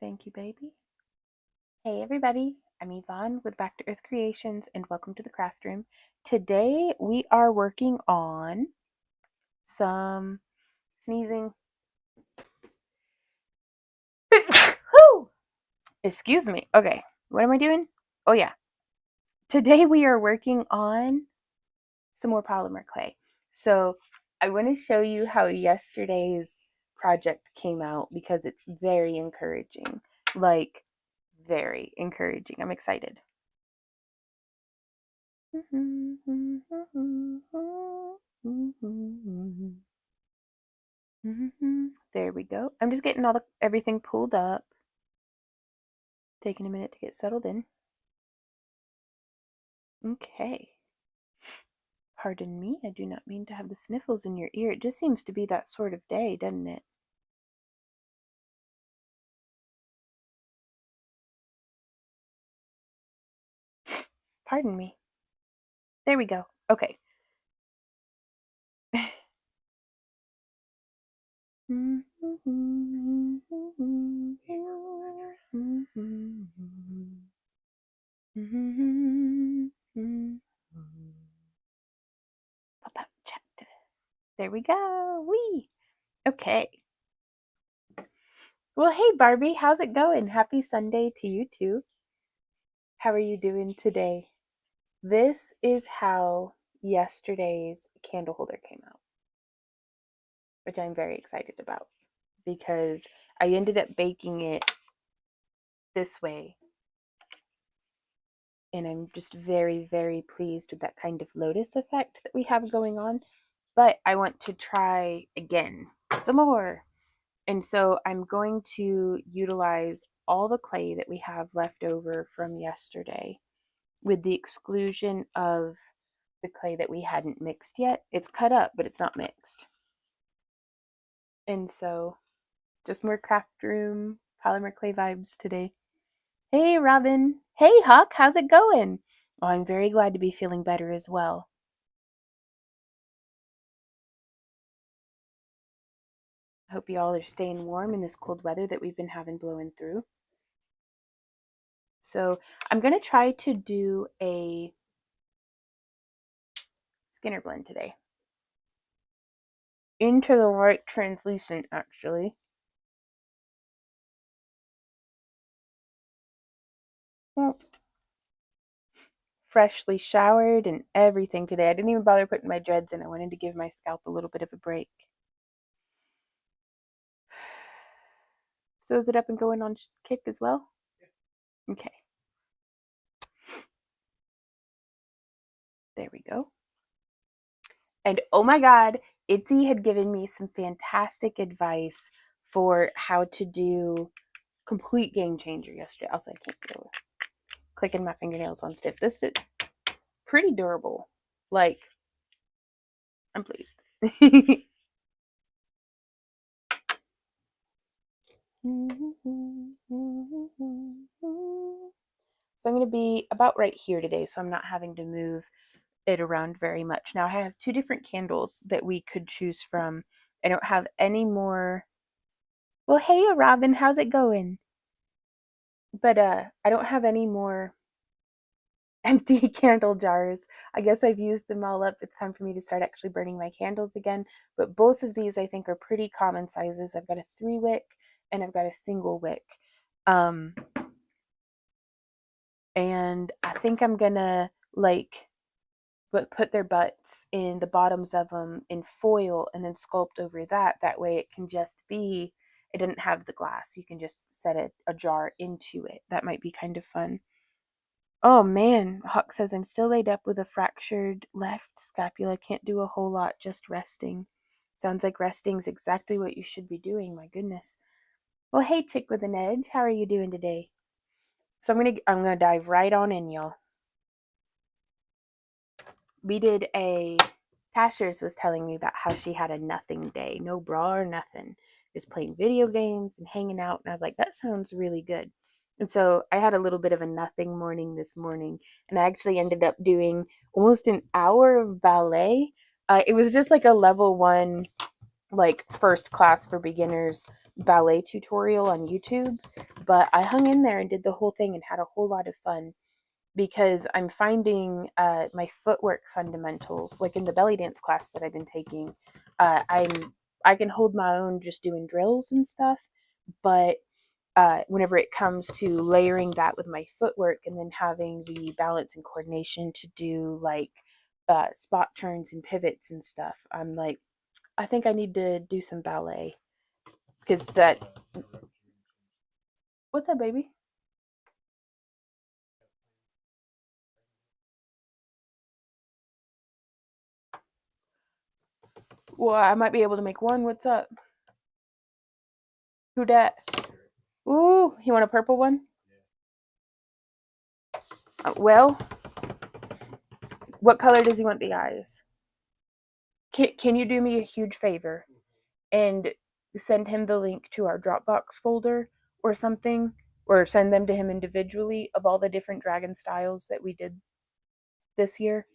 Thank you, baby. Hey, everybody. I'm Yvonne with Back to Earth Creations, and welcome to the craft room. Today, we are working on some sneezing. Whew! Excuse me. Okay, what am I doing? Oh, yeah. Today, we are working on some more polymer clay. So, I want to show you how yesterday's project came out because it's very encouraging. Like, very encouraging. I'm excited. There we go. I'm just getting everything pulled up. Taking a minute to get settled in. Okay. Pardon me, I do not mean to have the sniffles in your ear. It just seems to be that sort of day, doesn't it? Pardon me. There we go. Okay. Pop-up chat. There we go. Wee. Okay. Well, hey, Barbie, how's it going? Happy Sunday to you too. How are you doing today? This is how yesterday's candle holder came out, which I'm very excited about because I ended up baking it this way. And I'm just very, very pleased with that kind of lotus effect that we have going on. But I want to try again some more. And so I'm going to utilize all the clay that we have left over from yesterday, with the exclusion of the clay that we hadn't mixed yet. It's cut up, but it's not mixed. And so just more craft room polymer clay vibes today. Hey, Robin. Hey, Huck. How's it going? Oh, I'm very glad to be feeling better as well. I hope you all are staying warm in this cold weather that we've been having blowing through. So I'm going to try to do a Skinner blend today. Into the light translucent, actually. Well, freshly showered and everything today. I didn't even bother putting my dreads in. I wanted to give my scalp a little bit of a break. So is it up and going on kick as well? Okay. There we go. And oh my God, Itzy had given me some fantastic advice for how to do complete game changer yesterday. Also, I can't go clicking my fingernails on stiff. This is pretty durable. Like, I'm pleased. So I'm going to be about right here today, so I'm not having to move it around very much. Now I have two different candles that we could choose from. I don't have any more. Well, hey, Robin, how's it going? But I don't have any more empty candle jars. I guess I've used them all up. It's time for me to start actually burning my candles again. But both of these I think are pretty common sizes. I've got a 3-wick and I've got a single wick. And I think I'm gonna like put their butts in the bottoms of them in foil and then sculpt over that. That way it can just be, it didn't have the glass. You can just set a jar into it. That might be kind of fun. Oh man, Hawk says, I'm still laid up with a fractured left scapula. Can't do a whole lot, just resting. Sounds like resting's exactly what you should be doing, my goodness. Well, hey, Chick with an Edge, how are you doing today? So I'm gonna dive right on in, y'all. We did Tashers was telling me about how she had a nothing day, no bra or nothing, just playing video games and hanging out. And I was like, that sounds really good. And so I had a little bit of a nothing morning this morning, and I actually ended up doing almost an hour of ballet. It was just like a level 1, like first class for beginners ballet tutorial on YouTube, but I hung in there and did the whole thing and had a whole lot of fun because I'm finding my footwork fundamentals, like in the belly dance class that I've been taking. I can hold my own just doing drills and stuff, but whenever it comes to layering that with my footwork and then having the balance and coordination to do like spot turns and pivots and stuff, I'm like, I think I need to do some ballet because that. What's up, baby? Well, I might be able to make one. What's up? Who dat? Ooh, you want a purple one? Well, what color does he want the eyes? Can you do me a huge favor and send him the link to our Dropbox folder or something, or send them to him individually of all the different dragon styles that we did this year?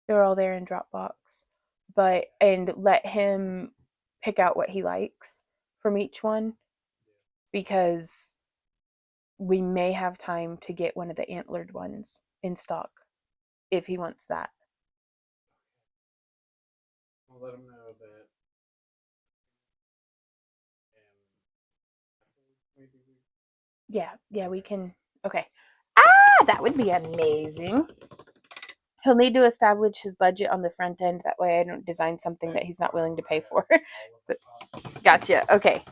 They're all there in Dropbox, but and let him pick out what he likes from each one because we may have time to get one of the antlered ones in stock if he wants that. We'll let him know that. Yeah, we can. Okay. That would be amazing. He'll need to establish his budget on the front end. That way I don't design something that he's not willing to pay for. Gotcha. Okay.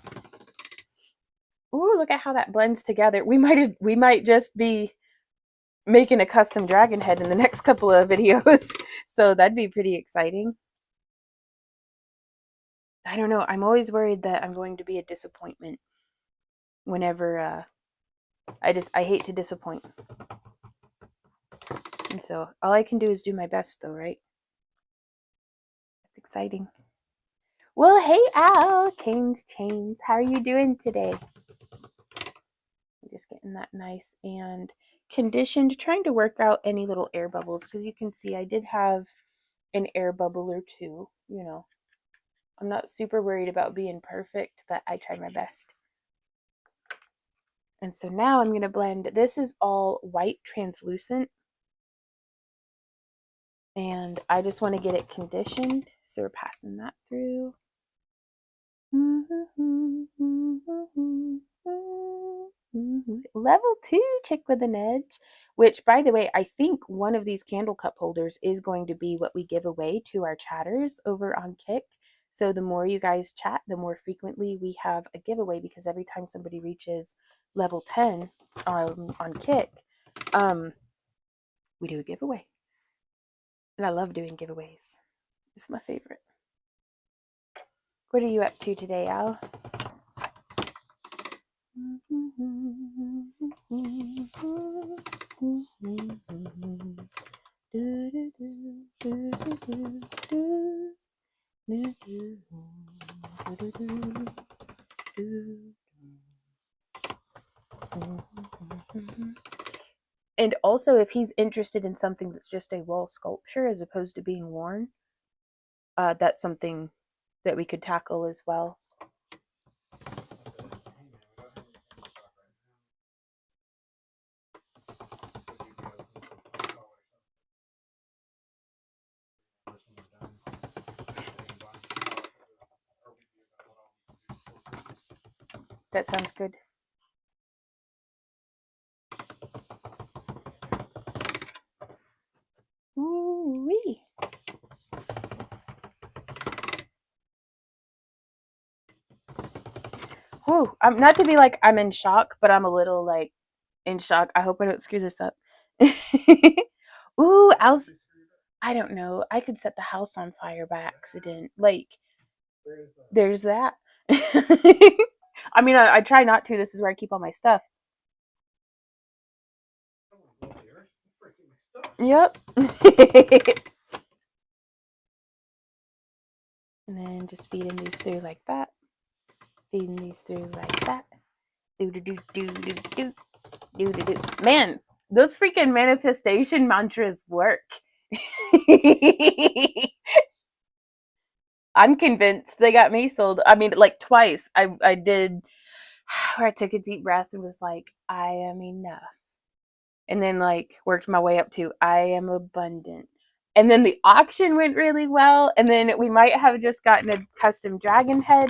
Ooh, look at how that blends together. We might just be making a custom dragon head in the next couple of videos. So that'd be pretty exciting. I don't know. I'm always worried that I'm going to be a disappointment whenever I hate to disappoint. And so all I can do is do my best though, right? That's exciting. Well, hey Al, Cane's Chains. How are you doing today? I'm just getting that nice and conditioned, trying to work out any little air bubbles because you can see I did have an air bubble or two, you know. I'm not super worried about being perfect, but I try my best. And so now I'm going to blend. This is all white translucent. And I just want to get it conditioned. So we're passing that through. Level 2 chick with an edge, which by the way, I think one of these candle cup holders is going to be what we give away to our chatters over on Kick. So the more you guys chat, the more frequently we have a giveaway because every time somebody reaches level 10 on Kick, we do a giveaway. And I love doing giveaways. It's my favorite. What are you up to today, Al? And also, if he's interested in something that's just a wall sculpture as opposed to being worn, that's something that we could tackle as well. That sounds good. Ooh-wee. Whew. I'm not to be like I'm in shock, but I'm a little like in shock. I hope I don't screw this up. Ooh, I don't know. I could set the house on fire by accident. Like, there's that. I mean, I try not to. This is where I keep all my stuff. Yep. And then just feeding these through like that. Feeding these through like that. Do do do do do do do do do. Man, those freaking manifestation mantras work. I'm convinced they got me sold. I mean, like twice. I did where I took a deep breath and was like, I am enough. And then like worked my way up to I am abundant. And then the auction went really well. And then we might have just gotten a custom dragon head.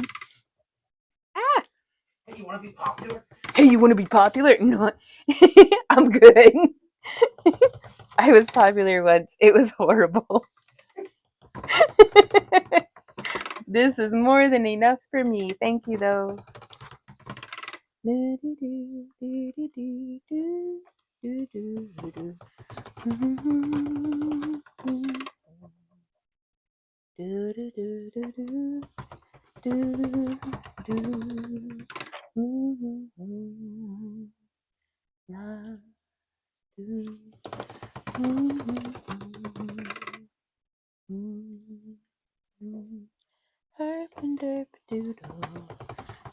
Ah. Hey, you want to be popular? Hey, you want to be popular? No, I'm good. I was popular once. It was horrible. This is more than enough for me. Thank you, though. Herp and derp doodle,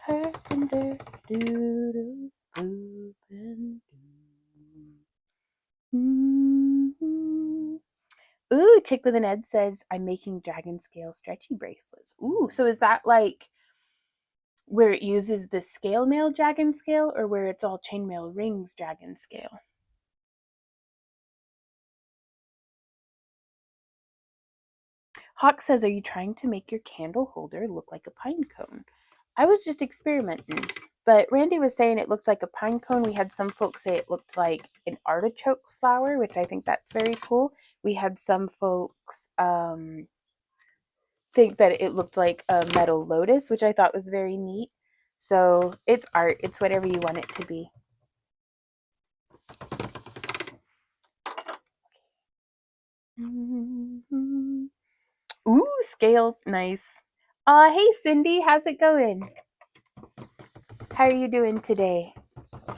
herp and derp doodle, boop and doo. Ooh, Chick with an Ed says, I'm making dragon scale stretchy bracelets. Ooh, so is that like where it uses the scale mail dragon scale or where it's all chainmail rings dragon scale? Hawk says, are you trying to make your candle holder look like a pine cone? I was just experimenting, but Randy was saying it looked like a pine cone. We had some folks say it looked like an artichoke flower, which I think that's very cool. We had some folks think that it looked like a metal lotus, which I thought was very neat. So it's art. It's whatever you want it to be. Ooh, scales. Nice. Hey, Cindy. How's it going? How are you doing today?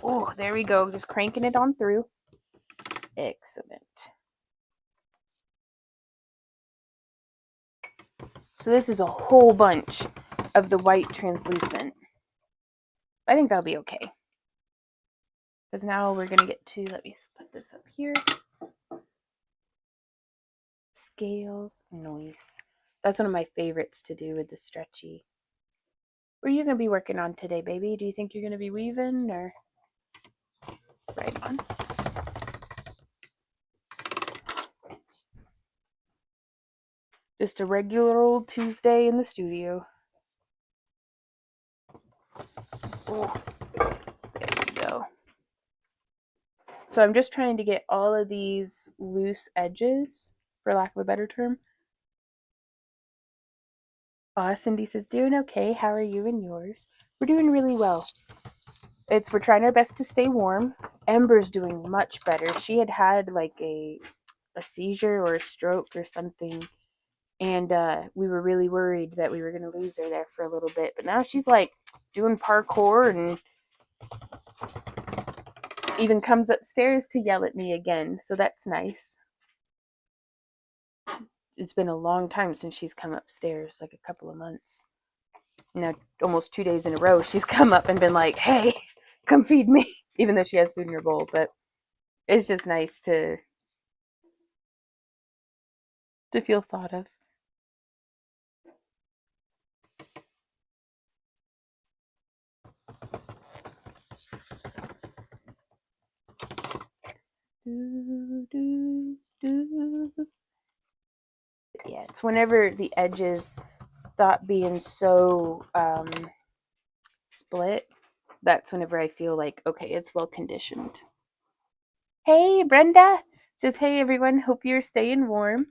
Oh, there we go. Just cranking it on through. Excellent. So this is a whole bunch of the white translucent. I think that'll be okay. Because now we're going to get to, let me put this up here. Scales, noise. That's one of my favorites to do with the stretchy. What are you going to be working on today, baby? Do you think you're going to be weaving or? Right on. Just a regular old Tuesday in the studio. Oh, there we go. So I'm just trying to get all of these loose edges, for lack of a better term. Cindy says, doing okay. How are you and yours? We're doing really well. We're trying our best to stay warm. Ember's doing much better. She had like a seizure or a stroke or something, and we were really worried that we were going to lose her there for a little bit. But now she's like doing parkour and even comes upstairs to yell at me again. So that's nice. It's been a long time since she's come upstairs, like a couple of months. Almost 2 days in a row, she's come up and been like, hey, come feed me, even though she has food in her bowl. But it's just nice to feel thought of. Yeah, it's whenever the edges stop being so split, that's whenever I feel like, okay, it's well conditioned. Hey, Brenda says, hey, everyone, hope you're staying warm.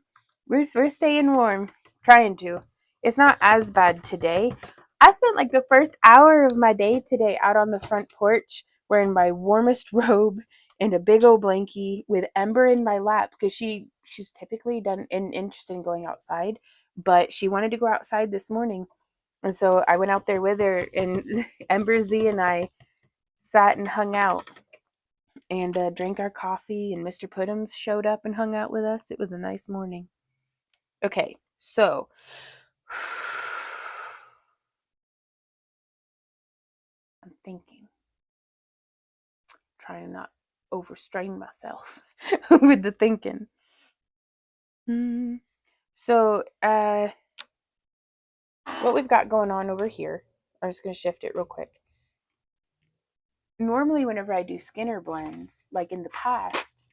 We're staying warm, trying to. It's not as bad today. I spent like the first hour of my day today out on the front porch wearing my warmest robe and a big old blankie with Ember in my lap because she's typically interested in going outside, but she wanted to go outside this morning. And so I went out there with her, and Ember Z and I sat and hung out and drank our coffee, and Mr. Puddums showed up and hung out with us. It was a nice morning. Okay, so I'm thinking, trying to not overstrain myself with the thinking. So what we've got going on over here, I'm just going to shift it real quick. Normally, whenever I do Skinner blends, like in the past,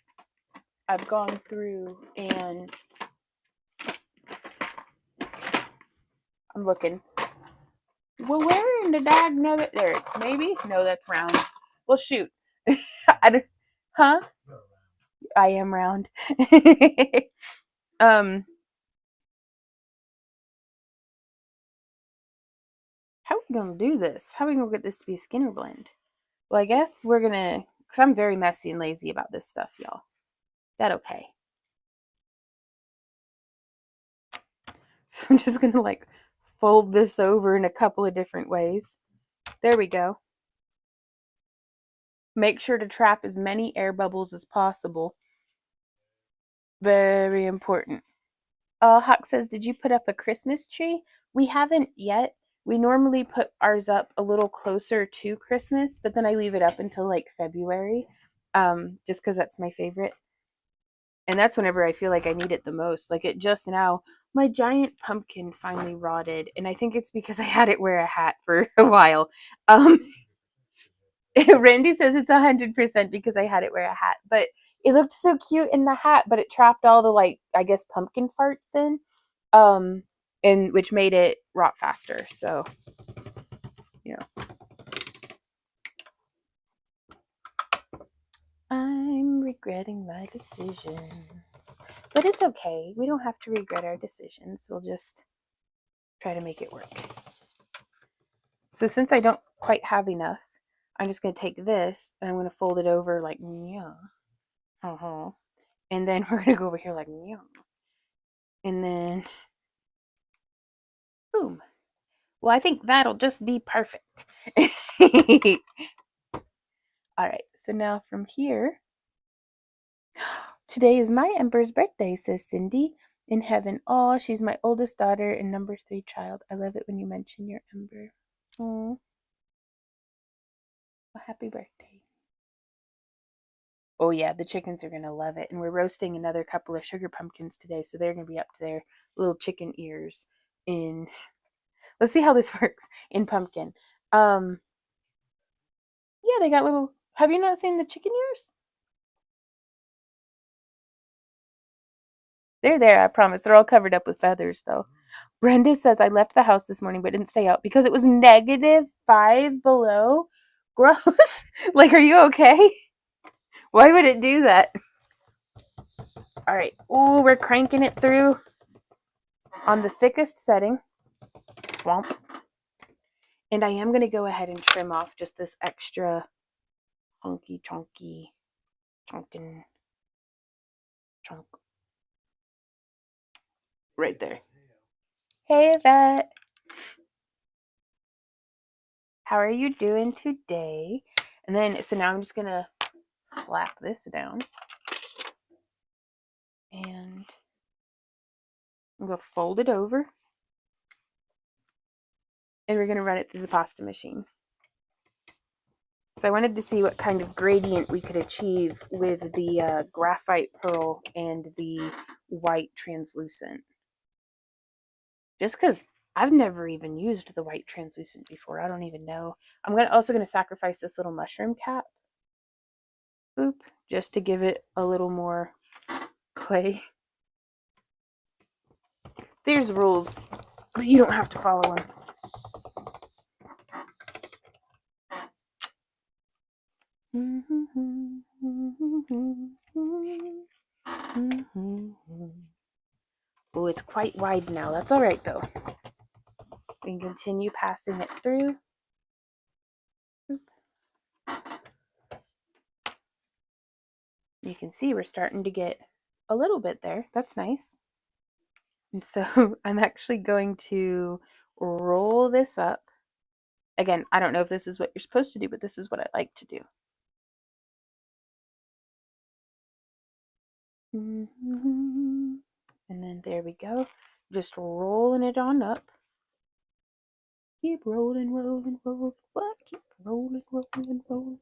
I've gone through and I'm looking. Well, where in the dag nugget? There, maybe? No, that's round. Well, shoot. I don't, huh? I am round. um, how are we gonna do this? How are we gonna get this to be a Skinner blend? Well, I guess we're gonna, because I'm very messy and lazy about this stuff, y'all. That okay. So I'm just gonna like fold this over in a couple of different ways. There we go. Make sure to trap as many air bubbles as possible. Very important. Hawk says, did you put up a Christmas tree? We haven't yet. We normally put ours up a little closer to Christmas, but then I leave it up until like February, just because that's my favorite. And that's whenever I feel like I need it the most. Like it just now, my giant pumpkin finally rotted, and I think it's because I had it wear a hat for a while. Randy says it's 100% because I had it wear a hat, but it looked so cute in the hat, but it trapped all the like I guess pumpkin farts in, um, and which made it rot faster. So, you know, I'm regretting my decisions, but it's okay. We don't have to regret our decisions. We'll just try to make it work. So since I don't quite have enough, I'm just going to take this and I'm going to fold it over like yeah, and then we're going to go over here like yeah. And then, boom. Well, I think that'll just be perfect. All right, so now from here, today is my Emperor's birthday, says Cindy. In heaven, oh, she's my oldest daughter and number 3 child. I love it when you mention your Ember. Oh, well, happy birthday. Oh yeah, the chickens are going to love it. And we're roasting another couple of sugar pumpkins today, so they're going to be up to their little chicken ears in, let's see how this works, in pumpkin. Yeah, they got little, have you not seen the chicken ears? They're there, I promise. They're all covered up with feathers, though. Brenda says, I left the house this morning but didn't stay out because it was -5 below. Gross. Like, are you okay? Why would it do that? All right. Ooh, we're cranking it through on the thickest setting. Swamp. And I am going to go ahead and trim off just this extra chunky chunkin chunk right there. Hey, Vet. How are you doing today? And then, so now I'm just going to slap this down. And I'm going to fold it over. And we're going to run it through the pasta machine. So I wanted to see what kind of gradient we could achieve with the graphite pearl and the white translucent. Just because I've never even used the white translucent before. I don't even know. I'm also going to sacrifice this little mushroom cap. Boop. Just to give it a little more clay. There's rules, but you don't have to follow them. Oh, it's quite wide now. That's all right, though. We can continue passing it through. You can see we're starting to get a little bit there. That's nice. And so I'm actually going to roll this up. Again, I don't know if this is what you're supposed to do, but this is what I like to do. And then there we go. Just rolling it on up. Keep rolling, rolling, rolling. What? Keep rolling, rolling, rolling.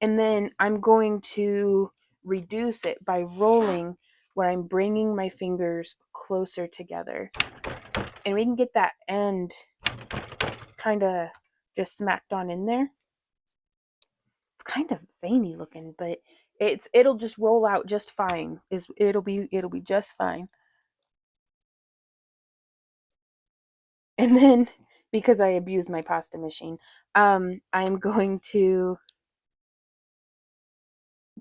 And then I'm going to reduce it by rolling where I'm bringing my fingers closer together. and we can get that end kind of just smacked on in there. It's kind of veiny looking, but it'll just roll out just fine. It'll be just fine. And then because I abuse my pasta machine, I'm going to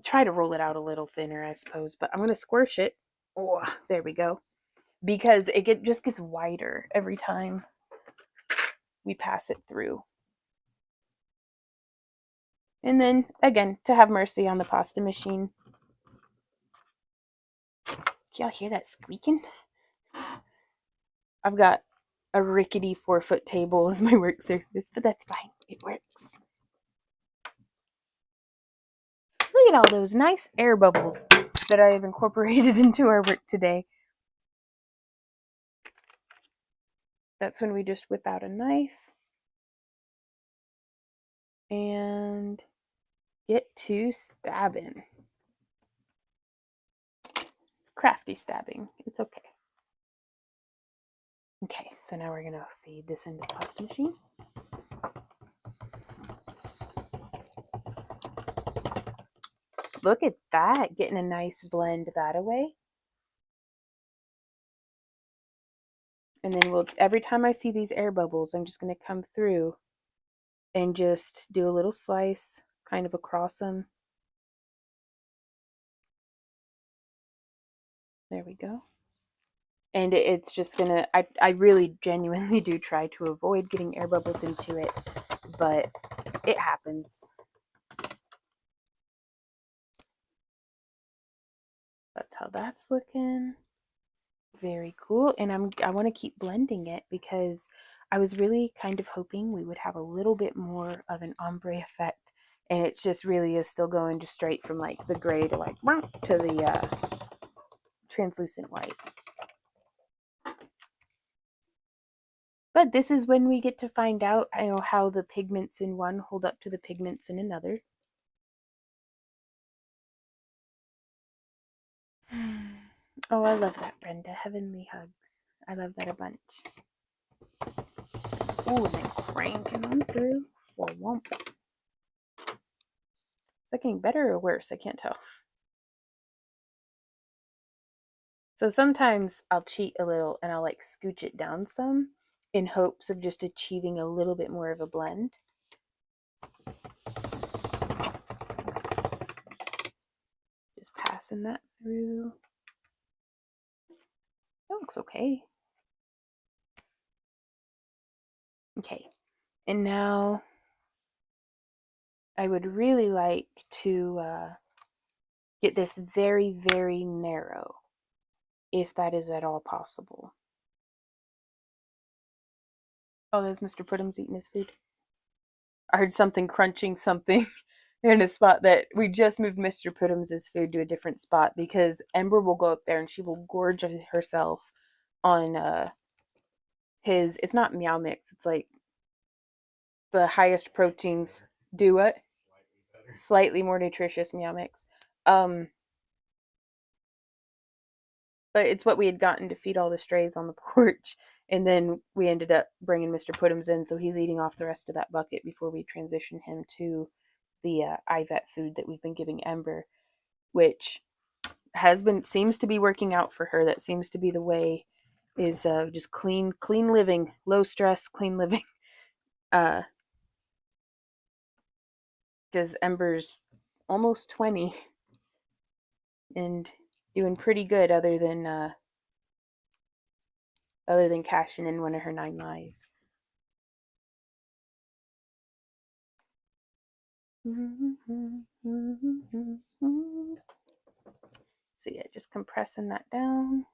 try to roll it out a little thinner, I suppose, but I'm going to squish it. Oh, there we go. Because just gets wider every time we pass it through. And then, again, to have mercy on the pasta machine. Can y'all hear that squeaking? I've got a rickety 4-foot table as my work surface, but that's fine. It works. Look at all those nice air bubbles that I have incorporated into our work today. That's when we just whip out a knife and get to stabbing. It's crafty stabbing. It's okay. Okay, so now we're going to feed this into the pasta machine. Look at that, getting a nice blend that away. And then every time I see these air bubbles, I'm just going to come through and just do a little slice kind of across them. There we go. And it's just going to, I really genuinely do try to avoid getting air bubbles into it, but it happens. That's how that's looking. Very cool. And I want to keep blending it because I was really kind of hoping we would have a little bit more of an ombre effect. And it just really is still going just straight from like the gray to like to the translucent white. But this is when we get to find out, how the pigments in one hold up to the pigments in another. Oh, I love that, Brenda. Heavenly hugs. I love that a bunch. Oh, and then cranking on through for womp. Is that getting better or worse? I can't tell. So sometimes I'll cheat a little and I'll like scooch it down some in hopes of just achieving a little bit more of a blend. Just passing that through. That looks okay. Okay, and now I would really like to get this very, very narrow, if that is at all possible. Oh, there's Mr. Pridham's eating his food. I heard something crunching something in a spot that we just moved Mr. Pridham's food to a different spot because Ember will go up there and she will gorge herself on his, it's not Meow Mix, it's like the highest proteins. Do what? Slightly more nutritious Meow Mix. But it's what we had gotten to feed all the strays on the porch. And then we ended up bringing Mr. Putham's in, so he's eating off the rest of that bucket before we transition him to the IVET food that we've been giving Ember, which seems to be working out for her. That seems to be the way, is just clean living, low stress, clean living. Because Ember's almost 20 and doing pretty good, other than cashing in one of her 9 lives. So yeah, just compressing that down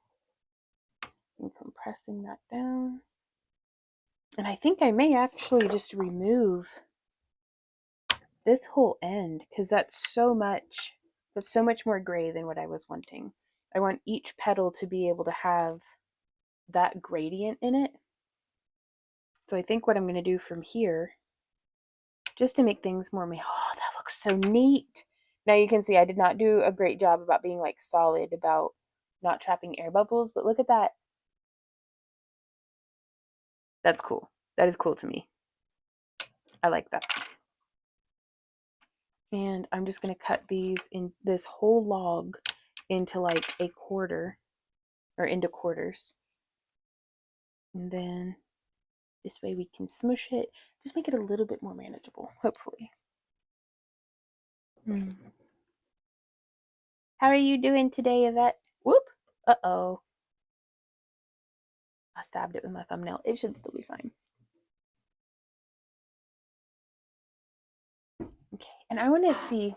and compressing that down. And I think I may actually just remove this whole end because that's so much more gray than what I was wanting. I want each petal to be able to have that gradient in it. So I think what I'm going to do from here, just to make things more, oh, that looks so neat. Now you can see I did not do a great job about being like solid about not trapping air bubbles, but look at that. That's cool. That is cool to me. I like that. And I'm just going to cut these in this whole log into like a quarter or into quarters. And then this way we can smush it. Just make it a little bit more manageable, hopefully. How are you doing today, Yvette? Whoop. Uh-oh. I stabbed it with my thumbnail. It should still be fine. Okay, and I want to see,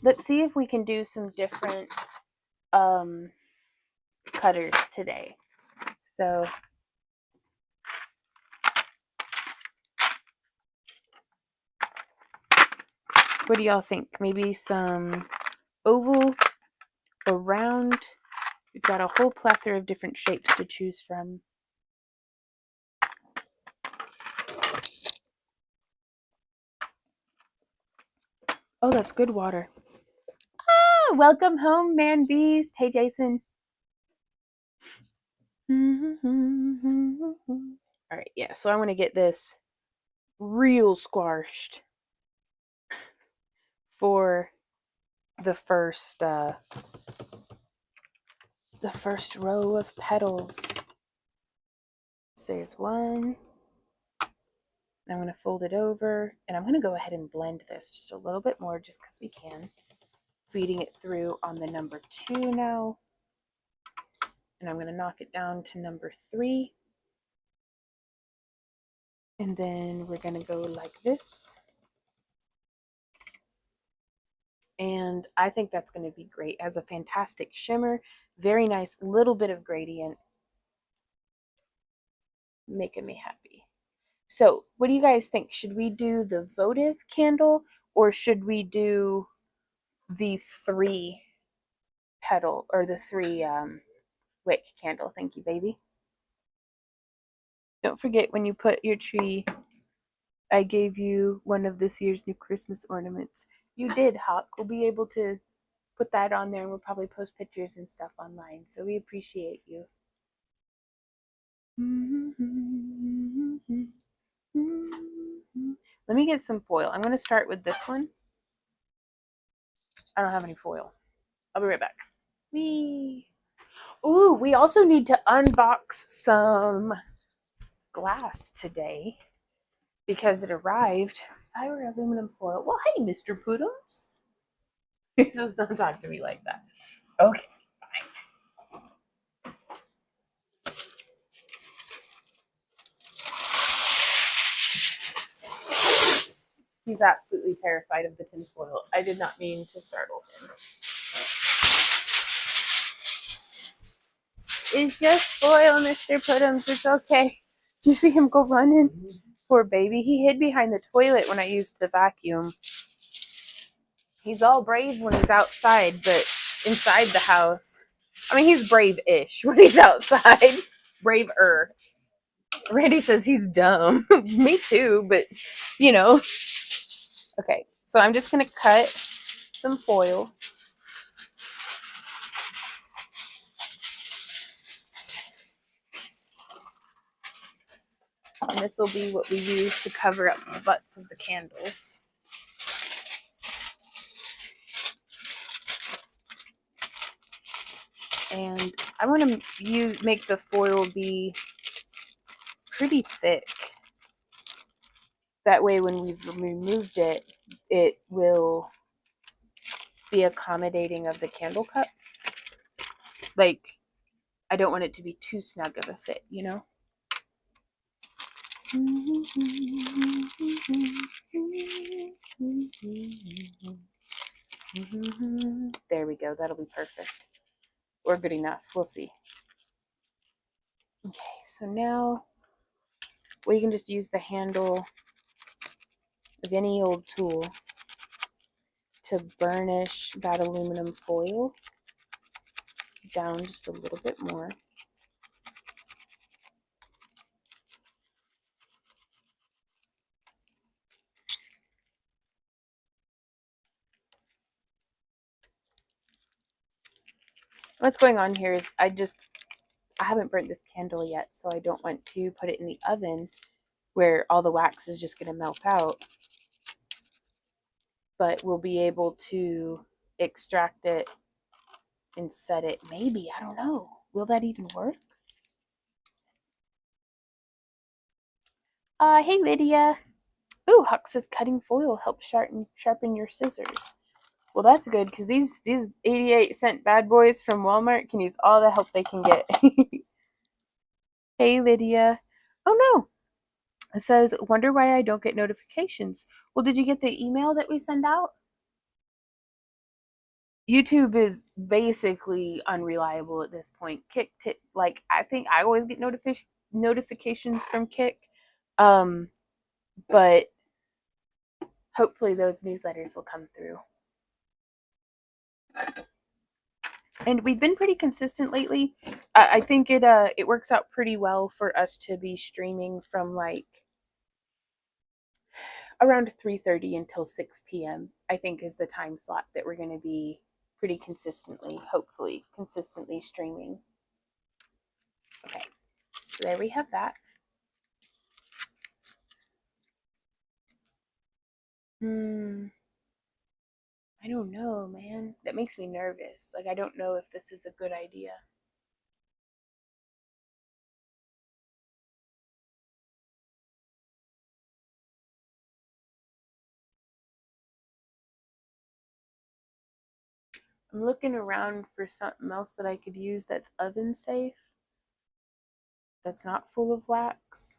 let's see if we can do some different cutters today. So what do y'all think? Maybe some oval or round? We've got a whole plethora of different shapes to choose from. Oh, that's good water. Ah, welcome home, man beast. Hey, Jason. All right, yeah, so I want to get this real squashed for the first row of petals. So there's one. I'm going to fold it over, and I'm going to go ahead and blend this just a little bit more just because we can. Feeding it through on the number 2 now. And I'm going to knock it down to number 3. And then we're going to go like this. And I think that's going to be great. It has a fantastic shimmer. Very nice little bit of gradient. Making me happy. So what do you guys think? Should we do the votive candle or should we do the 3 petal or the 3 wick candle? Thank you, baby. Don't forget when you put your tree, I gave you one of this year's new Christmas ornaments. You did, Hawk. We'll be able to put that on there and we'll probably post pictures and stuff online. So we appreciate you. Let me get some foil. I'm going to start with this one. I don't have any foil. I'll be right back. Whee! Ooh, we also need to unbox some glass today because it arrived. If I were aluminum foil. Well, hey, Mr. Puddums. Just don't talk to me like that. Okay. He's absolutely terrified of the tinfoil. I did not mean to startle him. It's just foil, Mr. Puddums. It's okay. Do you see him go running? Poor baby. He hid behind the toilet when I used the vacuum. He's all brave when he's outside, but inside the house, I mean, he's brave-ish when he's outside. Braver. Randy says he's dumb. Me too, but you know. Okay, so I'm just going to cut some foil. And this will be what we use to cover up the butts of the candles. And I want to make the foil be pretty thick. That way when we've removed it, it will be accommodating of the candle cup. Like, I don't want it to be too snug of a fit, you know? There we go. That'll be perfect. Or good enough. We'll see. Okay, so now we can just use the handle of any old tool to burnish that aluminum foil down just a little bit more. What's going on here is I I haven't burnt this candle yet, so I don't want to put it in the oven where all the wax is just going to melt out. But we'll be able to extract it and set it. Maybe, I don't know. Will that even work? Hey Lydia. Ooh, Huck says cutting foil helps sharpen your scissors. Well, that's good because these 88-cent bad boys from Walmart can use all the help they can get. Hey Lydia. Oh no. It says, wonder why I don't get notifications. Well, did you get the email that we send out? YouTube is basically unreliable at this point. Like I think I always get notifications from Kick, um, but hopefully those newsletters will come through. And we've been pretty consistent lately. I think it works out pretty well for us to be streaming from like around 3:30 until 6 p.m. I think is the time slot that we're going to be pretty consistently, hopefully, consistently streaming. Okay, so there we have that. I don't know, man. That makes me nervous. Like, I don't know if this is a good idea. I'm looking around for something else that I could use that's oven safe, that's not full of wax.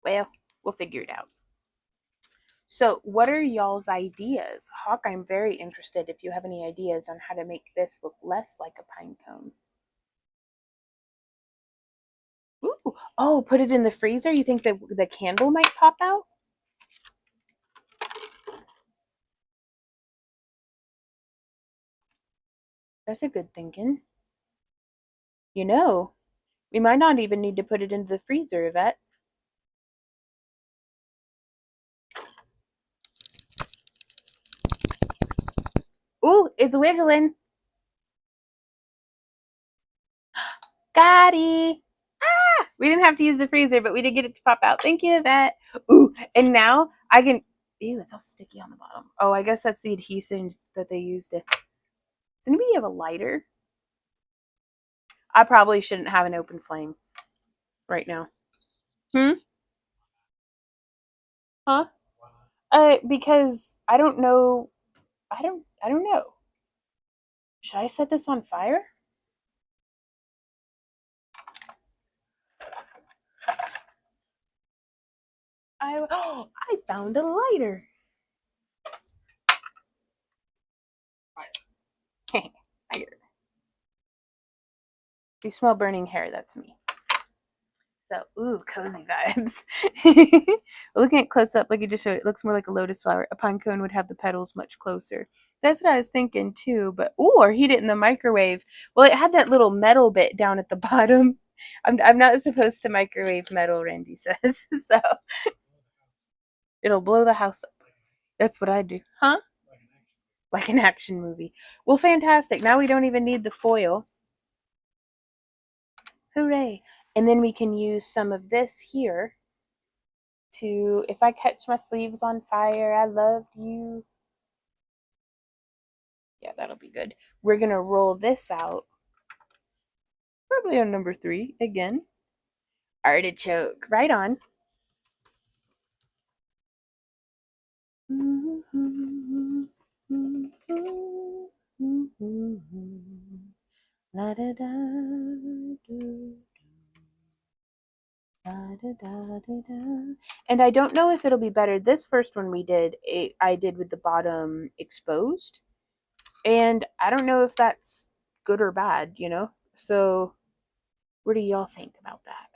Well, we'll figure it out. So, what are y'all's ideas? Hawk, I'm very interested if you have any ideas on how to make this look less like a pine cone. Ooh. Oh, put it in the freezer? You think the candle might pop out? That's a good thinking. You know, we might not even need to put it into the freezer, Yvette. Ooh, it's wiggling. Gotti. Ah, we didn't have to use the freezer, but we did get it to pop out. Thank you, Yvette. Ooh, and now I can. Ew, it's all sticky on the bottom. Oh, I guess that's the adhesive that they used. Does anybody have a lighter? I probably shouldn't have an open flame right now. Hmm? Huh? Because I don't know. I don't know. Should I set this on fire? I found a lighter. Lighter. You smell burning hair, that's me. So, ooh, cozy vibes. Looking at close up, like you just showed, it looks more like a lotus flower. A pine cone would have the petals much closer. That's what I was thinking too. But ooh, or heat it in the microwave. Well, it had that little metal bit down at the bottom. I'm not supposed to microwave metal, Randy says. So it'll blow the house up. That's what I do. Huh? Like an action movie. Well, fantastic. Now we don't even need the foil. Hooray. And then we can use some of this here to, if I catch my sleeves on fire, I loved you. Yeah, that'll be good. We're going to roll this out. Probably on number 3 again. Artichoke. Right on. La da da do. Da, da, da, da, da. And I don't know if it'll be better. This first one we did, I did with the bottom exposed. And I don't know if that's good or bad, you know? So, what do y'all think about that?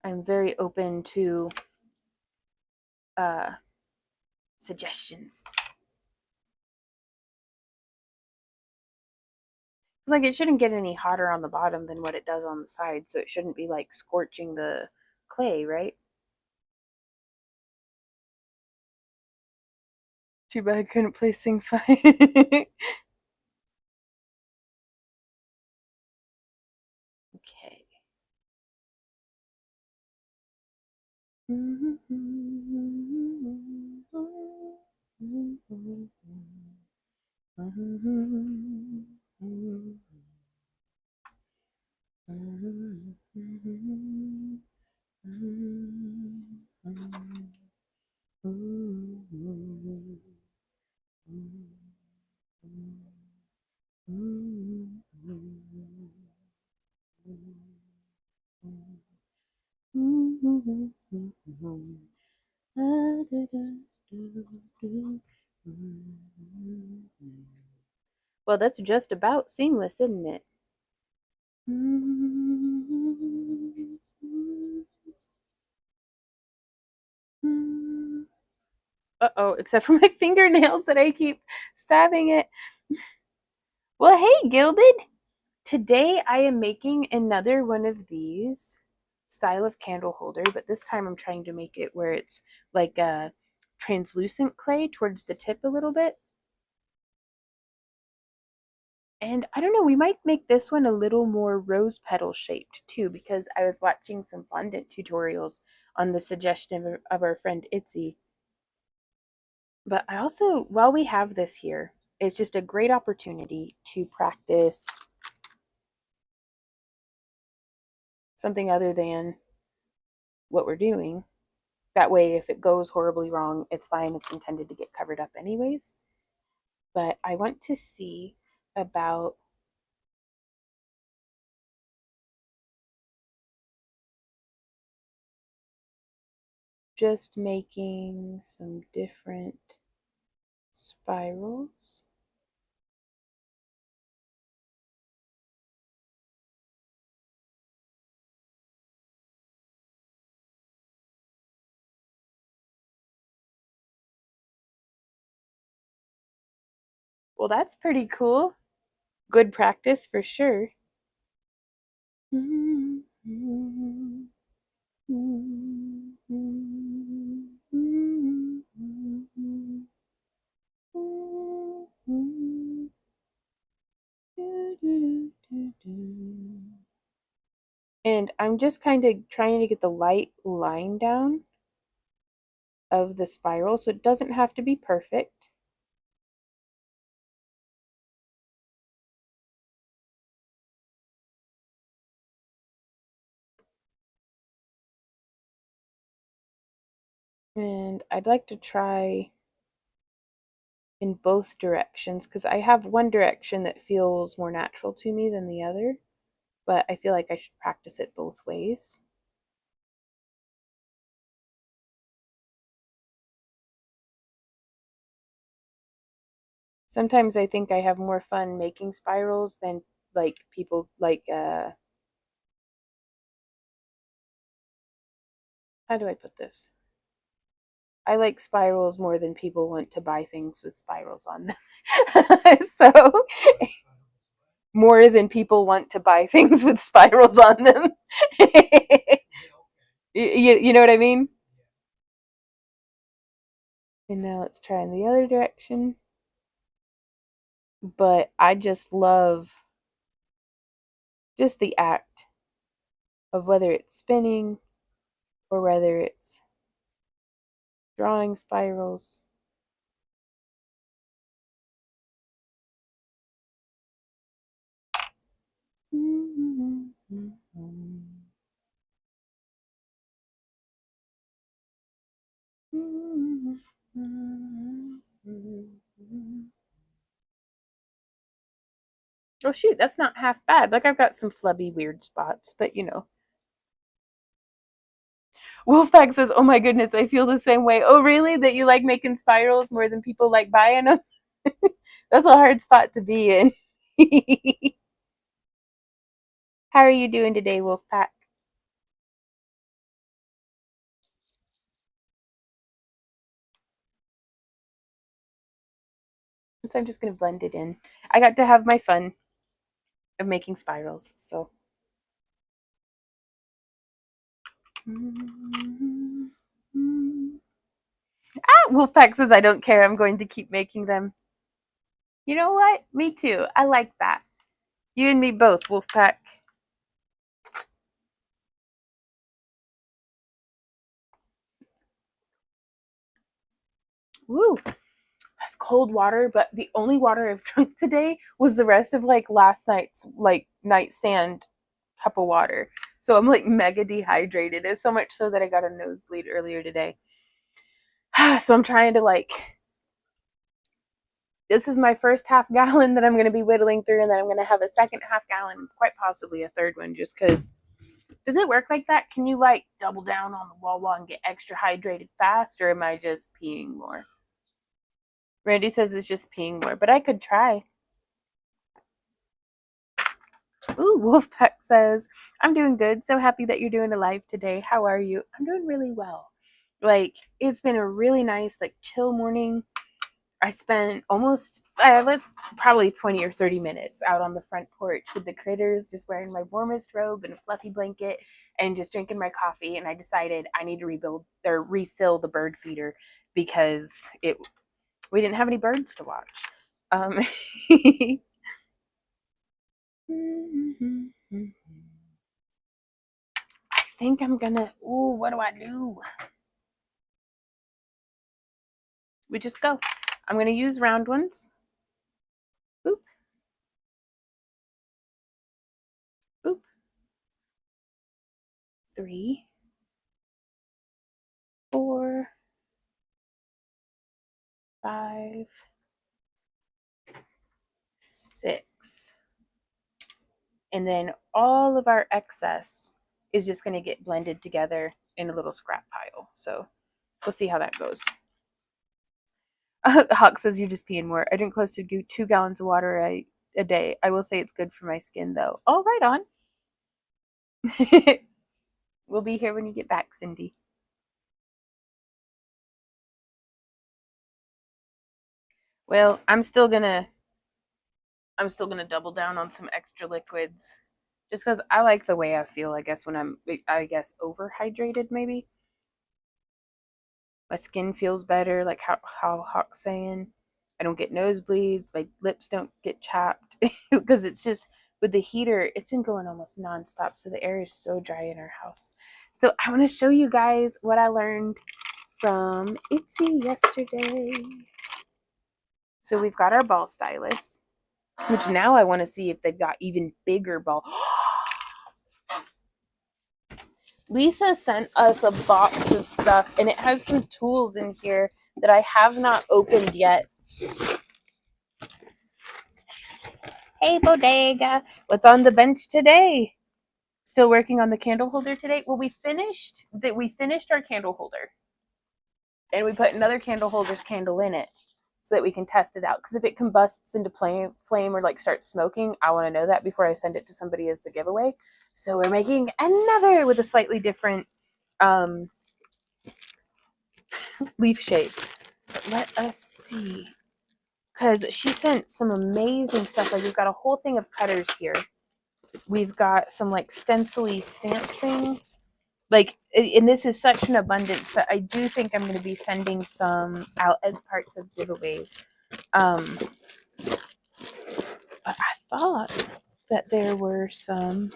I'm very open to uh, suggestions. It's like it shouldn't get any hotter on the bottom than what it does on the side, so it shouldn't be like scorching the clay, right? Too bad I couldn't play Sing Fi. Okay. Well, that's just about seamless, isn't it? Uh-oh, except for my fingernails that I keep stabbing it. Well, hey, Gilded. Today I am making another one of these style of candle holder, but this time I'm trying to make it where it's like a translucent clay towards the tip a little bit. And I don't know, we might make this one a little more rose petal shaped too, because I was watching some fondant tutorials on the suggestion of our friend Itzy. But I also, while we have this here, it's just a great opportunity to practice something other than what we're doing. That way, if it goes horribly wrong, it's fine. It's intended to get covered up anyways. But I want to see about just making some different spirals. Well, that's pretty cool. Good practice for sure. And I'm just kind of trying to get the light line down of the spiral, so it doesn't have to be perfect. And I'd like to try in both directions because I have one direction that feels more natural to me than the other, but I feel like I should practice it both ways. Sometimes I think I have more fun making spirals than like people like how do I put this? I like spirals more than people want to buy things with spirals on them. So more than people want to buy things with spirals on them. You know what I mean? And now let's try in the other direction. But I just love just the act of whether it's spinning or whether it's drawing spirals. Oh shoot, that's not half bad. Like I've got some flubby weird spots, but you know. Wolfpack says, "Oh my goodness, I feel the same way." Oh really? That you like making spirals more than people like buying them? That's a hard spot to be in. How are you doing today, Wolfpack? So I'm just gonna blend it in. I got to have my fun of making spirals, so. Ah, Wolfpack says, I don't care. I'm going to keep making them. You know what? Me too. I like that. You and me both, Wolfpack. Woo. That's cold water, but the only water I've drunk today was the rest of like last night's like nightstand cup of water. So I'm like mega dehydrated. It's so much so that I got a nosebleed earlier today. So I'm trying to like, this is my first half gallon that I'm going to be whittling through, and then I'm going to have a second half gallon, quite possibly a third one, just because. Does it work like that? Can you like double down on the Wawa and get extra hydrated fast, or am I just peeing more? Randy says it's just peeing more, but I could try. Ooh, Wolfpack says, I'm doing good. So happy that you're doing a live today. How are you? I'm doing really well. Like, it's been a really nice, like, chill morning. I spent almost, let's probably 20 or 30 minutes out on the front porch with the critters, just wearing my warmest robe and a fluffy blanket and just drinking my coffee. And I decided I need to rebuild or refill the bird feeder because we didn't have any birds to watch. I think I'm gonna, ooh, what do I do? We just go. I'm gonna use round ones. Boop, boop. 3, 4, 5, 6. And then all of our excess is just gonna get blended together in a little scrap pile. So we'll see how that goes. Hawk says you're just peeing more. I drink close to 2 gallons of water a day. I will say it's good for my skin though. Oh, right on. We'll be here when you get back, Cindy. Well, I'm still gonna double down on some extra liquids, just because I like the way I feel. I guess when I guess overhydrated, maybe my skin feels better. Like how Hawk's saying, I don't get nosebleeds. My lips don't get chapped because it's just with the heater. It's been going almost nonstop, so the air is so dry in our house. So I want to show you guys what I learned from Itsy yesterday. So we've got our ball stylus, which now I want to see if they've got even bigger ball. Lisa sent us a box of stuff, and it has some tools in here that I have not opened yet. Hey, Bodega. What's on the bench today? Still working on the candle holder today? Well, we finished our candle holder, and we put another candle holder's candle in it so that we can test it out. Because if it combusts into flame or like starts smoking, I want to know that before I send it to somebody as the giveaway. So we're making another with a slightly different leaf shape. But let us see. Because she sent some amazing stuff. Like we've got a whole thing of cutters here. We've got some like stencily stamp things. Like, and this is such an abundance that I do think I'm going to be sending some out as parts of giveaways. But I thought that there were some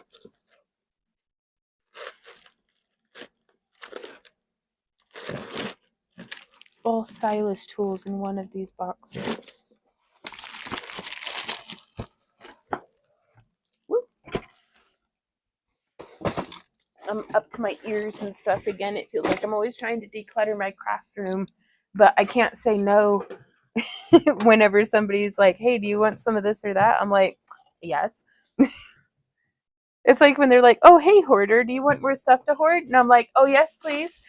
ball stylus tools in one of these boxes. Woo. I'm up to my ears and stuff again. It feels like I'm always trying to declutter my craft room, but I can't say no whenever somebody's like, hey, do you want some of this or that? I'm like, yes. It's like when they're like, oh, hey, hoarder, do you want more stuff to hoard? And I'm like, oh, yes, please.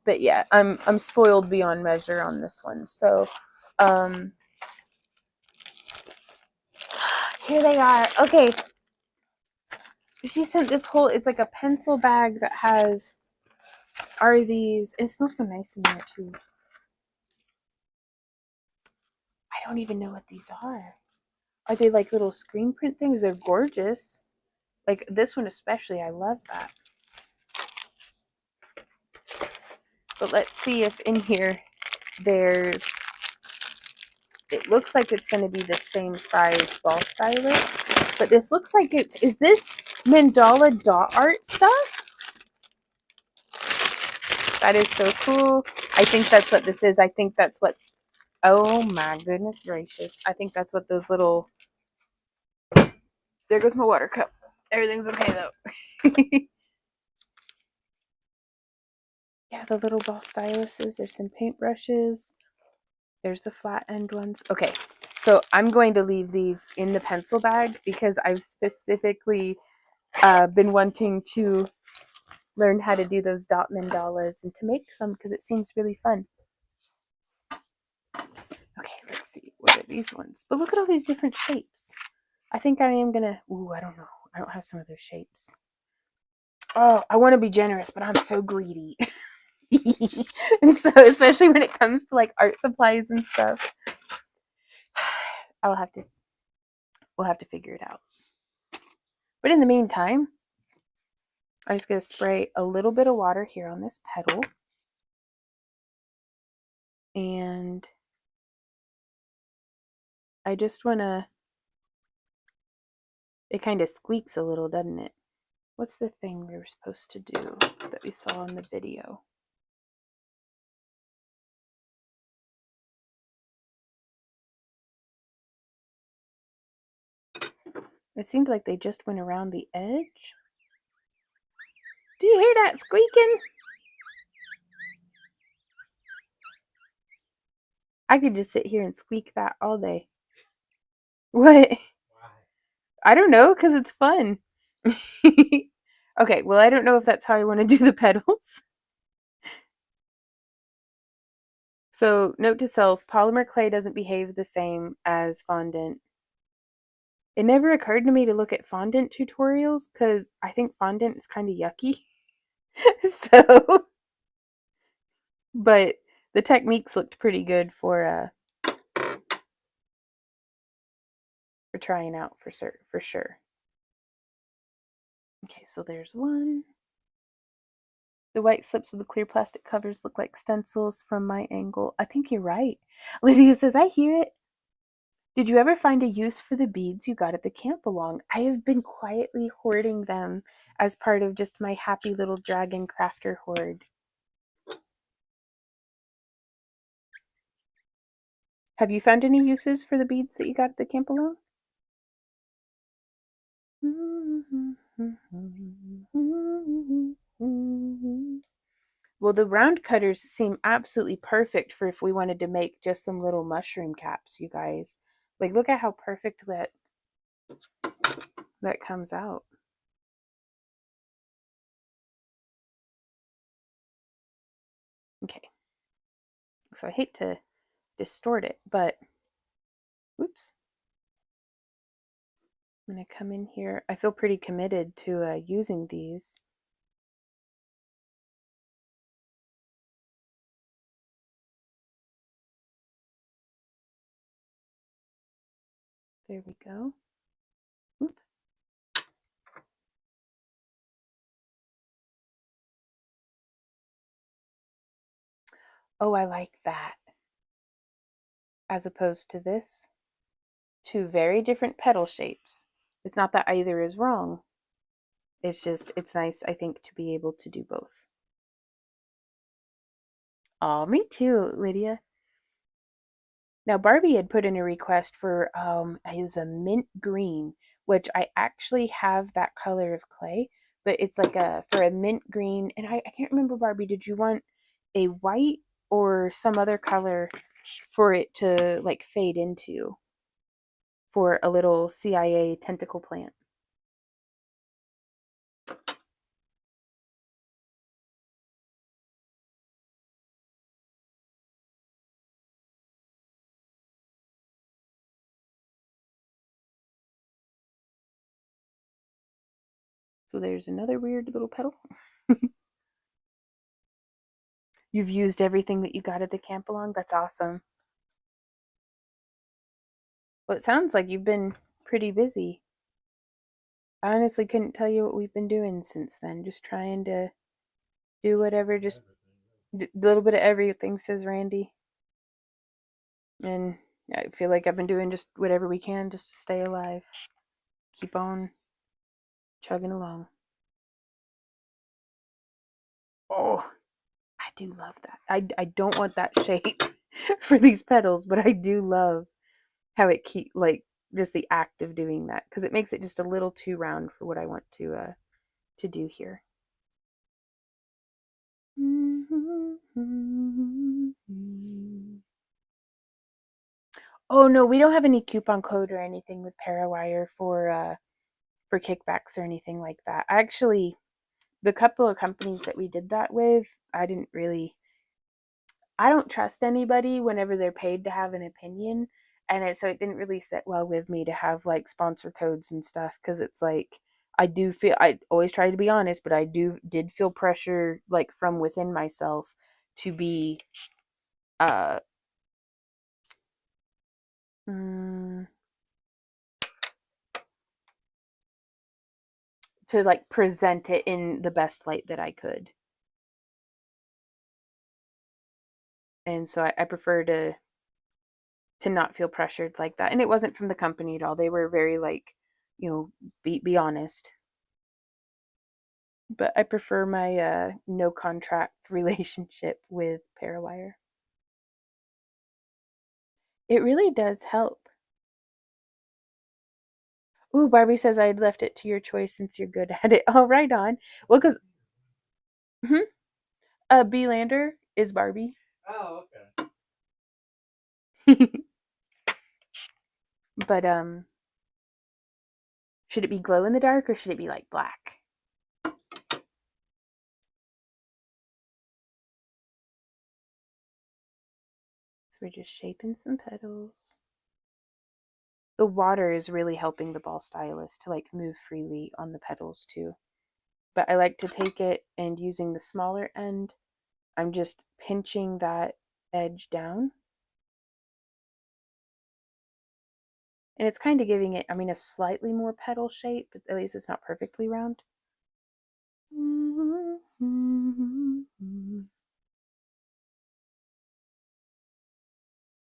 But yeah, I'm spoiled beyond measure on this one. So here they are. Okay. She sent this whole, it's like a pencil bag that has, are these, it smells so nice in there too. I don't even know what these are. Are they like little screen print things? They're gorgeous. Like this one especially, I love that. But let's see if in here there's, it looks like it's going to be the same size ball stylus. But this looks like it's, is this mandala dot art stuff? That is so cool. I think that's what this is. I think that's what, oh my goodness gracious. I think that's what those little, there goes my water cup. Everything's okay though. Yeah, the little ball styluses. There's some paintbrushes. There's the flat end ones. Okay, so I'm going to leave these in the pencil bag because I've specifically been wanting to learn how to do those dot mandalas and to make some because it seems really fun. Okay, let's see. What are these ones? But look at all these different shapes. I think I am gonna, ooh, I don't know. I don't have some of those shapes. Oh, I want to be generous, but I'm so greedy. And so, especially when it comes to like art supplies and stuff, I'll have to, we'll have to figure it out. But in the meantime, I'm just going to spray a little bit of water here on this petal. And I just want to, it kind of squeaks a little, doesn't it? What's the thing we were supposed to do that we saw in the video? It seemed like they just went around the edge. Do you hear that squeaking? I could just sit here and squeak that all day. What? I don't know, because it's fun. Okay, well, I don't know if that's how I want to do the petals. So, note to self, polymer clay doesn't behave the same as fondant. It never occurred to me to look at fondant tutorials because I think fondant is kind of yucky. So, but the techniques looked pretty good for trying out for sure. Okay, so there's one. The white slips with the clear plastic covers look like stencils from my angle. I think you're right. Lydia says, I hear it. Did you ever find a use for the beads you got at the camp along? I have been quietly hoarding them as part of just my happy little dragon crafter hoard. Have you found any uses for the beads that you got at the camp along? Well, the round cutters seem absolutely perfect for if we wanted to make just some little mushroom caps, you guys. Like, look at how perfect that comes out. Okay. So I hate to distort it, but oops. I'm going to come in here. I feel pretty committed to using these. There we go. Oop. Oh, I like that. As opposed to this. Two very different petal shapes. It's not that either is wrong. It's just, it's nice, I think, to be able to do both. Oh, me too, Lydia. Now, Barbie had put in a request for, it was a mint green, which I actually have that color of clay, but it's like for a mint green. And I can't remember, Barbie, did you want a white or some other color for it to like fade into for a little CIA tentacle plant? So there's another weird little petal. You've used everything that you got at the camp along? That's awesome. Well, it sounds like you've been pretty busy. I honestly couldn't tell you what we've been doing since then. Just trying to do whatever, just a little bit of everything, says Randy. And I feel like I've been doing just whatever we can just to stay alive. Keep on chugging along. Oh, I do love that. I don't want that shape for these petals, but I do love how it keep like just the act of doing that because it makes it just a little too round for what I want to do here. Oh no, we don't have any coupon code or anything with Parawire for kickbacks or anything like that. Actually, the couple of companies that we did that with, I don't trust anybody whenever they're paid to have an opinion. And so it didn't really sit well with me to have like sponsor codes and stuff because it's like I always try to be honest, but did feel pressure like from within myself to be uh mm, to like present it in the best light that I could. And so I prefer to not feel pressured like that. And it wasn't from the company at all. They were very like, be honest. But I prefer my no contract relationship with Parawire. It really does help. Ooh, Barbie says I'd left it to your choice since you're good at it. Oh, right on. Well, because B Lander is Barbie. Oh, But should it be glow in the dark or should it be like black? So we're just shaping some petals. The water is really helping the ball stylus to like move freely on the petals too. But I like to take it and using the smaller end, I'm just pinching that edge down. And it's kind of giving it, a slightly more petal shape, but at least it's not perfectly round.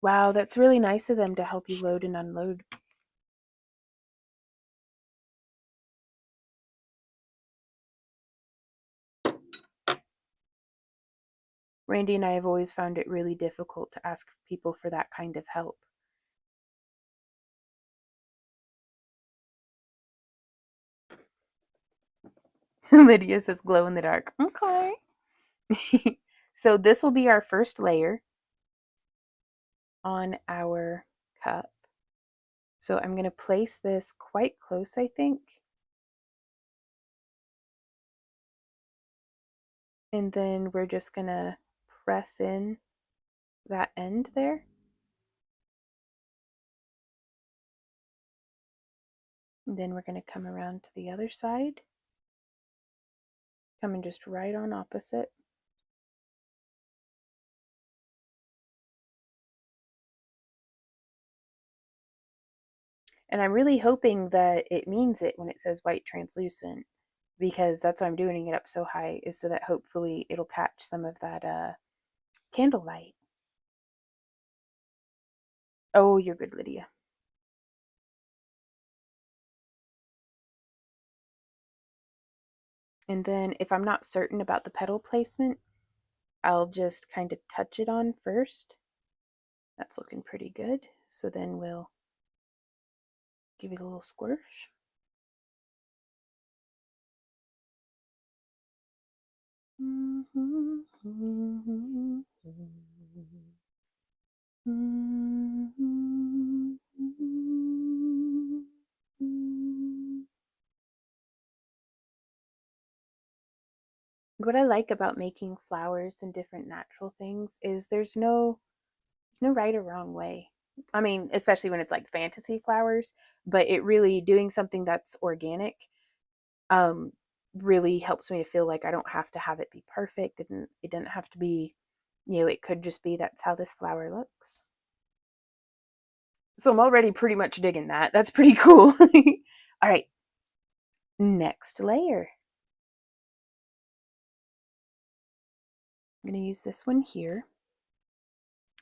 Wow, that's really nice of them to help you load and unload. Randy and I have always found it really difficult to ask people for that kind of help. Lydia says glow in the dark. Okay. So this will be our first layer on our cup. So I'm going to place this quite close, I think. And then we're just going to press in that end there. And then we're going to come around to the other side. Coming just right on opposite. And I'm really hoping that it means it when it says white translucent, because that's why I'm doing it up so high, is so that hopefully it'll catch some of that candlelight. Oh, you're good, Lydia. And then if I'm not certain about the petal placement, I'll just kind of touch it on first. That's looking pretty good. So then we'll give it a little squish. What I like about making flowers and different natural things is there's no right or wrong way. Especially when it's like fantasy flowers, but it really doing something that's organic um really helps me to feel like I don't have to have it be perfect. It doesn't have to be, it could just be that's how this flower looks. So I'm already pretty much digging that. That's pretty cool. All right, next layer. I'm going to use this one here.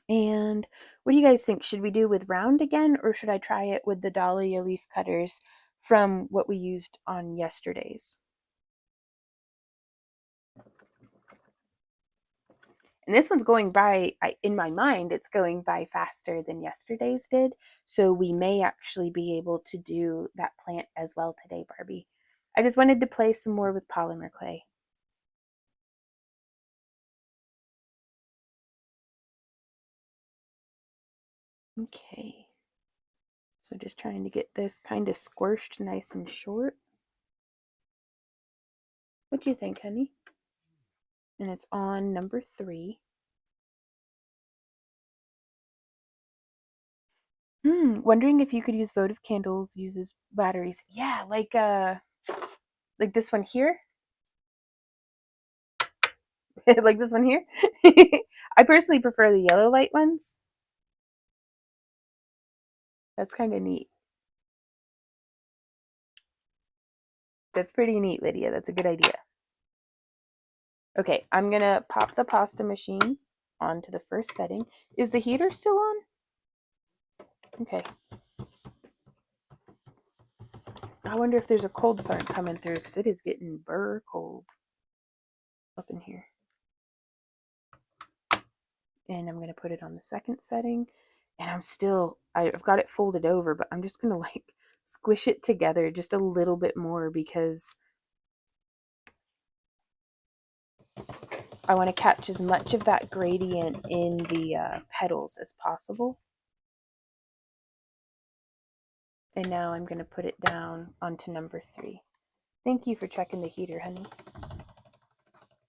And what do you guys think? Should we do with round again, or should I try it with the dahlia leaf cutters from what we used on yesterday's? And this one's going by, in my mind, it's going by faster than yesterday's did. So we may actually be able to do that plant as well today, Barbie. I just wanted to play some more with polymer clay. Okay. So just trying to get this kind of squished nice and short. What do you think, honey? And it's on number 3. Wondering if you could use votive candles uses batteries. Yeah, like this one here. Like this one here. I personally prefer the yellow light ones. That's kind of neat. That's pretty neat, Lydia. That's a good idea. Okay, I'm gonna pop the pasta machine onto the first setting. Is the heater still on? Okay. I wonder if there's a cold front coming through because it is getting burr cold up in here. And I'm going to put it on the second setting. And I've got it folded over, but I'm just going to like squish it together just a little bit more because I want to catch as much of that gradient in the petals as possible. And now I'm going to put it down onto number 3. Thank you for checking the heater, honey.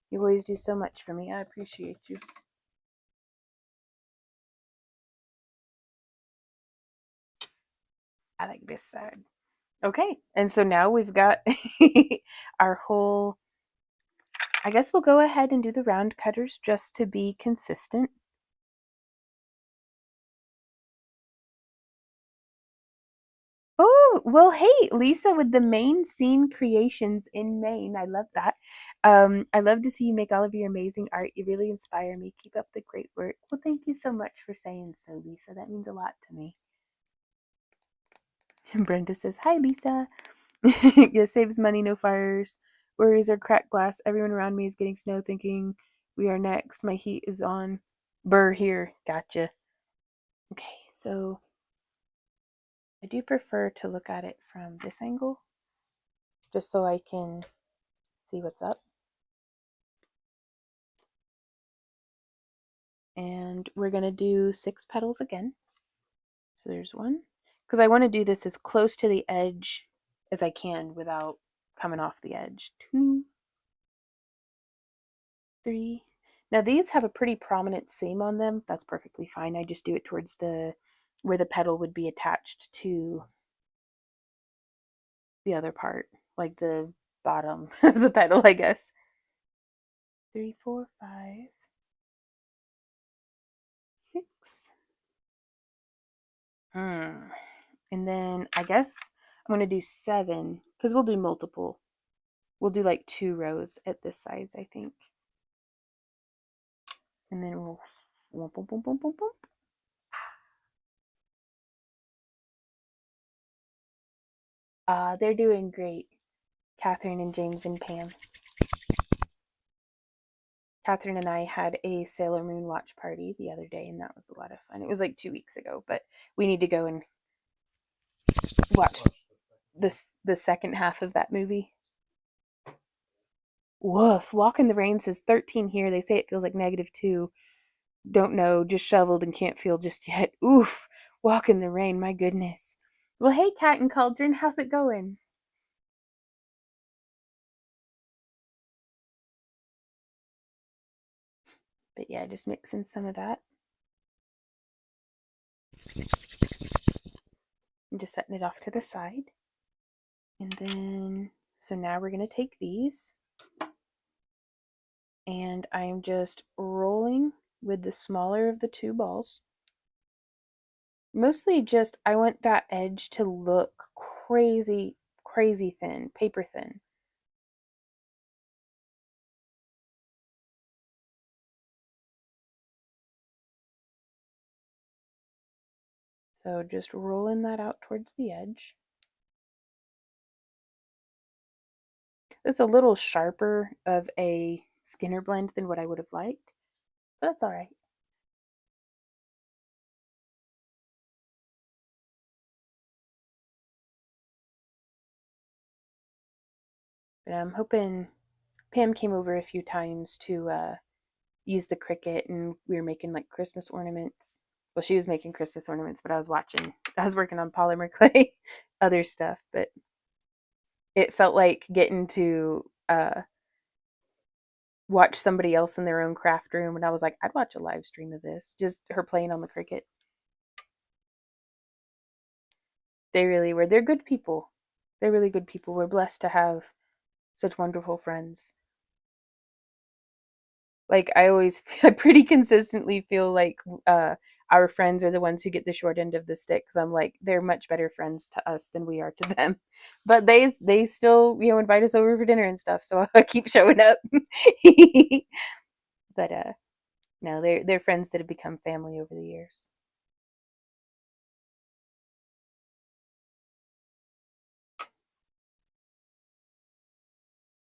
You always do so much for me. I appreciate you. I like this side. Okay, and so now we've got our whole, I guess we'll go ahead and do the round cutters just to be consistent. Oh, well, hey, Lisa with the Maine Scene Creations in Maine. I love that. I love to see you make all of your amazing art. You really inspire me. Keep up the great work. Well, thank you so much for saying so, Lisa. That means a lot to me. And Brenda says, hi, Lisa. It saves money, no fires. Worries are cracked glass. Everyone around me is getting snow thinking we are next. My heat is on. Burr here. Gotcha. Okay, so I do prefer to look at it from this angle just so I can see what's up. And we're going to do 6 petals again. So there's 1. Because I want to do this as close to the edge as I can without coming off the edge. 2, 3. Now these have a pretty prominent seam on them. That's perfectly fine. I just do it towards where the petal would be attached to the other part, like the bottom of the petal, I guess. 3, 4, 5, 6. And then I guess I'm going to do 7 because we'll do multiple. We'll do like 2 rows at this size, I think. And then we'll boom, boom, boom, boom, boom, boom. They're doing great, Catherine and James and Pam. Catherine and I had a Sailor Moon watch party the other day, and that was a lot of fun. It was like 2 weeks ago, but we need to go and watch the second half of that movie. Woof. Walk in the Rain says 13 here. They say it feels like -2. Don't know, just shoveled and can't feel just yet. Oof. Walk in the rain, my goodness. Well, hey, Cat and Cauldron, how's it going? But yeah, just mixing some of that. And just setting it off to the side. And then, so now we're going to take these. And I'm just rolling with the smaller of the 2 balls. Mostly just I want that edge to look crazy, crazy thin, paper thin. So just rolling that out towards the edge. It's a little sharper of a Skinner blend than what I would have liked, but that's all right. But I'm hoping Pam came over a few times to use the Cricut, and we were making like Christmas ornaments. Well, she was making Christmas ornaments, but I was working on Polymer Clay, other stuff, but it felt like getting to watch somebody else in their own craft room. And I was like, I'd watch a live stream of this, just her playing on the Cricut. They really were. They're good people. They're really good people. We're blessed to have such wonderful friends. Like I always, I pretty consistently feel like our friends are the ones who get the short end of the stick. Because I'm like, they're much better friends to us than we are to them. But they still invite us over for dinner and stuff. So I keep showing up. But no, they're friends that have become family over the years.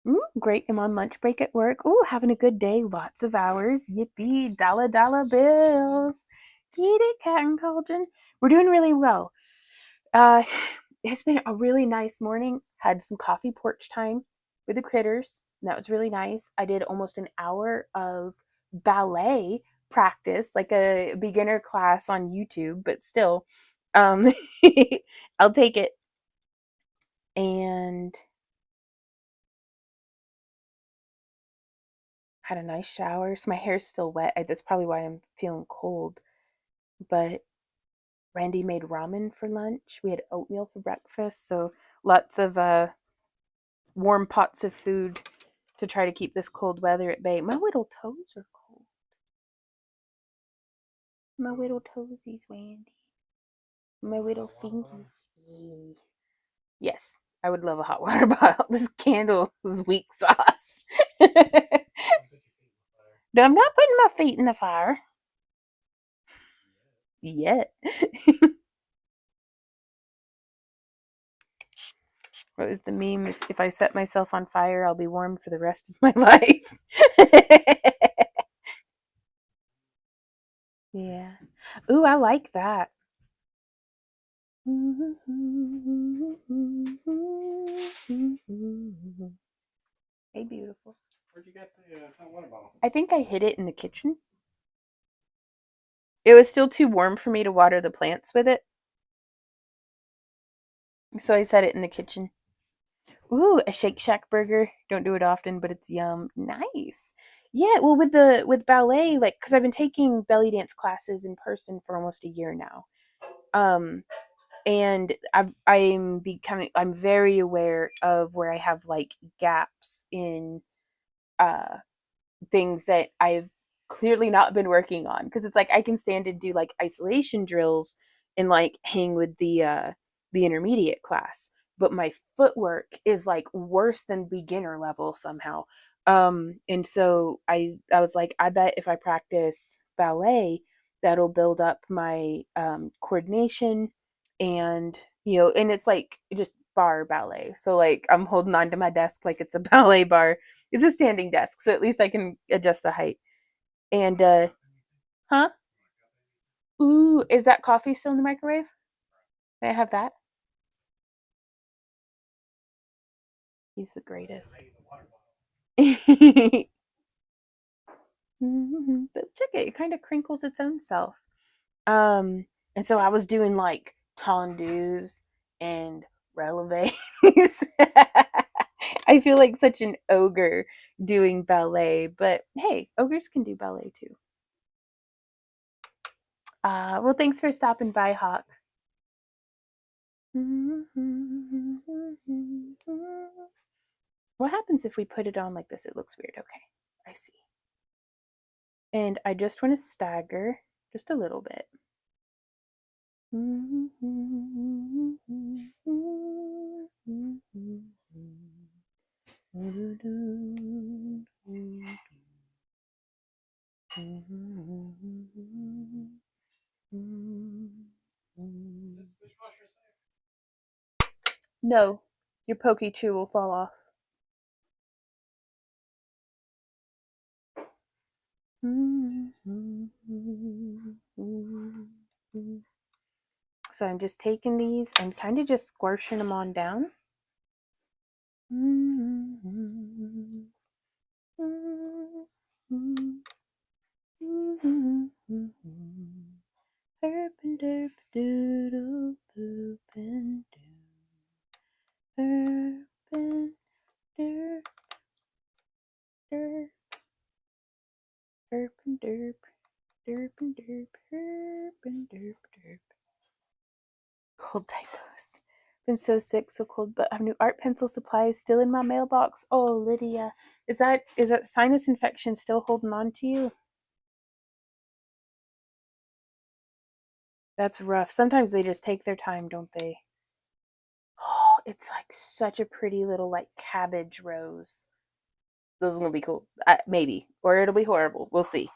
Ooh, great. I'm on lunch break at work. Ooh, having a good day. Lots of hours. Yippee. Dollar dollar bills. Get it, cat and cauldron. We're doing really well. Uh, it's been a really nice morning. Had some coffee porch time with the critters. And that was really nice. I did almost an hour of ballet practice, like a beginner class on YouTube, but still, um, I'll take it. And had a nice shower. So my hair's still wet. That's probably why I'm feeling cold. But Randy made ramen for lunch. We had oatmeal for breakfast. So lots of warm pots of food to try to keep this cold weather at bay. My little toes are cold. My little toesies, Randy. My little fingies. Yes, I would love a hot water bottle. This candle is weak sauce. No, I'm not putting my feet in the fire yet. What was the meme? If I set myself on fire, I'll be warm for the rest of my life. Yeah. Ooh, I like that. Hey, beautiful. Where'd you get the hot water bottle? I think I hid it in the kitchen. It was still too warm for me to water the plants with it, so I set it in the kitchen. Ooh, a Shake Shack burger. Don't do it often, but it's yum. Nice. Yeah, well with ballet, like cuz I've been taking belly dance classes in person for almost a year now. Um and I'm very aware of where I have like gaps in uh things that I've clearly not been working on, because it's like I can stand and do like isolation drills and like hang with the intermediate class, but my footwork is like worse than beginner level somehow. And so I was like, I bet if I practice ballet, that'll build up my coordination, and and it's like just bar ballet. So like I'm holding on to my desk like it's a ballet bar. It's a standing desk, so at least I can adjust the height. And huh? Ooh, is that coffee still in the microwave? May I have that? He's the greatest. But check it, it kind of crinkles its own self. Um, and so I was doing like tendus and releves. I feel like such an ogre doing ballet, but hey, ogres can do ballet too. Well, thanks for stopping by, Hawk. What happens if we put it on like this? It looks weird. Okay, I see. And I just want to stagger just a little bit. No, your pokey chew will fall off. So I'm just taking these and kind of just squishing them on down. Herp and derp doodle boop and doo. Herp and derp derp. Herp and derp derp and derp. Herp and derp derp. Cold typos. Been so sick, so cold, but I have new art pencil supplies still in my mailbox. Oh, Lydia, is that sinus infection still holding on to you? That's rough. Sometimes they just take their time, don't they? Oh, it's like such a pretty little like cabbage rose. This is gonna be cool. Maybe, or it'll be horrible. We'll see.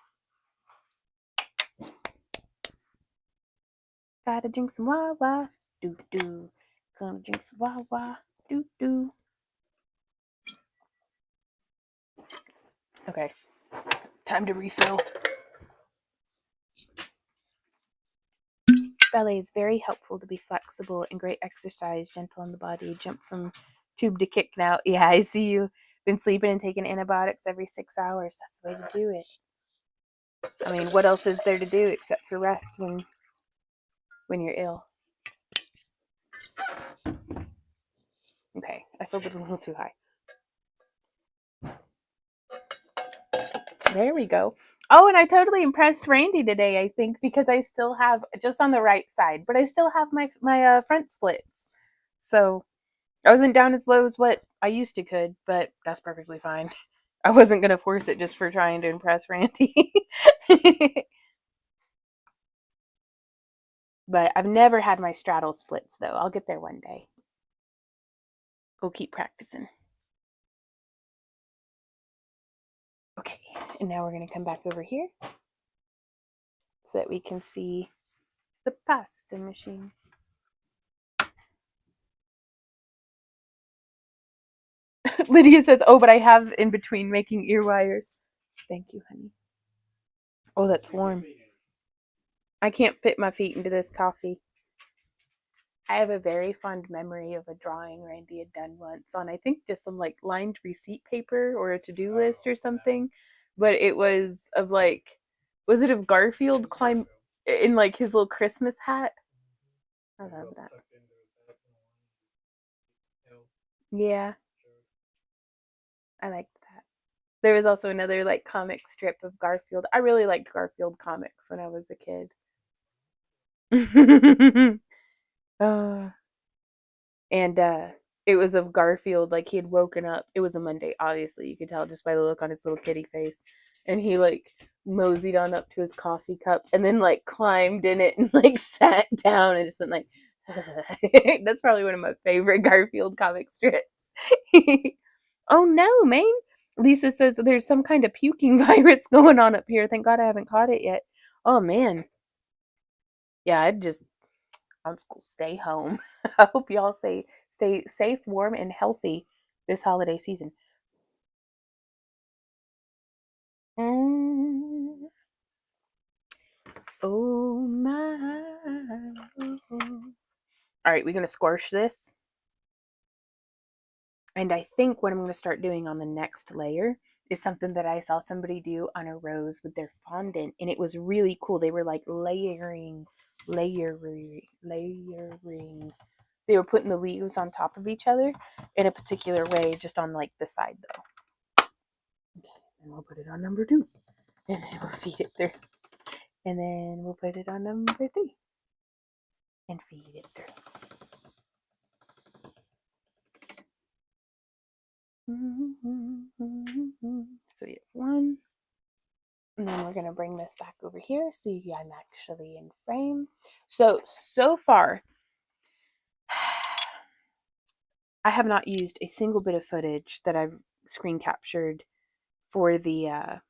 Gotta drink some Wawa. Doo doo. Gonna drink some Wawa. Doo doo. Okay, time to refill. Ballet is very helpful to be flexible and great exercise, gentle on the body. Jump from tube to kick now. Yeah, I see you. Been sleeping and taking antibiotics every 6 hours. That's the way to do it. I mean, what else is there to do except for rest when you're ill? Okay, I filled it a little too high. There we go. Oh, and I totally impressed Randy today, I think, because I still have, just on the right side, but I still have my front splits. So I wasn't down as low as what I used to could, but that's perfectly fine. I wasn't going to force it just for trying to impress Randy. But I've never had my straddle splits, though. I'll get there one day. Go keep practicing. Okay, and now we're going to come back over here so that we can see the pasta machine. Lydia says, oh, but I have in between making ear wires. Thank you, honey. Oh, that's warm. I can't fit my feet into this coffee. I have a very fond memory of a drawing Randy had done once on, I think, just some like lined receipt paper or a to-do list or something. But it was of like, was it of Garfield climb in like his little Christmas hat? I love that. Yeah, I liked that. There was also another like comic strip of Garfield. I really liked Garfield comics when I was a kid. uh, and it was of Garfield, like he had woken up. It was a Monday, obviously. You could tell just by the look on his little kitty face. And he like moseyed on up to his coffee cup and then like climbed in it and like sat down and just went like that's probably one of my favorite Garfield comic strips. Oh no, man. Lisa says there's some kind of puking virus going on up here. Thank God I haven't caught it yet. Oh man. Yeah, I'd just on school, stay home. I hope y'all stay safe, warm, and healthy this holiday season. Mm. Oh my. All right, we're gonna squash this. And I think what I'm gonna start doing on the next layer is something that I saw somebody do on a rose with their fondant, and it was really cool. They were like layering. They were putting the leaves on top of each other in a particular way, just on like the side though. Okay, and we'll put it on number 2, and then we'll feed it through, and then we'll put it on number 3, and feed it through. So you have 1, And then we're going to bring this back over here so I'm actually in frame. So far, I have not used a single bit of footage that I've screen captured for that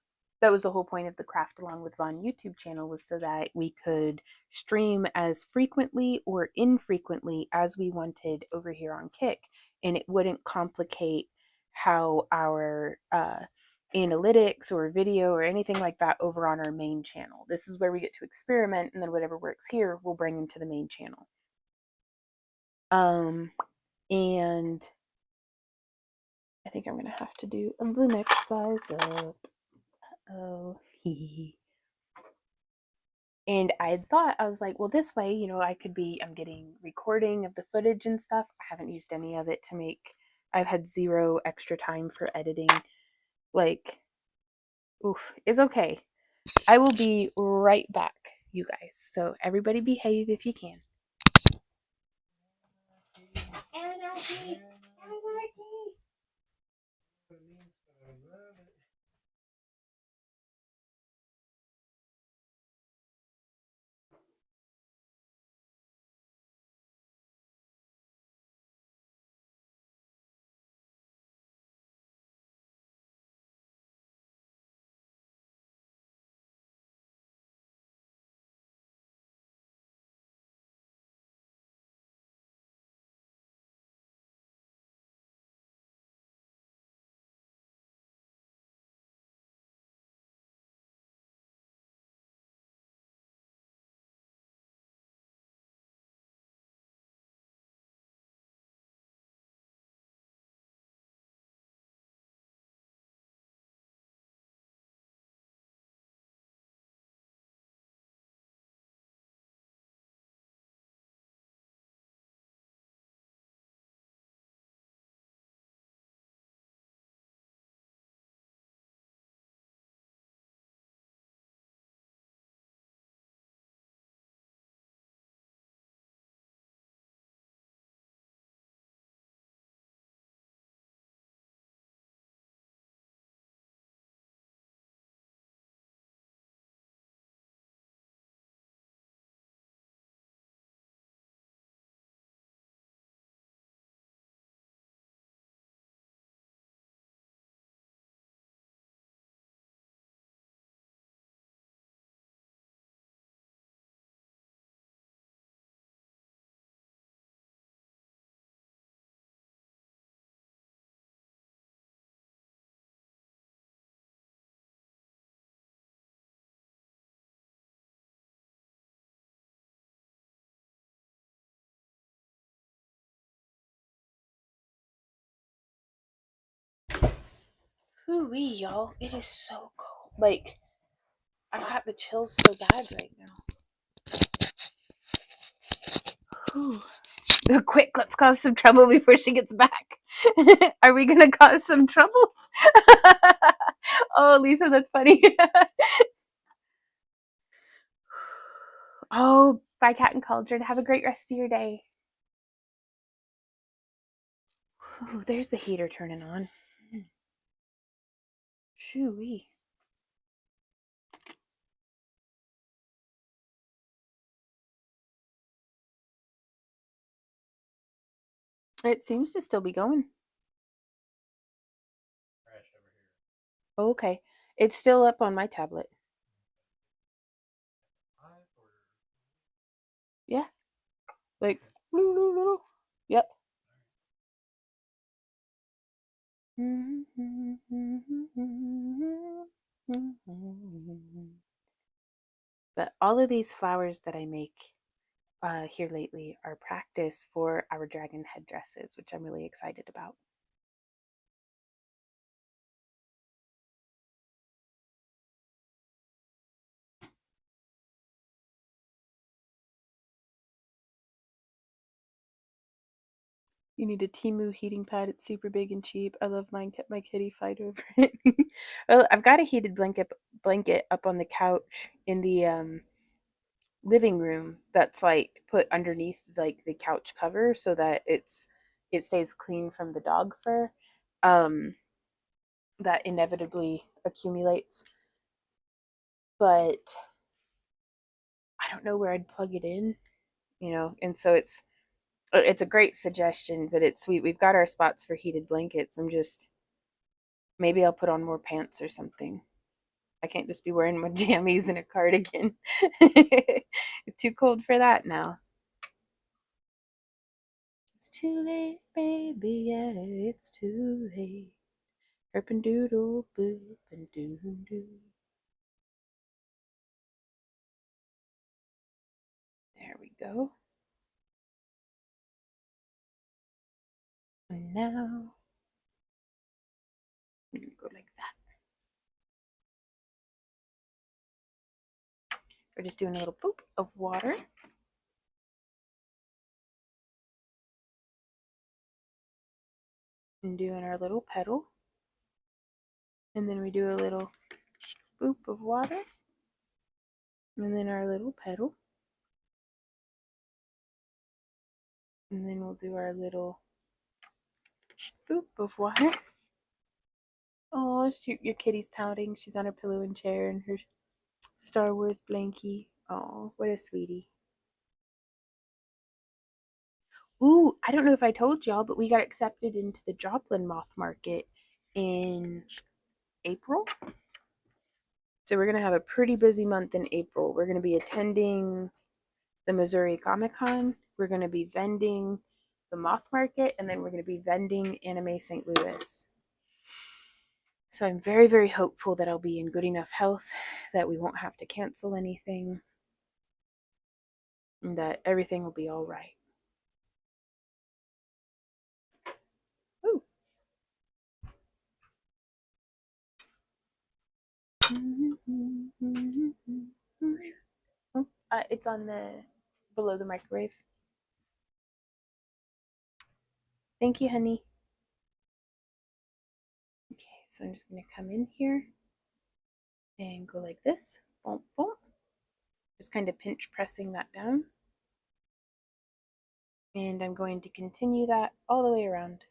was the whole point of the Craft Along with Vaughn YouTube channel, was so that we could stream as frequently or infrequently as we wanted over here on Kick, and it wouldn't complicate how our analytics or video or anything like that over on our main channel. This is where we get to experiment, and then whatever works here we'll bring into the main channel. And I think I'm gonna have to do the next size up. Oh, and I thought, I was like, well, this way, I'm getting recording of the footage and stuff. I haven't used any of it to make, I've had zero extra time for editing. Like, oof, it's okay. I will be right back, you guys. So everybody behave if you can. Anarchy! Anarchy! Hoo-wee, y'all. It is so cold. Like, I've got the chills so bad right now. Whew. Quick, let's cause some trouble before she gets back. Are we gonna cause some trouble? Oh, Lisa, that's funny. Oh, bye, Cat and Cauldron. Have a great rest of your day. Ooh, there's the heater turning on. Shoo-wee. It seems to still be going. Okay. It's still up on my tablet. Yeah. Like, yep. But all of these flowers that I make here lately are practice for our dragon headdresses, which I'm really excited about. You need a Timu heating pad. It's super big and cheap. I love mine. Kept my kitty fight over it. Well, I've got a heated blanket up on the couch in the living room that's like put underneath like the couch cover so that it stays clean from the dog fur. Um, that inevitably accumulates. but I don't know where I'd plug it in, and so it's a great suggestion, but we've got our spots for heated blankets. Maybe I'll put on more pants or something. I can't just be wearing my jammies and a cardigan. It's too cold for that now. It's too late, baby, yeah, it's too late. Herpendoodle boop and doo doo. There we go. And now I'm gonna go like that. We're just doing a little boop of water. And doing our little petal. And then we do a little boop of water. And then our little petal. And then we'll do our little boop of water. Oh, your kitty's pouting. She's on her pillow and chair and her Star Wars blankie. Oh, what a sweetie. Ooh, I don't know if I told y'all, but we got accepted into the Joplin Moth Market in April. So we're going to have a pretty busy month in April. We're going to be attending the Missouri Comic Con. We're going to be vending the Moth Market, and then we're going to be vending Anime St. Louis. So I'm very, very hopeful that I'll be in good enough health that we won't have to cancel anything and that everything will be all right. Ooh. Oh, it's on below the microwave. Thank you, honey. Okay, so I'm just going to come in here and go like this. Boom, boom. Just kind of pinch pressing that down. And I'm going to continue that all the way around.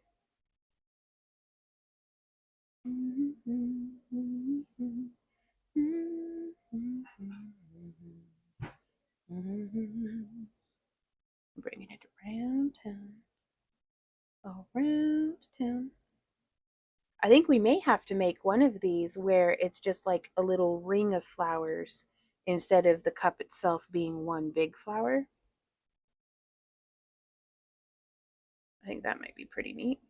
Bringing it around town. Around town. I think we may have to make one of these where it's just like a little ring of flowers instead of the cup itself being one big flower. I think that might be pretty neat.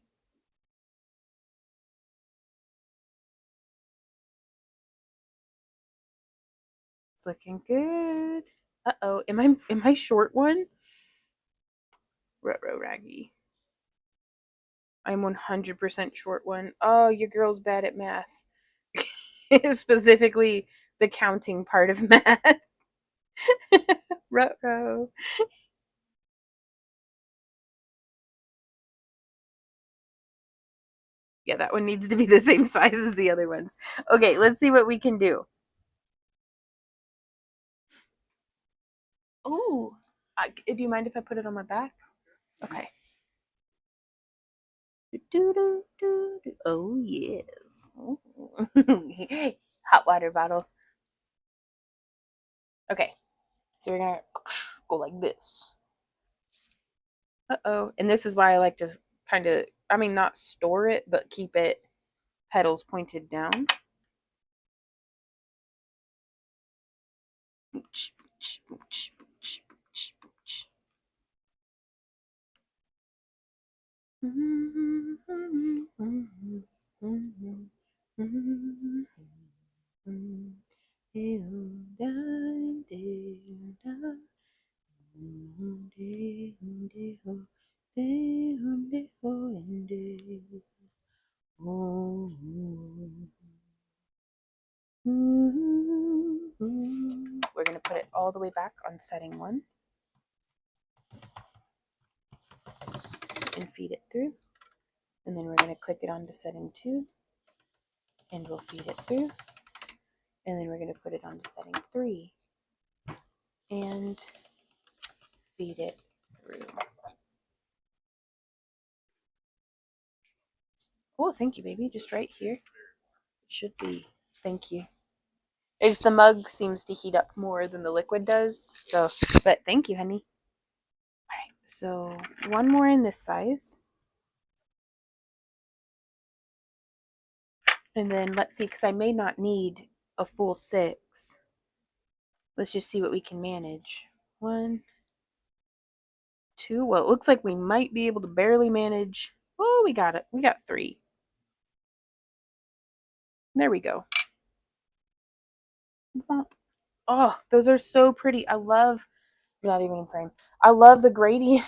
It's looking good. Uh-oh, am I short one? Ruh-roh raggy. I'm 100% short one. Oh, your girl's bad at math. Specifically the counting part of math. Ruh-roh. Yeah, that one needs to be the same size as the other ones. Okay, let's see what we can do. Oh, do you mind if I put it on my back? Okay. Oh, yes. Hot water bottle. Okay, so we're gonna go like this. Uh-oh. And this is why I like to kind of, not store it, but keep it petals pointed down. We're going to put it all the way back on setting 1 and feed it through. And then we're going to click it onto setting 2 and we'll feed it through. And then we're going to put it onto setting 3 and feed it through. Oh, thank you, baby. Just right here. It should be. Thank you. It's the mug seems to heat up more than the liquid does. So, but thank you, honey. All right, so one more in this size. And then let's see, because I may not need a full 6. Let's just see what we can manage. 1, 2. Well, it looks like we might be able to barely manage. Oh, we got it. We got 3. There we go. Oh, those are so pretty. I love, not even in frame. I love the gradient.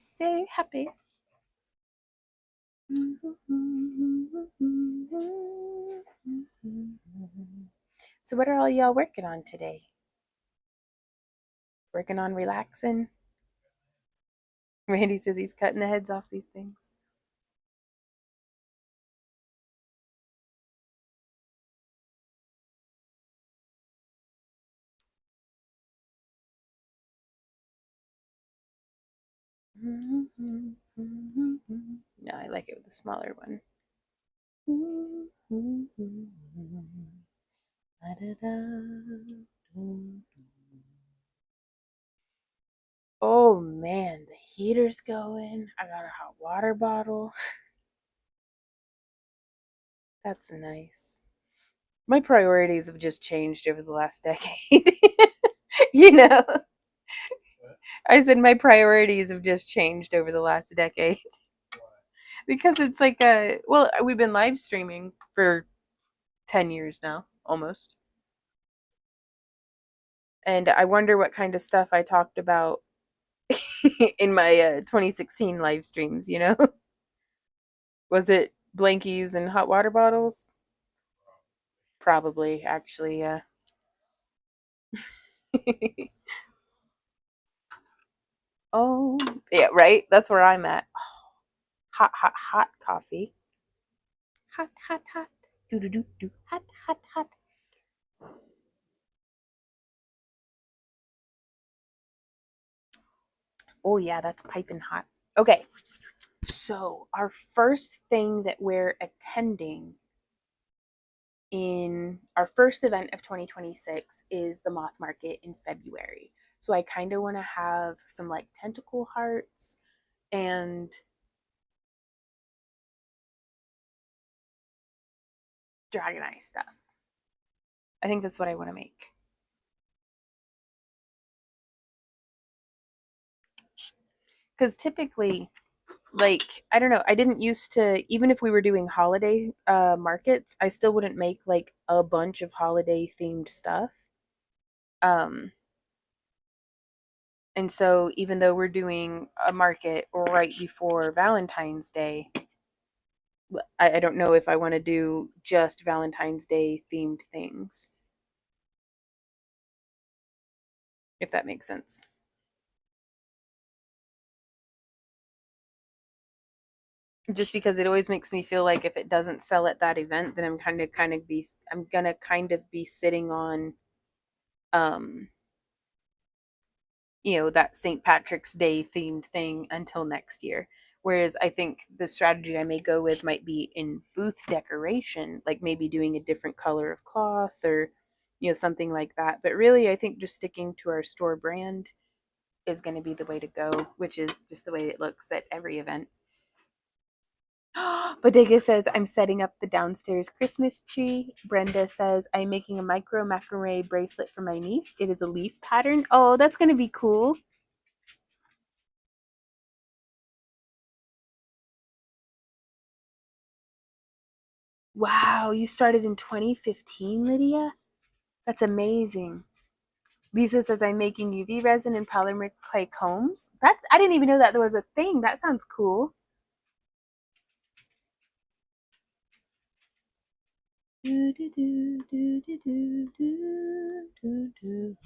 So happy. So, what are all y'all working on today? Working on relaxing? Randy says he's cutting the heads off these things. No, I like it with the smaller one. Oh man, the heater's going. I got a hot water bottle. That's nice. My priorities have just changed over the last decade. you know, I said my priorities have just changed over the last decade because it's like well, we've been live streaming for 10 years now, almost. And I wonder what kind of stuff I talked about in my 2016 live streams, Was it blankies and hot water bottles? Probably, actually, yeah. Oh, yeah, right? That's where I'm at. Hot, hot, hot coffee. Hot, hot, hot. Do, do, do, do. Hot, hot, hot. Oh, yeah, that's piping hot. Okay, so our first thing that we're attending in our first event of 2026 is the moth market in February. So I kind of want to have some like tentacle hearts and dragon eye stuff. I think that's what I want to make. Because typically, like, I don't know, I didn't used to, even if we were doing holiday markets, I still wouldn't make like a bunch of holiday themed stuff. Um, and so even though we're doing a market right before Valentine's Day, I don't know if I want to do just Valentine's Day themed things, if that makes sense. Just because it always makes me feel like if it doesn't sell at that event, then I'm gonna kind of be sitting on um that St. Patrick's Day themed thing until next year. Whereas I think the strategy I may go with might be in booth decoration, like maybe doing a different color of cloth or something like that. But really, I think just sticking to our store brand is going to be the way to go, which is just the way it looks at every event. Bodega says, I'm setting up the downstairs Christmas tree. Brenda says, I'm making a micro macrame bracelet for my niece. It is a leaf pattern. Oh, that's going to be cool. Wow, you started in 2015, Lydia? That's amazing. Lisa says, I'm making UV resin and polymer clay combs. I didn't even know that there was a thing. That sounds cool. Do, do, do, do, do, do, do, do, do,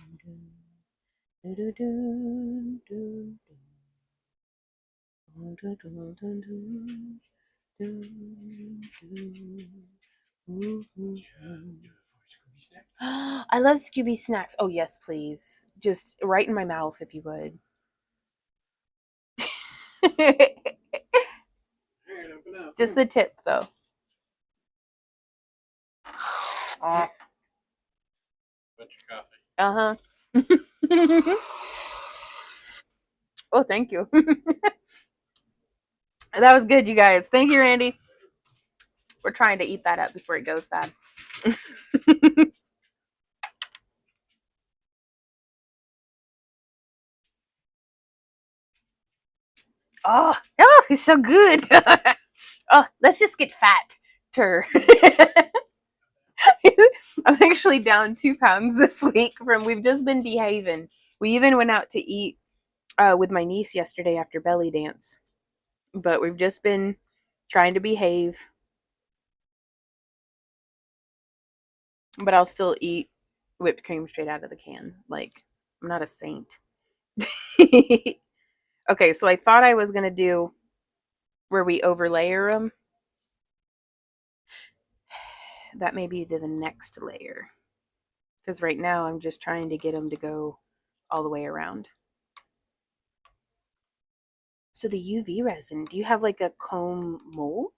do, do, do, do. I love Scooby snacks. Oh yes, please. Just right in my mouth, if you would. Just the tip, though. Uh huh. Oh, thank you. That was good, you guys. Thank you, Randy. We're trying to eat that up before it goes bad. Oh, it's so good. Oh, let's just get fat. I'm actually down 2 pounds this week from we've just been behaving. We even went out to eat with my niece yesterday after belly dance, but we've just been trying to behave. But I'll still eat whipped cream straight out of the can. Like, I'm not a saint. Okay, so I thought I was gonna do where we overlayer them. That may be the next layer. Because right now I'm just trying to get them to go all the way around. So the UV resin, do you have like a comb mold?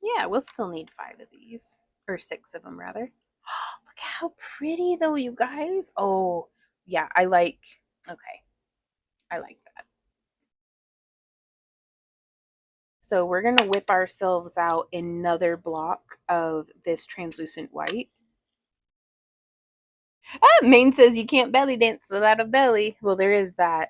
Yeah, we'll still need 5 of these. Or 6 of them, rather. Look how pretty, though, you guys. Oh, yeah, I like... Okay, I like that. So we're going to whip ourselves out another block of this translucent white. Maine says you can't belly dance without a belly. Well, there is that.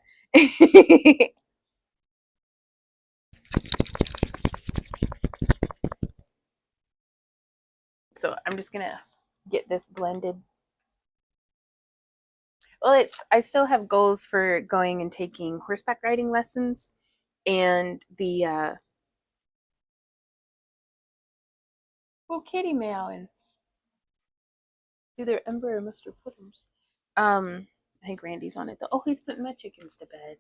So I'm just going to get this blended. Well, I still have goals for going and taking horseback riding lessons and the kitty meowing. Either Ember or Mr. Puddums. I think Randy's on it though. Oh, he's putting my chickens to bed.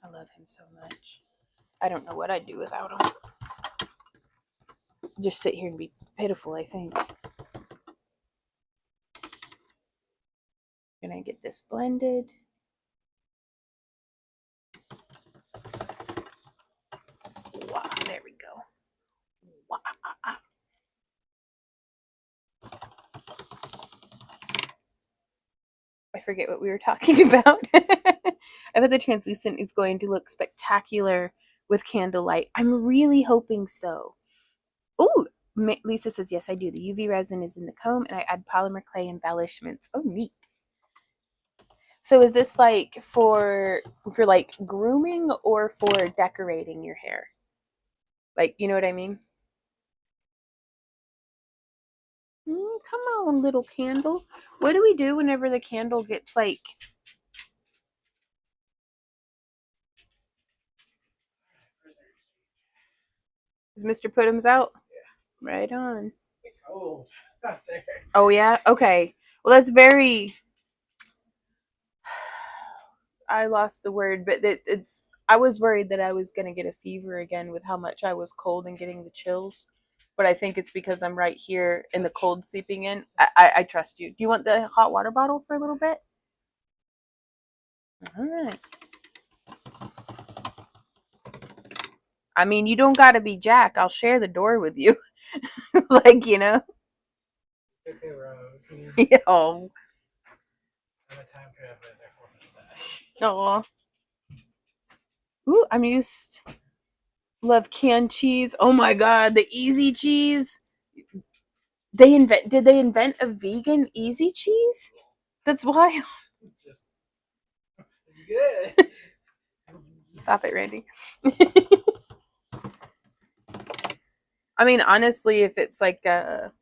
I love him so much. I don't know what I'd do without him. Just sit here and be pitiful, I think. Gonna get this blended. Wow, there we go. Wow. I forget what we were talking about. I bet the translucent is going to look spectacular with candlelight. I'm really hoping so. Ooh, Lisa says, yes, I do. The UV resin is in the comb, and I add polymer clay embellishments. Oh, neat. So is this like for like grooming or for decorating your hair? Like, you know what I mean? Come on, little candle. What do we do whenever the candle gets like... Is Mr. Puddums out? Yeah. Right on. Cold. Oh, yeah? Okay. Well, that's very... I lost the word, but it's... I was worried that I was going to get a fever again with how much I was cold and getting the chills. But I think it's because I'm right here in the cold seeping in. I trust you. Do you want the hot water bottle for a little bit? All right. I mean, you don't got to be Jack. I'll share the door with you. Like, you know. Okay, Rose. Yeah. Oh. Oh. Ooh, I'm used. Love canned cheese. Oh my god, the easy cheese. Did they invent a vegan easy cheese? That's wild. It's good. Stop it, Randy. I mean, honestly, if it's like it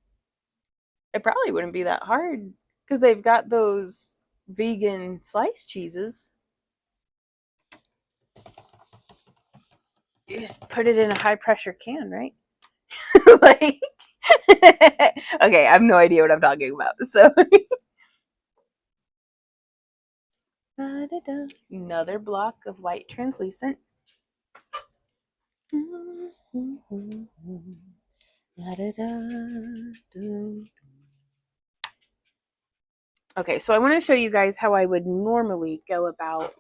probably wouldn't be that hard because they've got those vegan sliced cheeses. You just put it in a high pressure can, right? Like, okay, I have no idea what I'm talking about. So, another block of white translucent. Okay, so I want to show you guys how I would normally go about.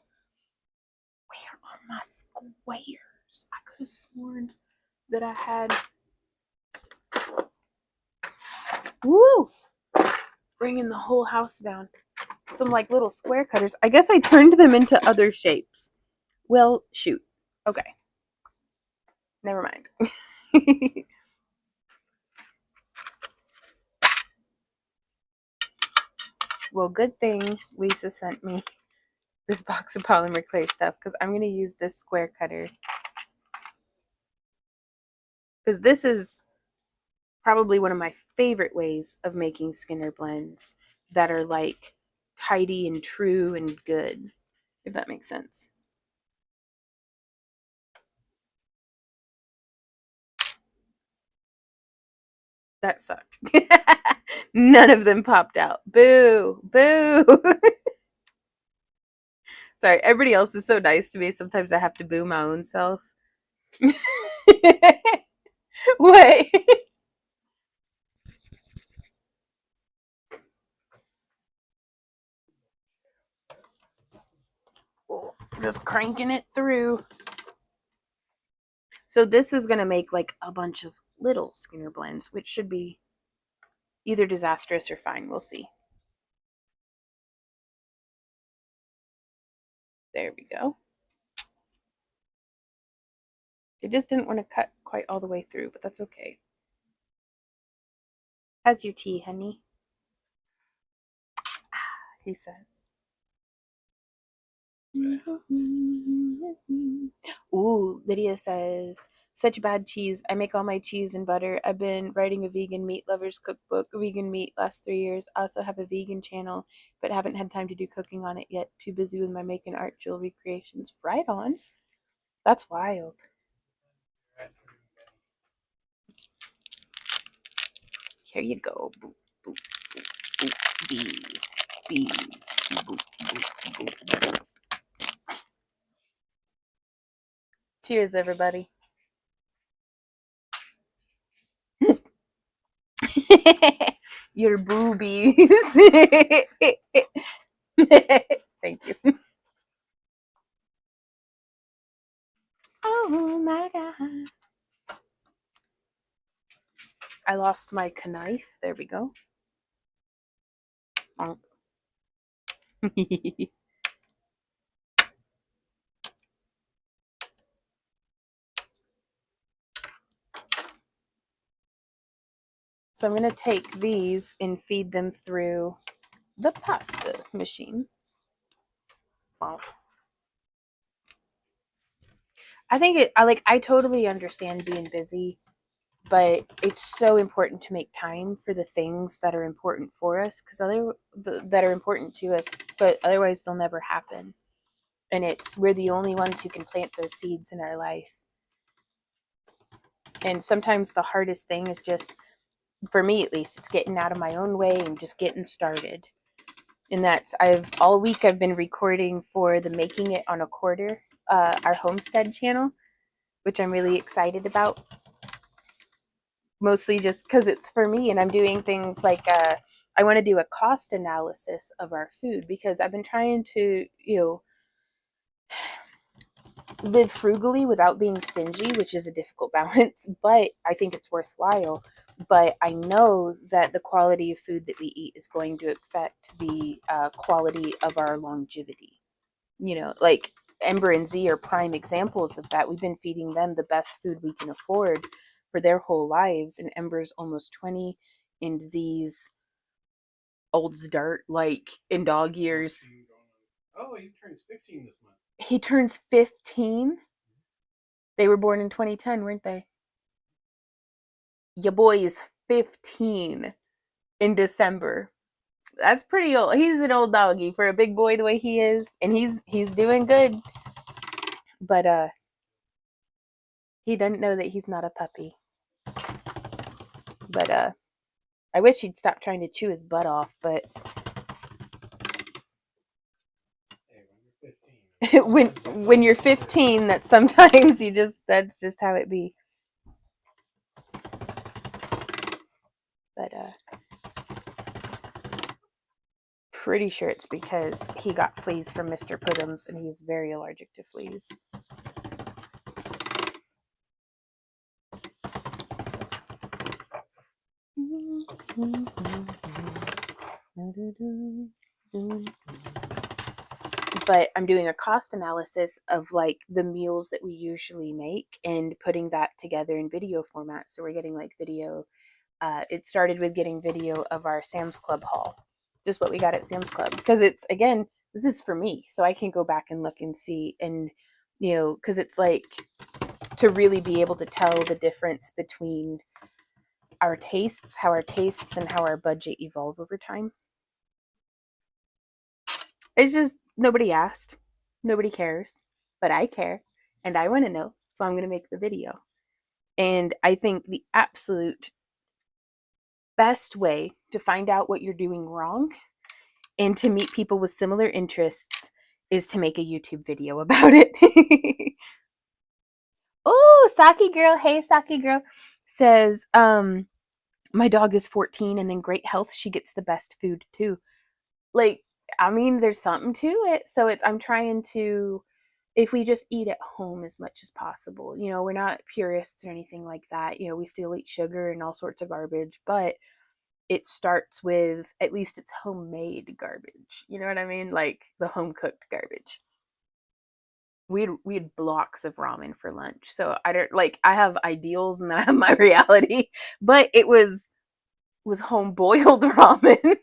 Where are my squares? I could have sworn that I had. Woo! Bringing the whole house down. Some like little square cutters. I guess I turned them into other shapes. Well, shoot. Okay. Never mind. Well, good thing Lisa sent me this box of polymer clay stuff because I'm going to use this square cutter. Because this is probably one of my favorite ways of making Skinner blends that are like tidy and true and good, if that makes sense. That sucked. None of them popped out. Boo, boo. Sorry, everybody else is so nice to me. Sometimes I have to boo my own self. What? Just cranking it through. So this is going to make like a bunch of little Skinner blends, which should be either disastrous or fine. We'll see. There we go. I just didn't want to cut quite all the way through, but that's okay. How's your tea, honey? He says. Ooh, Lydia says, such bad cheese. I make all my cheese and butter. I've been writing a vegan meat lovers cookbook, vegan meat, last 3 years. I also have a vegan channel, but haven't had time to do cooking on it yet. Too busy with my making art jewelry creations. Right on. That's wild. Here you go. Boop, boop, boop, boop. Bees. Bees. Boop, boop, boop, boop. Cheers, everybody. Your boobies. Thank you. Oh my god. I lost my knife. There we go. So I'm going to take these and feed them through the pasta machine. Wow. I think I totally understand being busy, but it's so important to make time for the things that are important for us that are important to us, but otherwise they'll never happen. And we're the only ones who can plant those seeds in our life. And sometimes the hardest thing is just, for me at least, it's getting out of my own way and just getting started. And all week I've been recording for the Making It on a Quarter, our homestead channel, which I'm really excited about. Mostly just because it's for me, and I'm doing things like I want to do a cost analysis of our food because I've been trying to, live frugally without being stingy, which is a difficult balance, but I think it's worthwhile. But I know that the quality of food that we eat is going to affect the quality of our longevity. Like Ember and Z are prime examples of that. We've been feeding them the best food we can afford for their whole lives, and Ember's almost 20, and Z's old as dirt, like in dog years. Oh, he turns 15 this month. He turns 15. They were born in 2010, weren't they? Your boy is 15 in December. That's pretty old. He's an old doggy for a big boy the way he is, and he's doing good. But he doesn't know that he's not a puppy. But I wish he'd stop trying to chew his butt off, but when you're 15, that sometimes that's just how it be. But pretty sure it's because he got fleas from Mr. Puddums and he's very allergic to fleas. But I'm doing a cost analysis of like the meals that we usually make and putting that together in video format. So we're getting like video. It started with getting video of our Sam's Club haul, just what we got at Sam's Club, because it's, again, this is for me, so I can go back and look and see, and because it's like to really be able to tell the difference between our tastes, how our tastes and how our budget evolve over time. It's just nobody asked, nobody cares, but I care and I want to know, so I'm going to make the video. And I think the absolute best way to find out what you're doing wrong and to meet people with similar interests is to make a YouTube video about it. Oh, Saki girl, hey Saki girl says, my dog is 14 and in great health. She gets the best food too. Like, I mean, there's something to it. So I'm trying to, if we just eat at home as much as possible, we're not purists or anything like that. We still eat sugar and all sorts of garbage, but it starts with, at least it's homemade garbage. You know what I mean? Like the home cooked garbage. We had blocks of ramen for lunch. So I don't, like, I have ideals and then I have my reality, but it was home boiled ramen.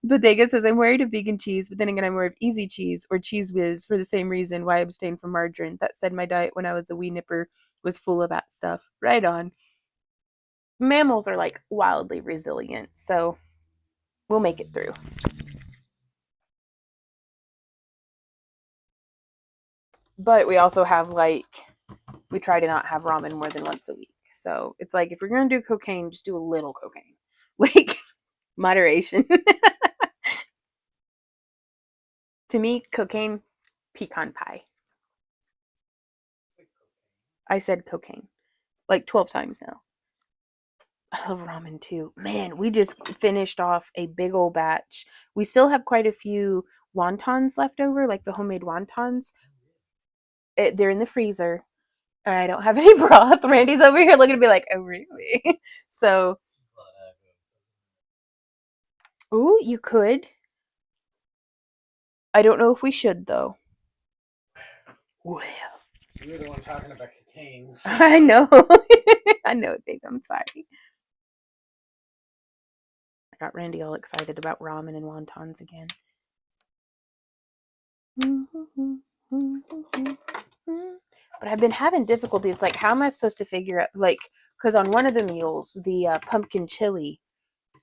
Bodega says, I'm worried of vegan cheese, but then again, I'm aware of easy cheese or cheese whiz for the same reason why I abstain from margarine. That said, my diet when I was a wee nipper was full of that stuff. Right on. Mammals are like wildly resilient, so we'll make it through. But we also have like, we try to not have ramen more than once a week. So it's like, if you're going to do cocaine, just do a little cocaine. Like, moderation. To me, cocaine, pecan pie. I said cocaine like 12 times now. I love ramen too. Man, we just finished off a big old batch. We still have quite a few wontons left over, like the homemade wontons. They're in the freezer. And I don't have any broth. Randy's over here looking at me like, oh, really? So, ooh, you could. I don't know if we should, though. Well, You're the one talking about cocaines. I know. I know, babe. I'm sorry. I got Randy all excited about ramen and wontons again. But I've been having difficulty. It's like, how am I supposed to figure out, like, because on one of the meals, the pumpkin chili,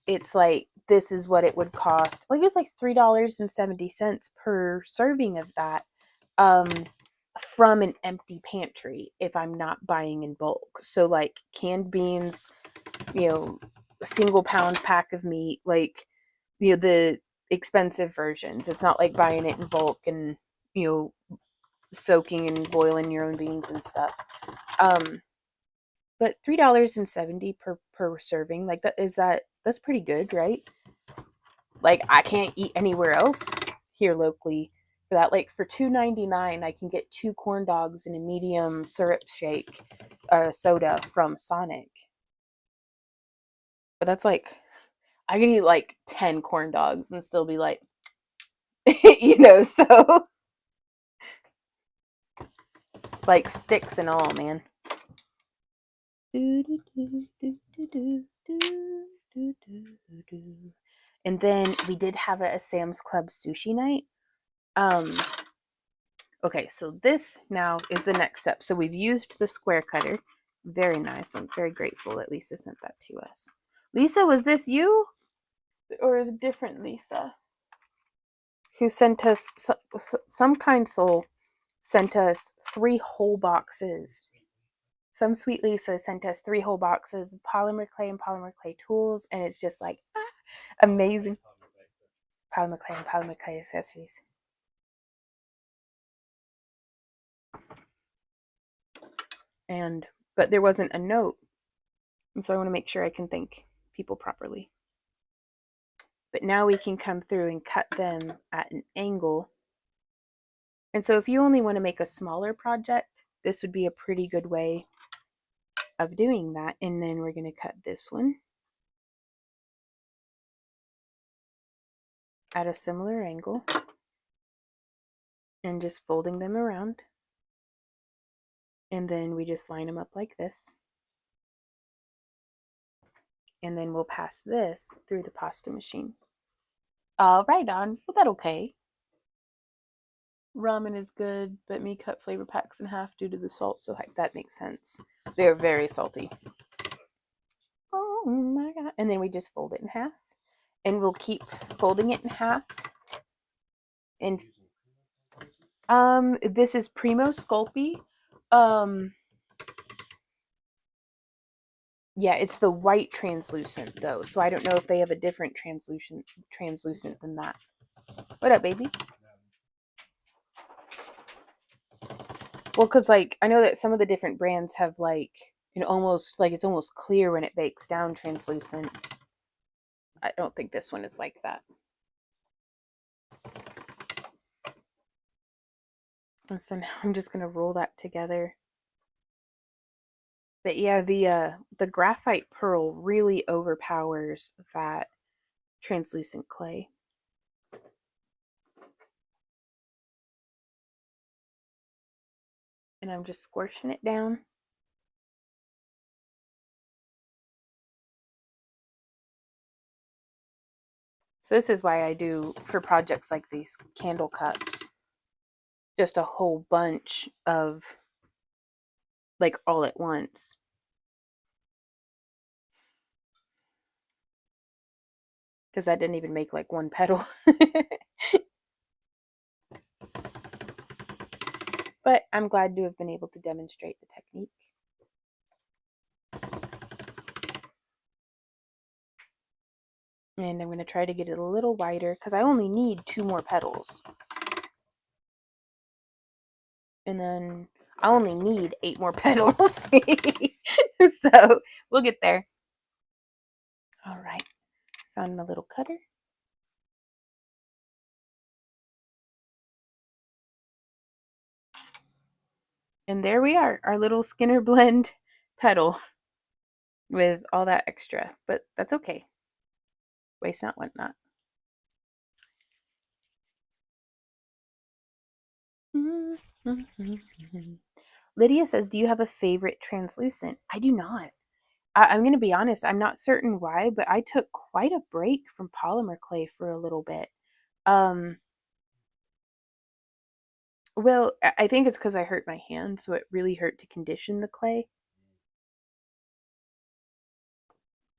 it's like, this is what it would cost. Like, it's like $3.70 per serving of that, um, from an empty pantry if I'm not buying in bulk. So, like, canned beans, a single pound pack of meat, like, the expensive versions. It's not like buying it in bulk and, you know, soaking and boiling your own beans and stuff. But $3.70 per serving, like that's pretty good, right? Like, I can't eat anywhere else here locally for that. Like, for $2.99, I can get 2 corn dogs and a medium syrup shake soda from Sonic. But that's like, I can eat like 10 corn dogs and still be like, so like sticks and all, man. And then we did have a Sam's Club sushi night. Okay, so this now is the next step. So we've used the square cutter. Very nice. I'm very grateful that Lisa sent that to us. Lisa, was this you? Or a different Lisa? Who sent us, some kind soul sent us 3 whole boxes. Some sweet Lisa sent us 3 whole boxes of polymer clay and polymer clay tools, and it's just like, amazing. Polymer clay and polymer clay accessories. But there wasn't a note, and so I want to make sure I can thank people properly. But now we can come through and cut them at an angle. And so if you only want to make a smaller project, this would be a pretty good way of doing that. And then we're going to cut this one. at a similar angle and just folding them around. And then we just line them up like this. And then we'll pass this through the pasta machine. Right on. Was that okay? Ramen is good, but me cut flavor packs in half due to the salt so high. That makes sense. They're very salty. Oh my god. And then we just fold it in half. And we'll keep folding it in half. And this is Primo Sculpey. Yeah, it's the white translucent though, so I don't know if they have a different translucent than that. What up, baby? Well, because like I know that some of the different brands have like almost like it's almost clear when it bakes down translucent. I don't think this one is like that. And so now I'm just gonna roll that together. But yeah, the graphite pearl really overpowers that translucent clay. And I'm just squishing it down. So this is why I do, for projects like these candle cups, just a whole bunch of like all at once. Because I didn't even make like one petal. But I'm glad to have been able to demonstrate the technique. And I'm going to try to get it a little wider because I only need 2 more petals. And then I only need 8 more petals. So we'll get there. All right. Found my little cutter. And there we are, our little Skinner blend petal with all that extra. But that's okay. Waste not, want not. Lydia says, do you have a favorite translucent? I do not. I'm going to be honest, I'm not certain why, but I took quite a break from polymer clay for a little bit. Um, well, I think it's because I hurt my hand, so it really hurt to condition the clay.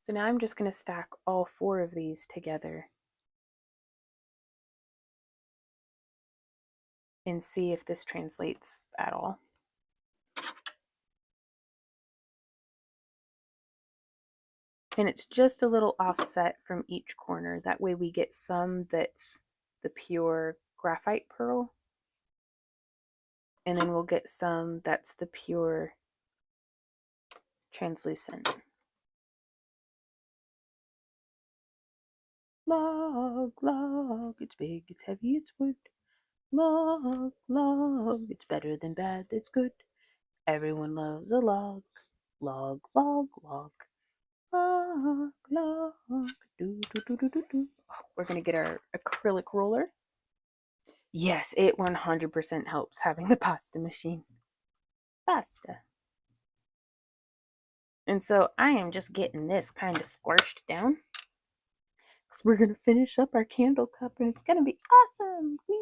So now I'm just going to stack all 4 of these together and see if this translates at all. And it's just a little offset from each corner. That way we get some that's the pure graphite pearl. And then we'll get some that's the pure translucent. Log, log, it's big, it's heavy, it's wood. Log, log, it's better than bad, it's good. Everyone loves a log. Log, log, log. Log, log. Do, do, do, do, do, do. Oh, we're going to get our acrylic roller. Yes, it 100% helps having the pasta machine. Pasta. And so I am just getting this kind of squashed down. Because we're going to finish up our candle cup and it's going to be awesome. Whee!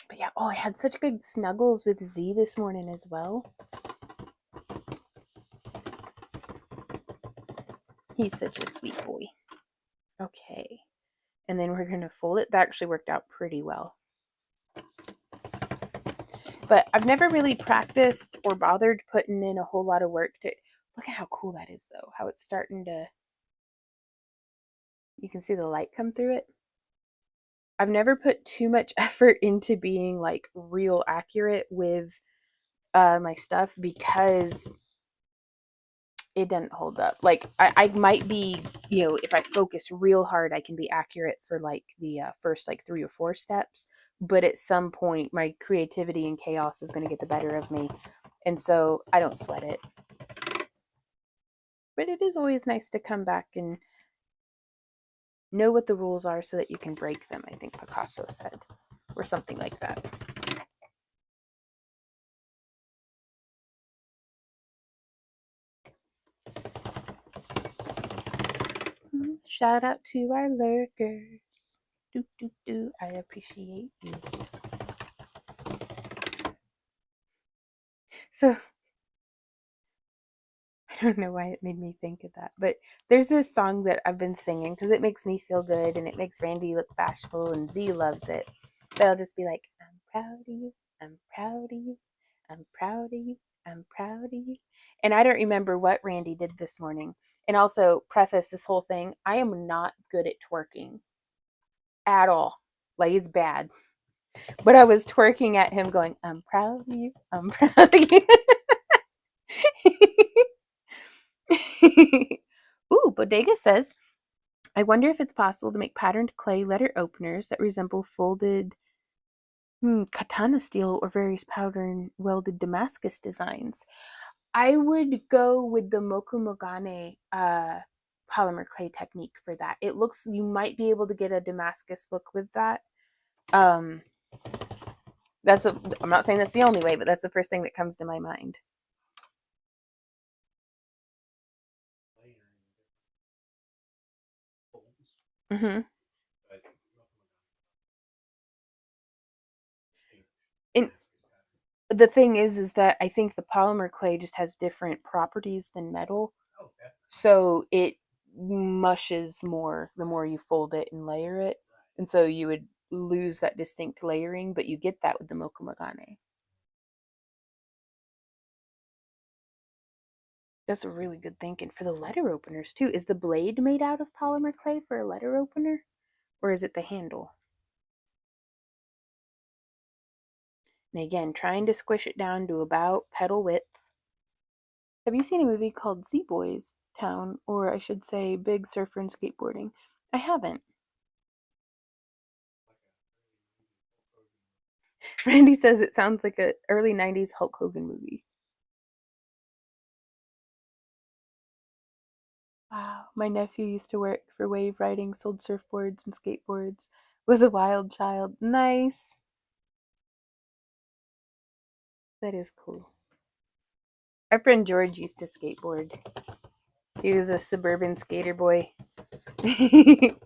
But yeah, oh, I had such good snuggles with Z this morning as well. He's such a sweet boy. Okay. And then we're going to fold it. That actually worked out pretty well. But I've never really practiced or bothered putting in a whole lot of work to... Look at how cool that is, though. How it's starting to... You can see the light come through it. I've never put too much effort into being like real accurate with my stuff because it doesn't hold up. Like I might be, if I focus real hard, I can be accurate for like the first like 3 or 4 steps. But at some point, my creativity and chaos is going to get the better of me. And so I don't sweat it. But it is always nice to come back and know what the rules are so that you can break them, I think Picasso said, or something like that. Shout out to our lurkers. Do, do, do. I appreciate you. So, I don't know why it made me think of that, but there's this song that I've been singing because it makes me feel good and it makes Randy look bashful and Z loves it. But I'll just be like, I'm proud of you, I'm proud of you, I'm proud of you, I'm proud of you. And I don't remember what Randy did this morning. And also, preface this whole thing, I am not good at twerking at all. Like, it's bad. But I was twerking at him, going, I'm proud of you, I'm proud of you. Ooh, Bodega says, I wonder if it's possible to make patterned clay letter openers that resemble folded katana steel or various pattern welded Damascus designs. I would go with the Mokumogane polymer clay technique for that. It looks, you might be able to get a Damascus look with that. Um, I'm not saying that's the only way, but that's the first thing that comes to my mind. Mm-hmm. And the thing is that I think the polymer clay just has different properties than metal, so it mushes more the more you fold it and layer it, and so you would lose that distinct layering, but you get that with the mokumagane. That's a really good thinking for the letter openers too. Is the blade made out of polymer clay for a letter opener, or is it the handle? And again, trying to squish it down to about pedal width. Have you seen a movie called Z Boys Town, or I should say Big Surfer and Skateboarding? I haven't. Randy says it sounds like a early 90s Hulk Hogan movie. Wow, my nephew used to work for Wave Riding, sold surfboards and skateboards, was a wild child. Nice. That is cool. Our friend George used to skateboard. He was a suburban skater boy. He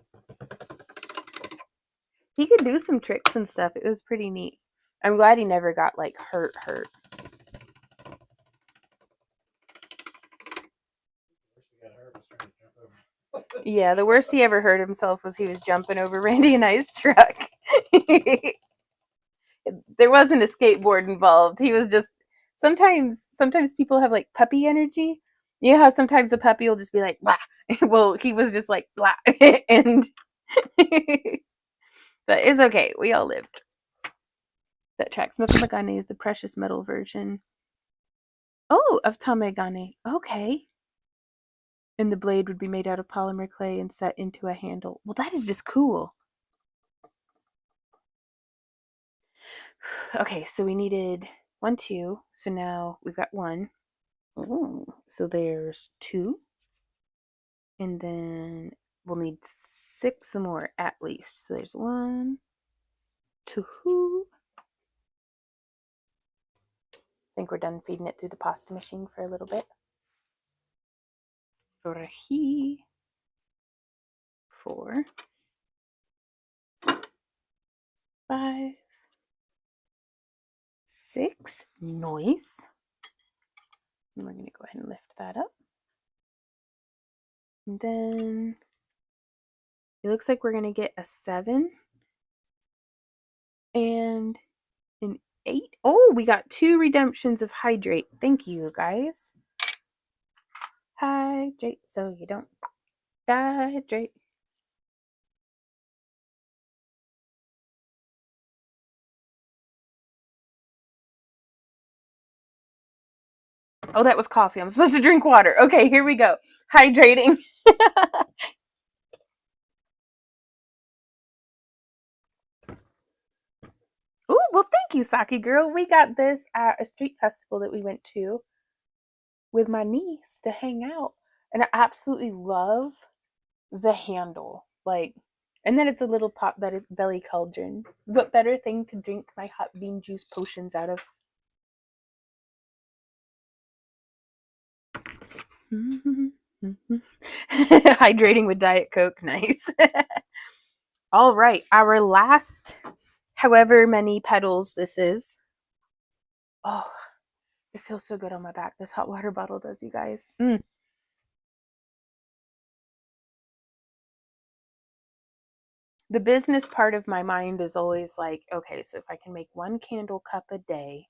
could do some tricks and stuff. It was pretty neat. I'm glad he never got like hurt. Yeah, the worst he ever hurt himself was he was jumping over Randy and I's truck. There wasn't a skateboard involved. He was just sometimes people have like puppy energy. You know how sometimes a puppy will just be like blah. Well, he was just like blah, and but it's okay. We all lived. That tracks. Mokumagane is the precious metal version. Oh, of Tamegane. Okay. And the blade would be made out of polymer clay and set into a handle. Well, that is just cool. Okay, so we needed 1, 2. So now we've got 1. Ooh, so there's 2. And then we'll need 6 more at least. So there's 1, 2. I think we're done feeding it through the pasta machine for a little bit. 3, 4, 5, 6. Nice. And we're going to go ahead and lift that up. And then it looks like we're going to get a 7 and an 8. Oh, we got 2 redemptions of hydrate. Thank you, guys. Hydrate so you don't dehydrate. Oh, that was coffee. I'm supposed to drink water. Okay, here we go. Hydrating. Oh, well, thank you, Saki girl. We got this at a street festival that we went to with my niece to hang out. And I absolutely love the handle. Like, and then it's a little belly cauldron. What better thing to drink my hot bean juice potions out of? Hydrating with Diet Coke. Nice. All right. Our last, however many petals this is. Oh, it feels so good on my back. This hot water bottle does, you guys. The business part of my mind is always like, okay, so if I can make one candle cup a day,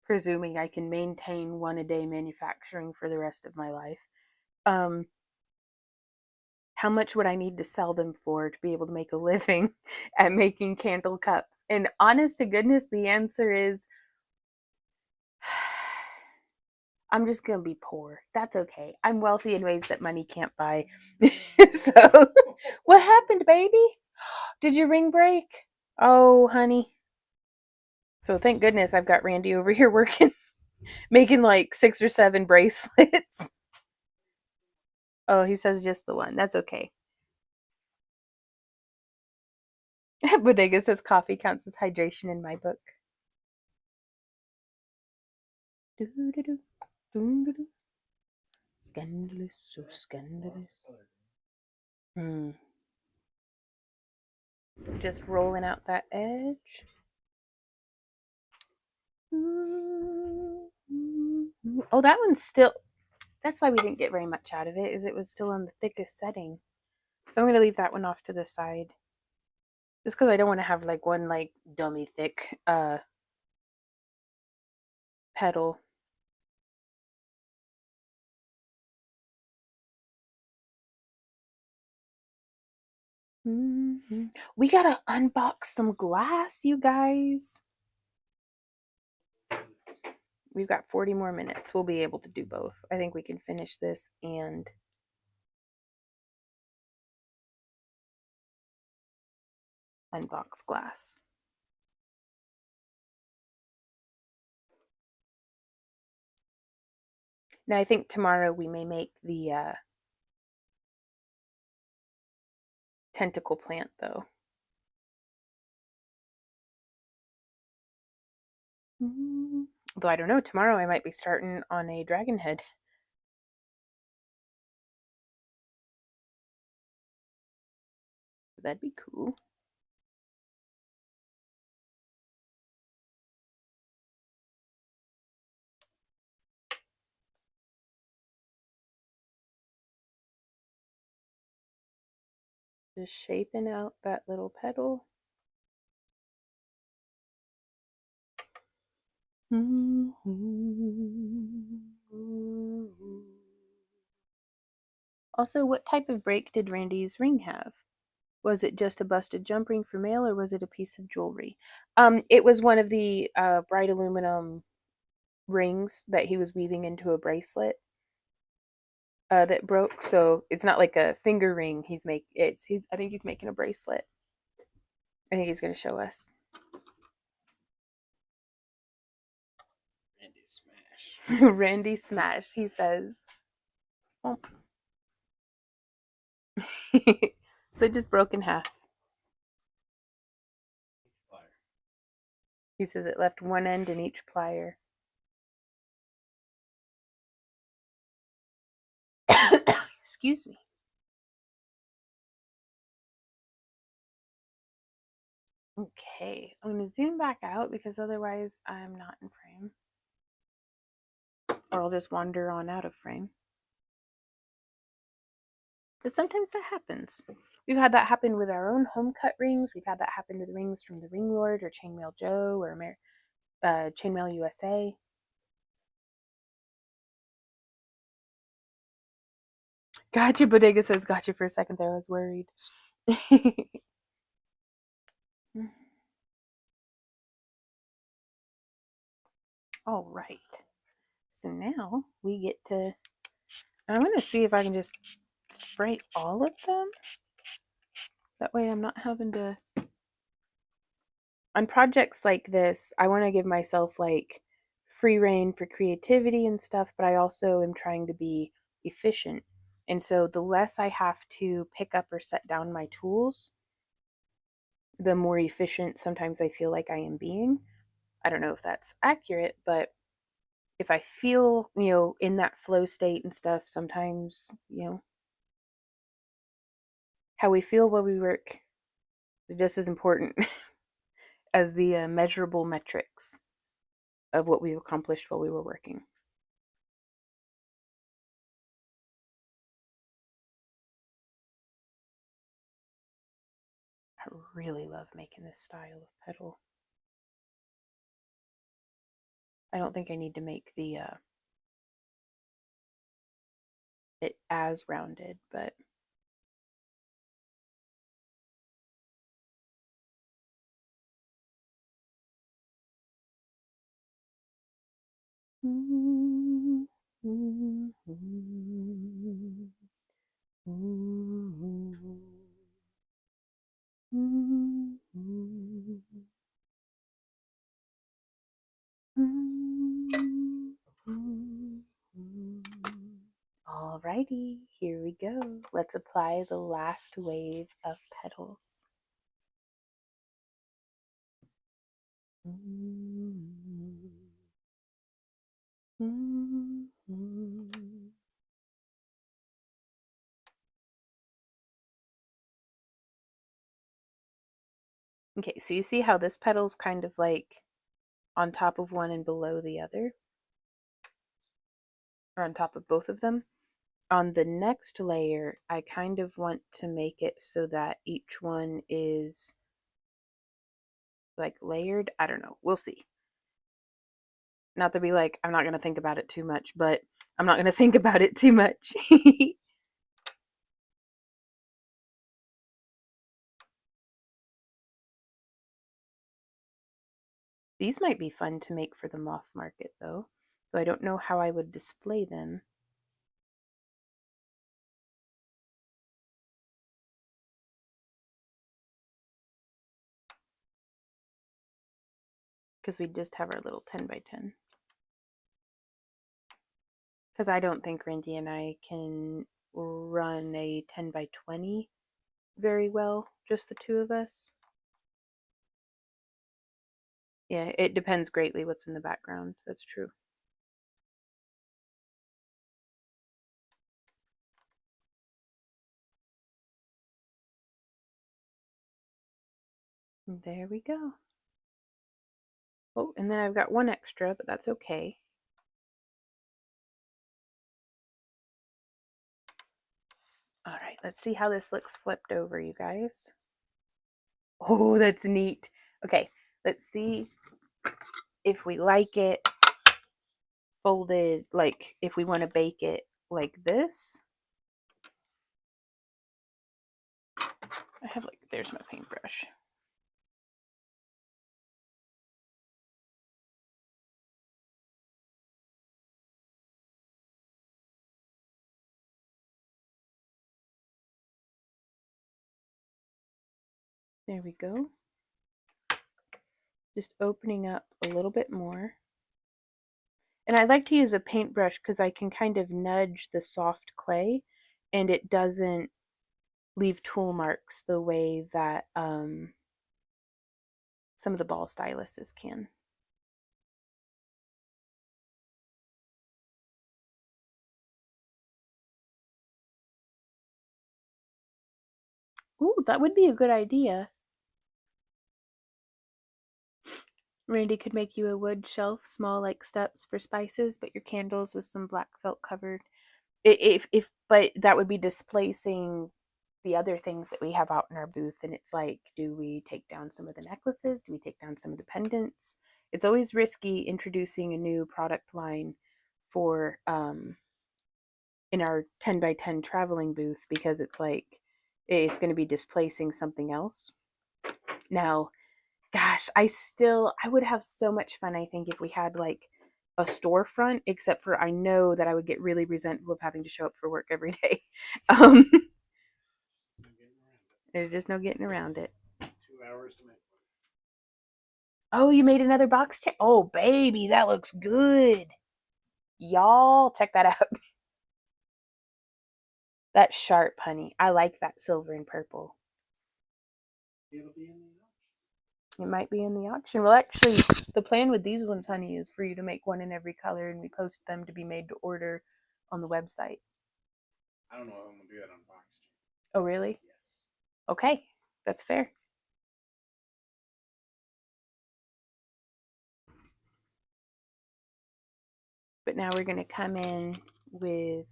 presuming I can maintain one a day manufacturing for the rest of my life, um, how much would I need to sell them for to be able to make a living at making candle cups? And honest to goodness, the answer is I'm just gonna be poor. That's okay. I'm wealthy in ways that money can't buy. So, what happened, baby? Did your ring break? Oh, honey. So thank goodness I've got Randy over here working, making like 6 or 7 bracelets. Oh, he says just the one. That's okay. Bodega says coffee counts as hydration in my book. Scandalous, so scandalous. Hmm. Just rolling out that edge. Oh, that one's still. That's why we didn't get very much out of it, is it was still in the thickest setting. So I'm going to leave that one off to the side. Just because I don't want to have like one like dummy thick petal. We gotta unbox some glass, you guys. We've got 40 more minutes. We'll be able to do both. I think we can finish this and unbox glass. Now, I think tomorrow we may make the tentacle plant, though. Though I don't know, tomorrow I might be starting on a dragon head. That'd be cool. Just shaping out that little petal. Also, what type of break did Randy's ring have? Was it just a busted jump ring for male, or was it a piece of jewelry? It was one of the bright aluminum rings that he was weaving into a bracelet that broke. So it's not like a finger ring. I think he's making a bracelet. I think he's going to show us. Randy Smash. Randy Smash, he says. Oh. So it just broke in half. He says it left one end in each plier. Excuse me. Okay, I'm going to zoom back out because otherwise I'm not in frame. Or I'll just wander on out of frame. But sometimes that happens. We've had that happen with our own home cut rings. We've had that happen with rings from the Ring Lord or Chainmail Joe or Chainmail USA. Gotcha, Bodega says gotcha for a second there. I was worried. All right. So now we get to. I'm going to see if I can just spray all of them. That way I'm not having to. On projects like this, I want to give myself free reign for creativity and stuff, but I also am trying to be efficient. And so the less I have to pick up or set down my tools, the more efficient sometimes I feel like I am being. I don't know if that's accurate, but if I feel, in that flow state and stuff, sometimes, how we feel while we work is just as important as the measurable metrics of what we accomplished while we were working. I really love making this style of petal. I don't think I need to make the it as rounded, but Alrighty, here we go. Let's apply the last wave of petals. Okay, so you see how this petal's kind of like on top of one and below the other, or on top of both of them? On the next layer, I kind of want to make it so that each one is like layered. I don't know. We'll see. Not to be like, I'm not going to think about it too much, but I'm not going to think about it too much. These might be fun to make for the moth market, though. So I don't know how I would display them. Because we just have our little 10 by 10. Because I don't think Randy and I can run a 10 by 20 very well, just the two of us. Yeah, it depends greatly what's in the background. That's true. There we go. Oh, and then I've got one extra, but that's okay. All right, let's see how this looks flipped over, you guys. Oh, that's neat. Okay, let's see if we like it folded, like if we want to bake it like this. I have like, there's my paintbrush. There we go. Just opening up a little bit more. And I like to use a paintbrush because I can kind of nudge the soft clay and it doesn't leave tool marks the way that some of the ball styluses can. Ooh, that would be a good idea. Randy could make you a wood shelf, small like steps for spices, but your candles with some black felt covered. But that would be displacing the other things that we have out in our booth. And it's like, do we take down some of the necklaces? Do we take down some of the pendants? It's always risky introducing a new product line for in our 10 by 10 traveling booth because it's like it's going to be displacing something else. Now, gosh, I would have so much fun, I think, if we had like a storefront, except for I know that I would get really resentful of having to show up for work every day. Um, there's just no getting around it. 2 hours to make one. Oh, you made another box check. Oh, baby, that looks good. Y'all, check that out. That's sharp, honey. I like that silver and purple. It'll be in the It might be in the auction. Well, actually, the plan with these ones, honey, is for you to make one in every color and we post them to be made to order on the website. I don't know if I'm gonna do that on box. Oh, really? Yes. Okay, that's fair. But now we're going to come in with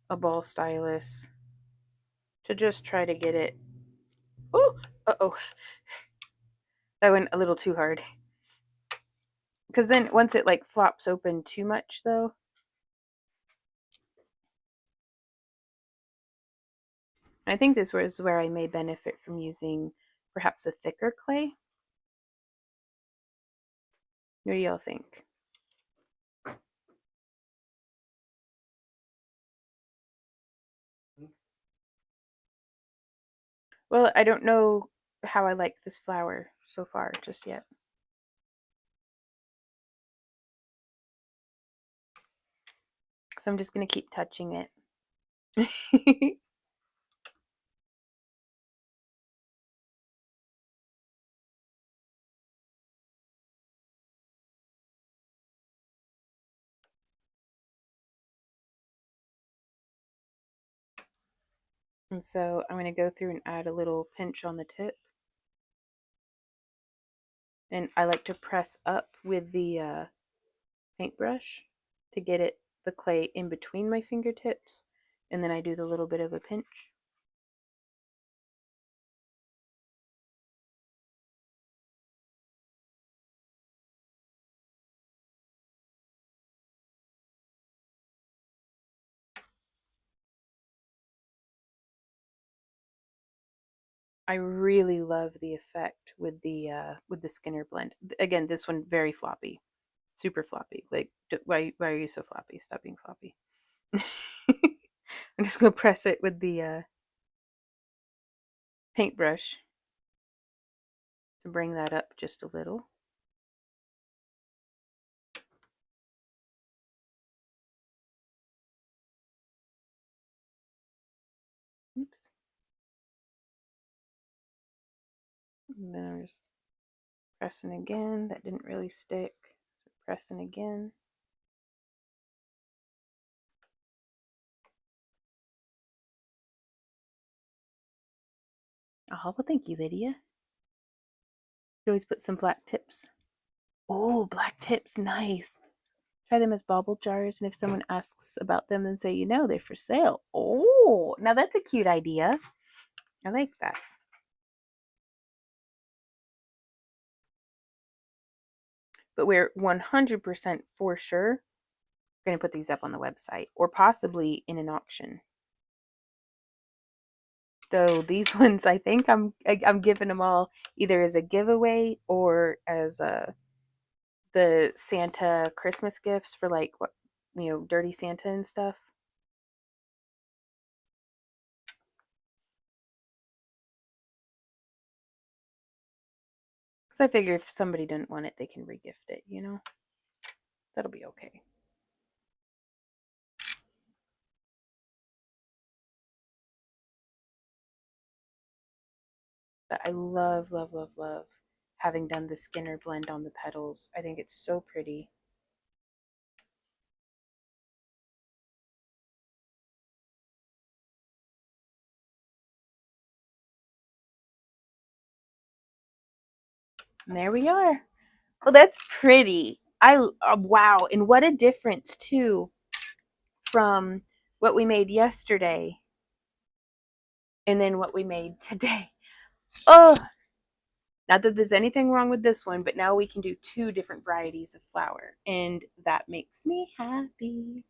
a ball stylus to just try to get it. Oh, uh-oh. That went a little too hard. Because then once it like flops open too much though, I think this was where I may benefit from using perhaps a thicker clay. What do y'all think? Well, I don't know how I like this flower so far just yet. So I'm just going to keep touching it. And so I'm going to go through and add a little pinch on the tip. And I like to press up with the paintbrush to get it the clay in between my fingertips, and then I do the little bit of a pinch. I really love the effect with the Skinner blend. Again, this one very floppy, super floppy. Like, why are you so floppy? Stop being floppy. I'm just gonna press it with the paintbrush to bring that up just a little. Oops. And then I'm just pressing again. That didn't really stick. So pressing again. Oh, well, thank you, Lydia. You always put some black tips. Oh, black tips, nice. Try them as bauble jars, and if someone asks about them, then say, they're for sale. Oh, now that's a cute idea. I like that. But we're 100% for sure going to put these up on the website or possibly in an auction. Though these ones, I think I'm giving them all either as a giveaway or as the Santa Christmas gifts for like what Dirty Santa and stuff. Because I figure if somebody didn't want it, they can regift it. That'll be okay. But I love, love, love, love having done the Skinner blend on the petals. I think it's so pretty. And there we are. Well, that's pretty. Wow, and what a difference too from what we made yesterday and then what we made today. Oh, not that there's anything wrong with this one, but now we can do two different varieties of flour, and that makes me happy.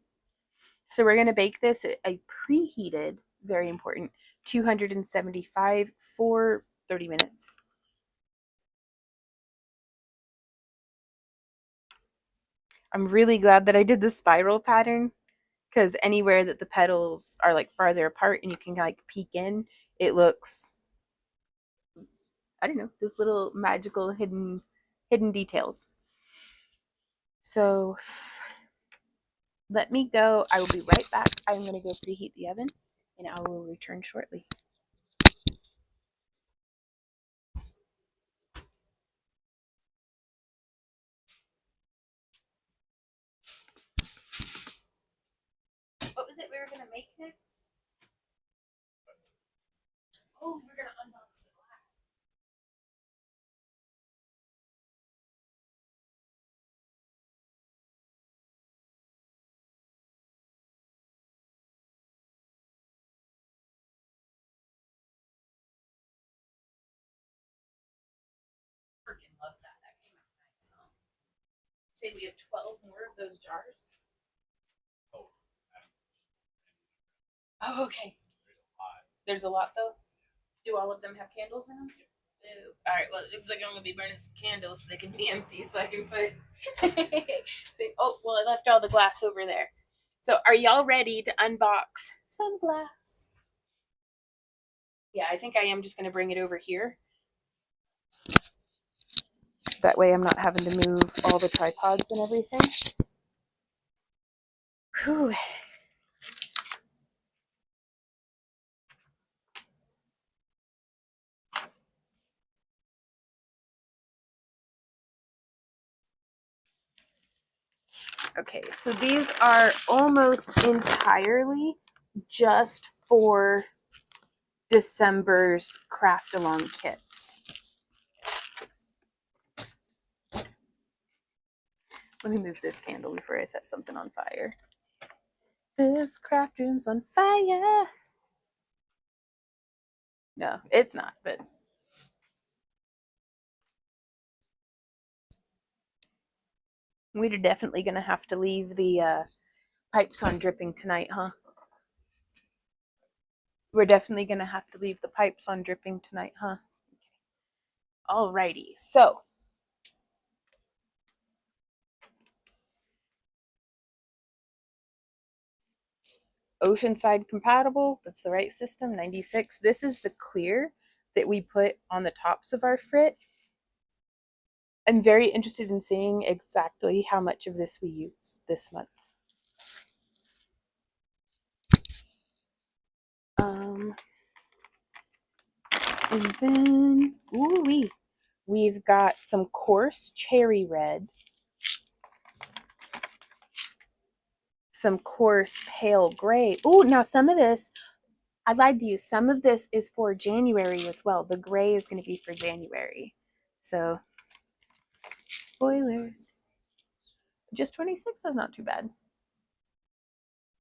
So we're going to bake this at a preheated, very important, 275 for 30 minutes. I'm really glad that I did the spiral pattern because anywhere that the petals are like farther apart and you can like peek in, it looks, I don't know, this little magical hidden details. So let me go. I will be right back. I'm going to go preheat the oven and I will return shortly. What was it we were going to make next? Oh, we were going to unbox the glass. Freaking love that. That came out nice, huh? Say we have 12 more of those jars. Oh, Oh, okay. there's a lot. There's a lot though. Do all of them have candles in them? Ooh. All right. Well, it looks like I'm gonna be burning some candles so they can be empty, so I can put. Oh, well, I left all the glass over there. So, are y'all ready to unbox some glass? Yeah, I think I am just gonna bring it over here. That way, I'm not having to move all the tripods and everything. Whew. Okay, so these are almost entirely just for December's craft along kits. Let me move this candle before I set something on fire. This craft room's on fire. No, it's not, but we're definitely going to have to leave the pipes on dripping tonight, huh? We're definitely going to have to leave the pipes on dripping tonight, huh? Alrighty, so Oceanside compatible, that's the right system, 96. This is the clear that we put on the tops of our frit. I'm very interested in seeing exactly how much of this we use this month. And then, ooh, we've got some coarse cherry red, some coarse pale gray. Ooh, now some of this, I lied to you, some of this is for January as well. The gray is going to be for January. So, spoilers. Just 26 is not too bad.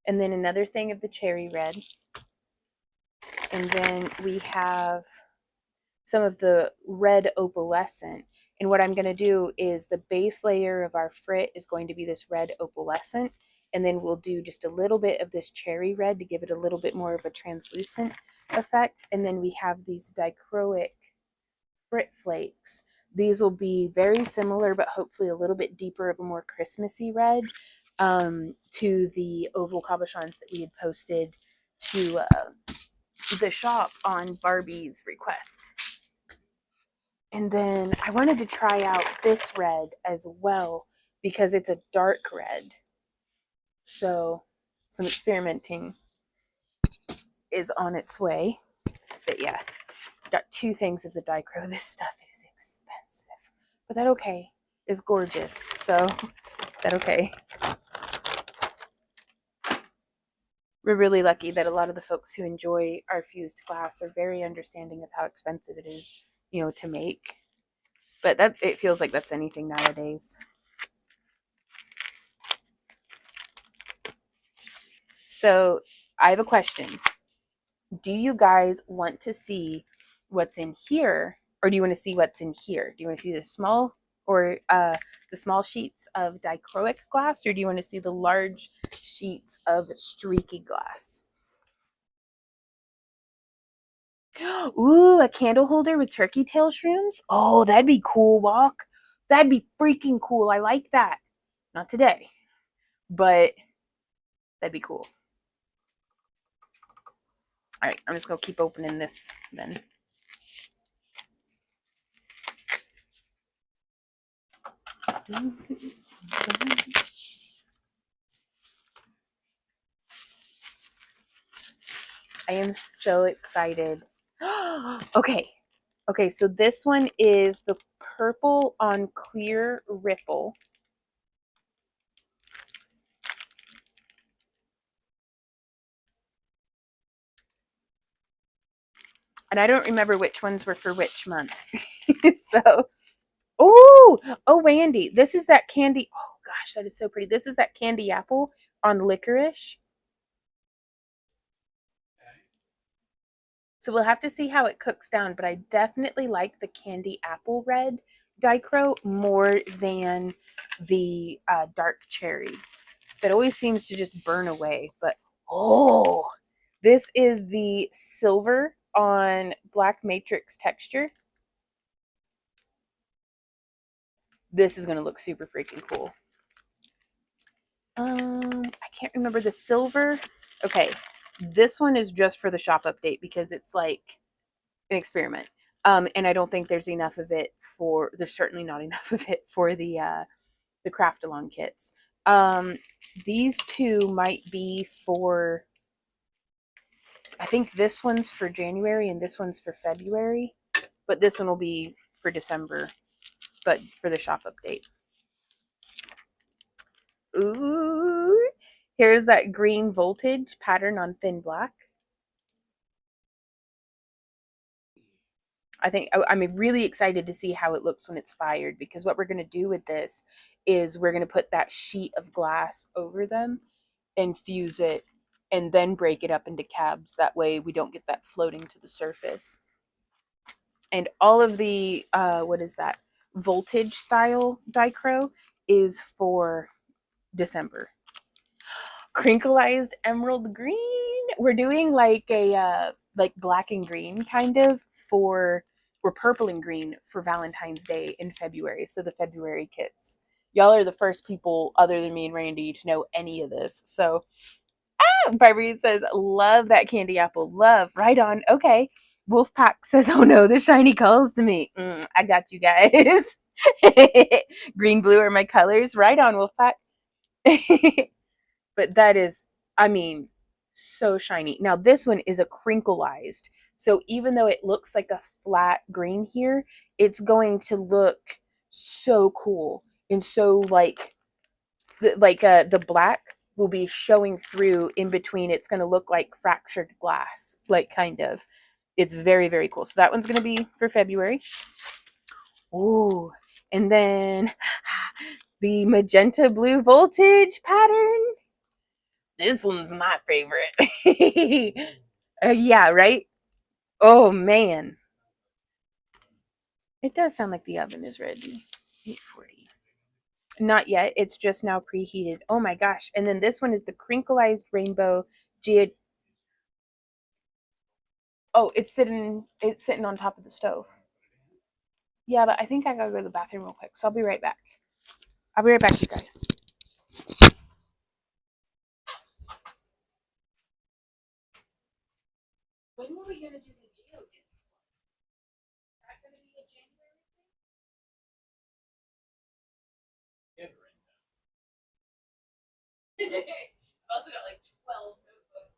And then another thing of the cherry red. And then we have some of the red opalescent. And what I'm going to do is the base layer of our frit is going to be this red opalescent. And then we'll do just a little bit of this cherry red to give it a little bit more of a translucent effect. And then we have these dichroic frit flakes. These will be very similar, but hopefully a little bit deeper of a more Christmassy red to the oval cabochons that we had posted to the shop on Barbie's request. And then I wanted to try out this red as well because it's a dark red. So some experimenting is on its way. But yeah, got two things of the dichro. This stuff is expensive, but that okay. It's gorgeous. So that okay. We're really lucky that a lot of the folks who enjoy our fused glass are very understanding of how expensive it is, to make. But that it feels like that's anything nowadays. So I have a question. Do you guys want to see what's in here, or do you want to see what's in here? Do you want to see the small sheets of dichroic glass, or do you want to see the large sheets of streaky glass? Ooh, a candle holder with turkey tail shrooms? Oh, that'd be cool, Walk. That'd be freaking cool. I like that. Not today, but that'd be cool. All right, I'm just going to keep opening this then. I am so excited. Okay. Okay, so this one is the purple on clear ripple. And I don't remember which ones were for which month. So, oh, oh, Randy, this is that candy. Oh gosh, that is so pretty. This is that candy apple on licorice. So we'll have to see how it cooks down, but I definitely like the candy apple red dichro more than the dark cherry. That always seems to just burn away. But oh, this is the silver on black matrix texture. This is going to look super freaking cool. I can't remember the silver. Okay, this one is just for the shop update because it's like an experiment. And I don't think there's enough of it for. There's certainly not enough of it for the craft along kits. Um, these two might be for. I think this one's for January and this one's for February, but this one will be for December. But for the shop update. Ooh, here's that green voltage pattern on thin black. I think I'm really excited to see how it looks when it's fired because what we're going to do with this is we're going to put that sheet of glass over them and fuse it and then break it up into cabs. That way we don't get that floating to the surface. And all of the, what is that, voltage style dichro is for December. Crinkleized emerald green. We're doing like a like black and green kind of for or purple and green for Valentine's Day in February. So the February kits. Y'all are the first people other than me and Randy to know any of this. So Barbie says, love that candy apple. Love. Right on. Okay. Wolfpack says, oh no, the shiny calls to me. I got you guys. Green, blue are my colors. Right on, Wolfpack. But that is, I mean, so shiny. Now this one is a crinkleized. So even though it looks like a flat green here, it's going to look so cool and so the black will be showing through in between. It's going to look like fractured glass, like kind of. It's very, very cool. So that one's going to be for February. Ooh, and then the magenta blue voltage pattern. This one's my favorite. Yeah, right? Oh, man. It does sound like the oven is ready. 840. Not yet. It's just now preheated. Oh my gosh. And then this one is the crinkleized rainbow geode. Oh, it's sitting on top of the stove. Yeah, but I think I gotta go to the bathroom real quick. So I'll be right back. I'll be right back, you guys. When were we gonna do the geode? Is that gonna be a January thing? I've also got like 12 notebooks.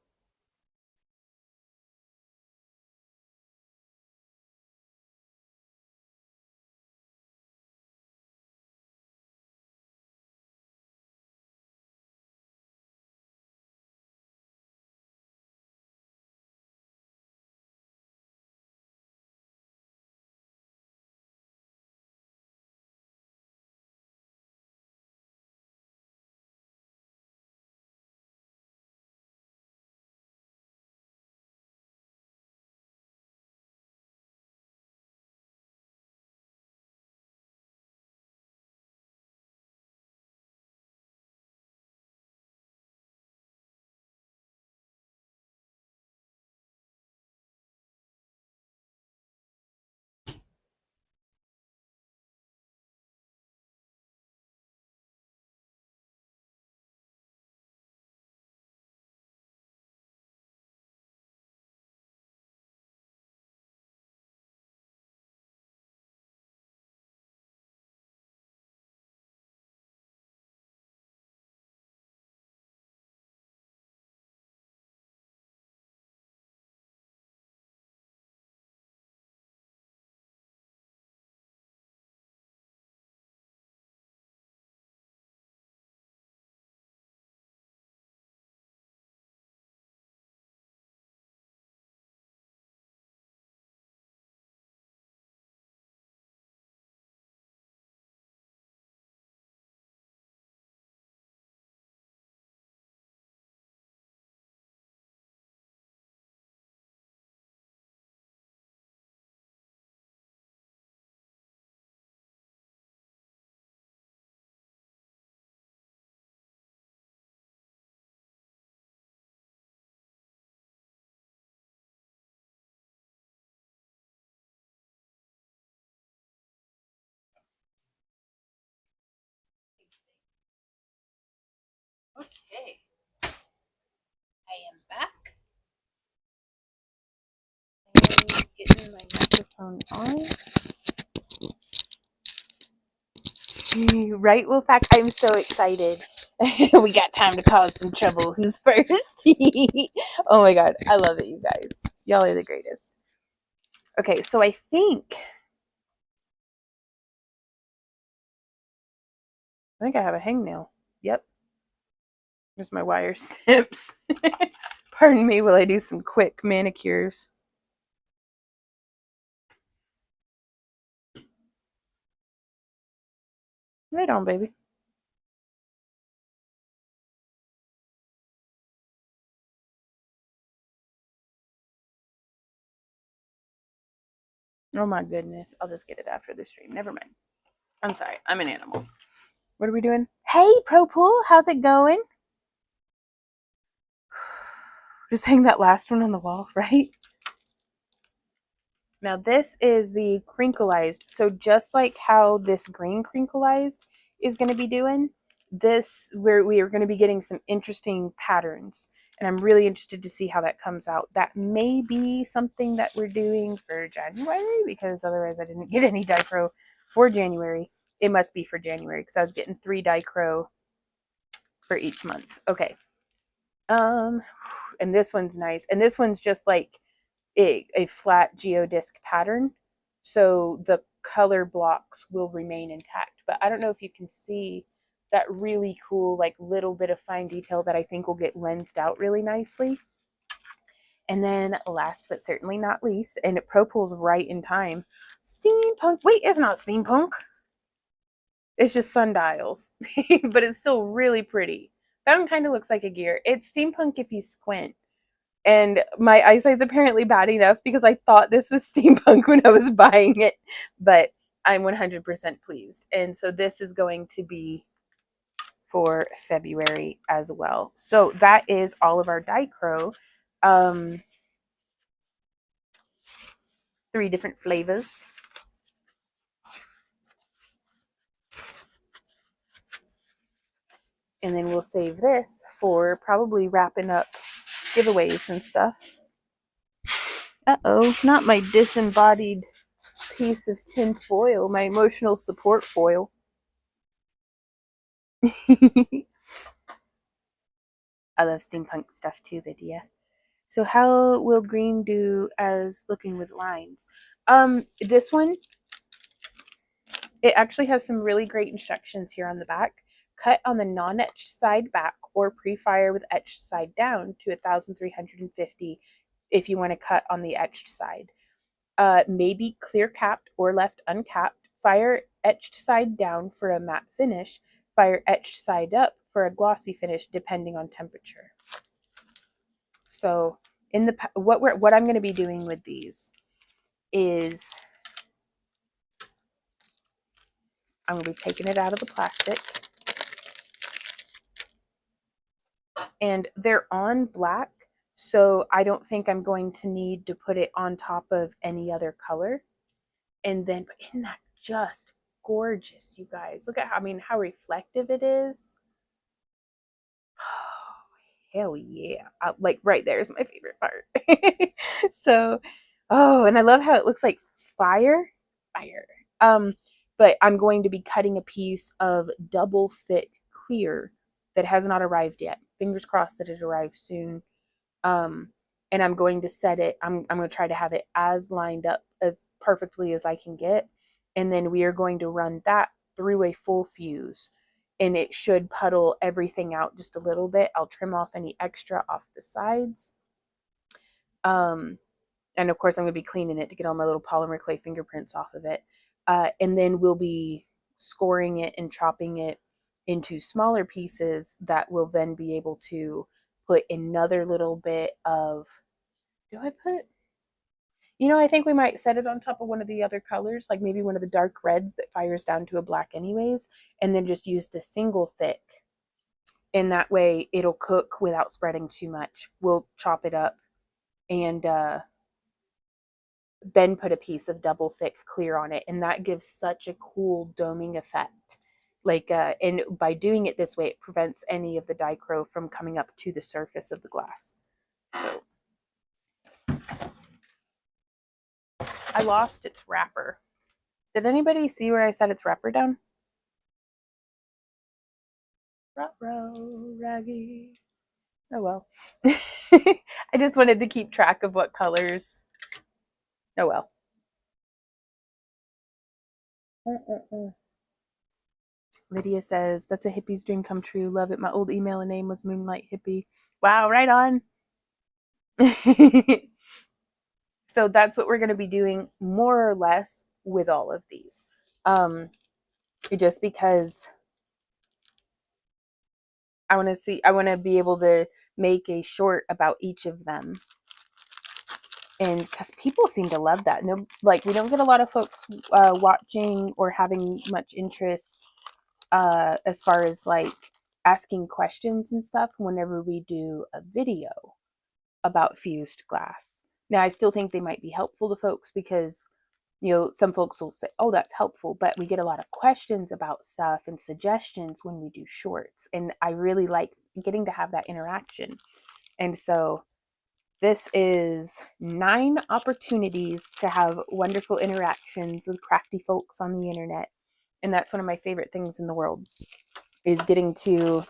Okay, I am back. And getting my microphone on. Right, Wolfpack? I'm so excited. We got time to cause some trouble. Who's first? Oh my god, I love it, you guys. Y'all are the greatest. Okay, so I think I have a hangnail. Yep, there's my wire snips. Pardon me while I do some quick manicures. Right on, baby. Oh my goodness. I'll just get it after the stream. Never mind. I'm sorry. I'm an animal. What are we doing? Hey, Pro Pool. How's it going? Just hang that last one on the wall, right? Now this is the crinkleized. So just like how this green crinkleized is going to be doing, this where we are going to be getting some interesting patterns. And I'm really interested to see how that comes out. That may be something that we're doing for January because otherwise I didn't get any dichro for January. It must be for January because I was getting 3 dichro for each month. Okay. Um, and this one's nice. And this one's just like a flat geodisc pattern. So the color blocks will remain intact. But I don't know if you can see that really cool, like little bit of fine detail that I think will get lensed out really nicely. And then last but certainly not least, and it Pro Pool's right in time, steampunk. Wait, it's not steampunk. It's just sundials, but it's still really pretty. That one kind of looks like a gear. It's steampunk if you squint. And my eyesight's apparently bad enough because I thought this was steampunk when I was buying it, but I'm 100% pleased. And so this is going to be for February as well. So that is all of our dichro. 3 different flavors. And then we'll save this for probably wrapping up giveaways and stuff. Uh-oh, not my disembodied piece of tin foil, my emotional support foil. I love steampunk stuff too, Lydia. So how will green do as looking with lines? This one, it actually has some really great instructions here on the back. Cut on the non-etched side back or pre-fire with etched side down to 1350 if you want to cut on the etched side. Maybe clear capped or left uncapped. Fire etched side down for a matte finish. Fire etched side up for a glossy finish depending on temperature. So in the what I'm going to be doing with these is I'm going to be taking it out of the plastic, and they're on black, so I don't think I'm going to need to put it on top of any other color. And then, but isn't that just gorgeous, you guys? Look at how, I mean, how reflective it is. Oh, hell yeah. Like right there is my favorite part. So, oh, and I love how it looks like fire. Fire. Um, but I'm going to be cutting a piece of double thick clear that has not arrived yet. Fingers crossed that it arrives soon. Um, and I'm going to set it, I'm going to try to have it as lined up as perfectly as I can get. And then we are going to run that through a full fuse, and it should puddle everything out just a little bit. I'll trim off any extra off the sides. Um, and of course, I'm going to be cleaning it to get all my little polymer clay fingerprints off of it. And then we'll be scoring it and chopping it into smaller pieces that will then be able to put another little bit of, do I put, I think we might set it on top of one of the other colors, like maybe one of the dark reds that fires down to a black anyways, and then just use the single thick. And that way it'll cook without spreading too much. We'll chop it up and then put a piece of double thick clear on it. And that gives such a cool doming effect And by doing it this way, it prevents any of the dichro from coming up to the surface of the glass. So I lost its wrapper. Did anybody see where I set its wrapper down? Ruh-roh, Raggy. Oh well. I just wanted to keep track of what colors. Oh well. Lydia says, that's a hippie's dream come true. Love it. My old email and name was Moonlight Hippie. Wow, right on. So that's what we're going to be doing more or less with all of these. Just because I want to be able to make a short about each of them. And because people seem to love that. No, like we don't get a lot of folks watching or having much interest as far as like asking questions and stuff whenever we do a video about fused glass. Now, I still think they might be helpful to folks because, some folks will say, oh, that's helpful, but we get a lot of questions about stuff and suggestions when we do shorts. And I really like getting to have that interaction. And so this is 9 opportunities to have wonderful interactions with crafty folks on the internet. And that's one of my favorite things in the world is getting to,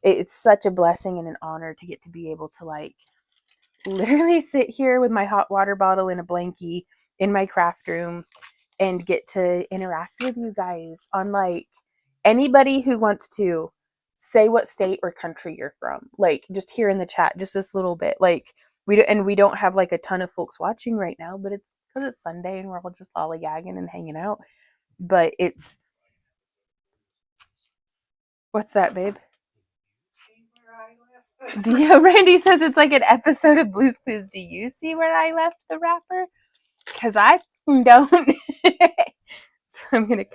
it's such a blessing and an honor to get to be able to like literally sit here with my hot water bottle and a blankie in my craft room and get to interact with you guys on like anybody who wants to say what state or country you're from, like just here in the chat just this little bit. Like we don't have like a ton of folks watching right now, but it's because it's Sunday and we're all just lollygagging and hanging out. But it's what's that, babe? Do you, Randy says it's like an episode of Blue's Clues. Do you see where I left the wrapper? Because I don't. So I'm gonna to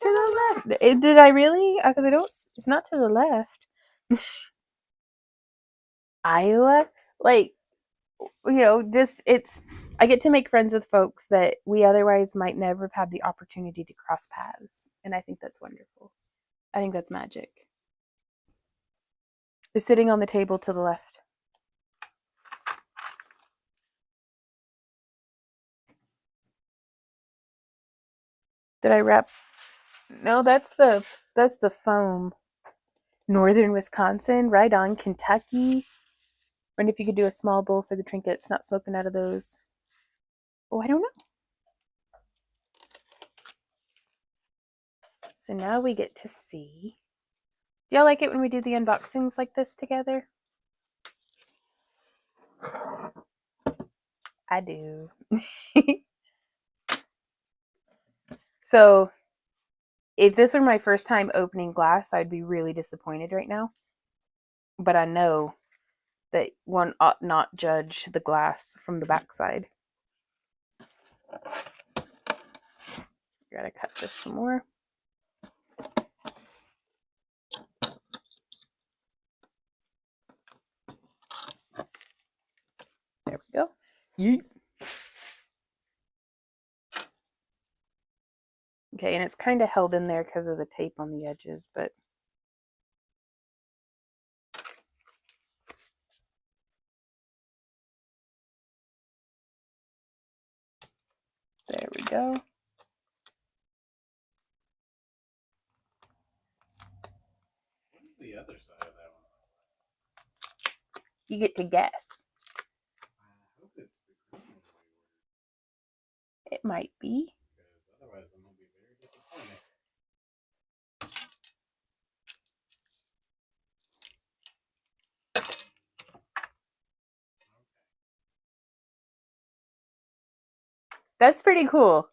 the left. Did I really? Because I don't. It's not to the left. Iowa, like just it's. I get to make friends with folks that we otherwise might never have had the opportunity to cross paths, and I think that's wonderful. I think that's magic. Is sitting on the table to the left. Did I wrap? No, that's the foam. Northern Wisconsin, right on. Kentucky. Wonder if you could do a small bowl for the trinkets, not smoking out of those. Oh, I don't know. So now we get to see. Do y'all like it when we do the unboxings like this together? I do. So if this were my first time opening glass, I'd be really disappointed right now. But I know that one ought not judge the glass from the backside. Gotta cut this some more. There we go. Yeet. Okay, and it's kind of held in there because of the tape on the edges, but there we go. What's the other side of that one? You get to guess. I hope it's the green one we ordered. It might be. Because otherwise I'm gonna be very disappointed. That's pretty cool.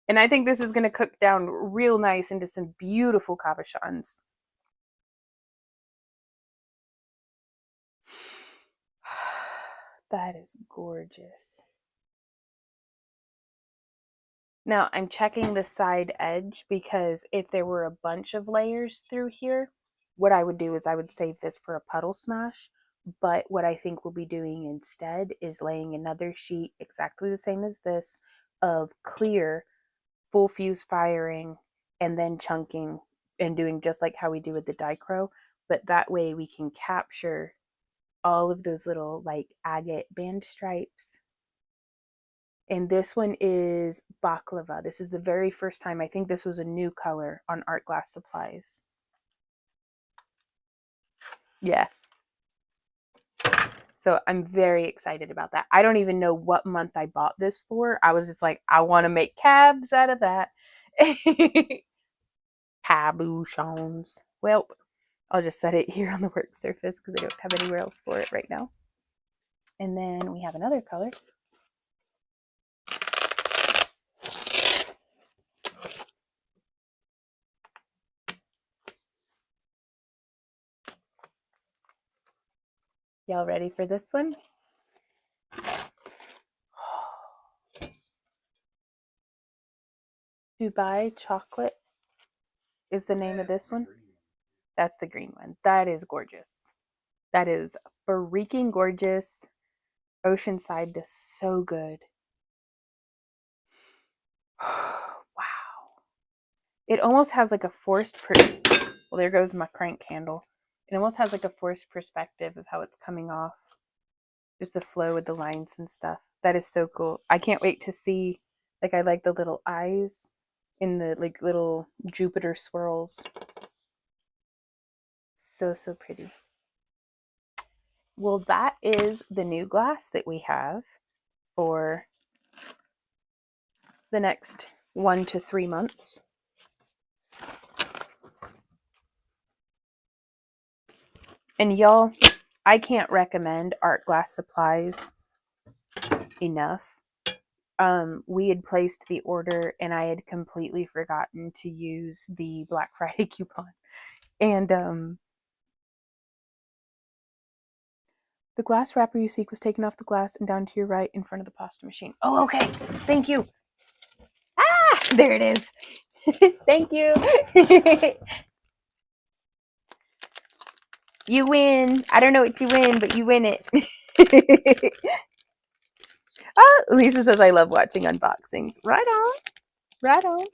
And I think this is going to cook down real nice into some beautiful cabochons. That is gorgeous. Now I'm checking the side edge because if there were a bunch of layers through here, what I would do is I would save this for a puddle smash. But what I think we'll be doing instead is laying another sheet exactly the same as this of clear full fuse firing and then chunking and doing just like how we do with the dichro. But that way we can capture all of those little like agate band stripes. And this one is baklava. This is the very first time. I think this was a new color on Art Glass Supplies. Yeah. So I'm very excited about that. I don't even know what month I bought this for. I was just like, I want to make cabs out of that. Cabochons. Well, I'll just set it here on the work surface because I don't have anywhere else for it right now. And then we have another color. Y'all ready for this one? Dubai Chocolate is the name of this one. That's the green one. That is gorgeous. That is freaking gorgeous. Oceanside does so good. Wow. It almost has like a well, there goes my crank handle. It almost has like a forced perspective of how it's coming off. Just the flow with the lines and stuff. That is so cool. I can't wait to see, like, I like the little eyes in the like little Jupiter swirls. So, so pretty. Well, that is the new glass that we have for the next 1 to 3 months. And y'all, I can't recommend Art Glass Supplies enough. We had placed the order and I had completely forgotten to use the Black Friday coupon. And the glass wrapper you seek was taken off the glass and down to your right in front of the pasta machine. Oh, okay. Thank you. Ah, there it is. Thank you. You win. I don't know what you win, but you win it. Oh, Lisa says, I love watching unboxings. Right on. Right on.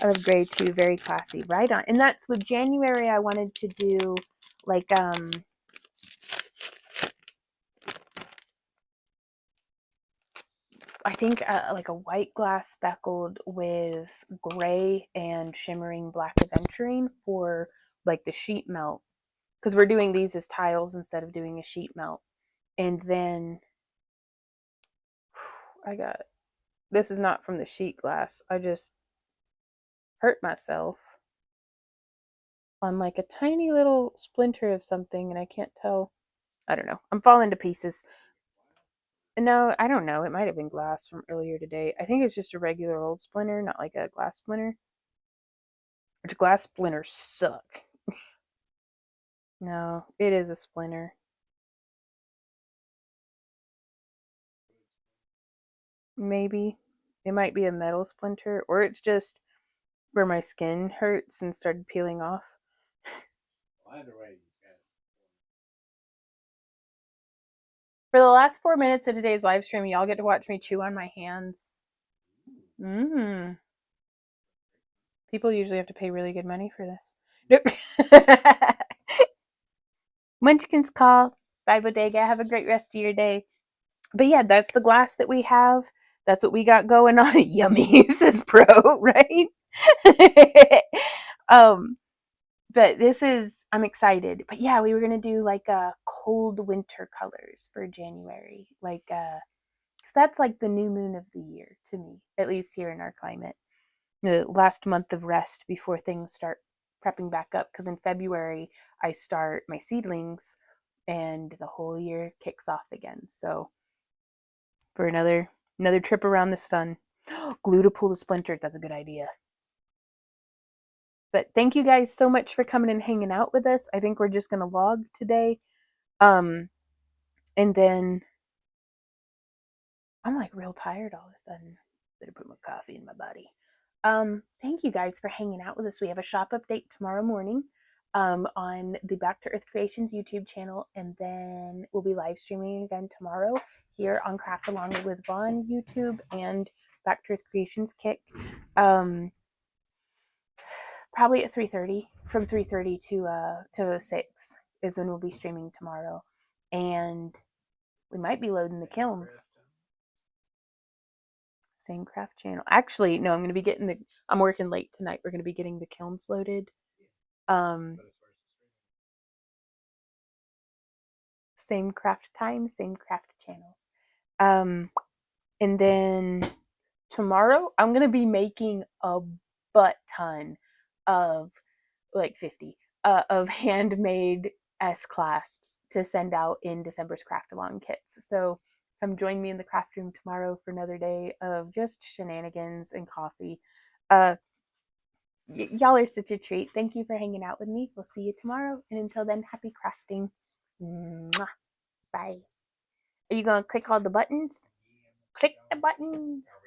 I love gray too. Very classy. Right on. And that's with January. I wanted to do like, I think like a white glass speckled with gray and shimmering black aventurine for like the sheet melt. Because we're doing these as tiles instead of doing a sheet melt. And then I got, this is not from the sheet glass. I just hurt myself on like a tiny little splinter of something and I can't tell. I don't know. I'm falling to pieces. No, I don't know. It might have been glass from earlier today. I think it's just a regular old splinter, not like a glass splinter. Which glass splinters suck. No, it is a splinter. Maybe. It might be a metal splinter, or it's just where my skin hurts and started peeling off. For the last 4 minutes of today's live stream, y'all get to watch me chew on my hands. Mmm. People usually have to pay really good money for this. Nope. Munchkin's Call. Bye, Bodega. Have a great rest of your day. But yeah, that's the glass that we have. That's what we got going on. Yummy, says Pro, right? um, but this is, I'm excited. But yeah, we were gonna do like cold winter colors for January, like because that's like the new moon of the year to me, at least here in our climate. The last month of rest before things start prepping back up. Because in February I start my seedlings, and the whole year kicks off again. So for another trip around the sun. Glue to pull the splinter. That's a good idea. But thank you guys so much for coming and hanging out with us. I think we're just gonna log today. Um, and then I'm like real tired all of a sudden. Better put my coffee in my body. Thank you guys for hanging out with us. We have a shop update tomorrow morning on the Back to Earth Creations YouTube channel, and then we'll be live streaming again tomorrow here on Craft Along with Vaughn YouTube and Back to Earth Creations Kick. Probably at 3:30. From 3:30 to 6 is when we'll be streaming tomorrow. And we might be loading the Same kilns. craft channel. Same craft channel. Actually, no, I'm going to be getting the I'm working late tonight. We're going to be getting the kilns loaded. Yeah. Um But as far as the streaming, Same craft time, same craft channels. Um and then tomorrow I'm going to be making a butt ton of like 50 of handmade S clasps to send out in December's craft along kits. So come join me in the craft room tomorrow for another day of just shenanigans and coffee. Uh, y'all are such a treat. Thank you for hanging out with me. We'll see you tomorrow. And until then, happy crafting. Mwah. Bye. Are you going to click all the buttons? yeah, I'm Click the going to. buttons. Are we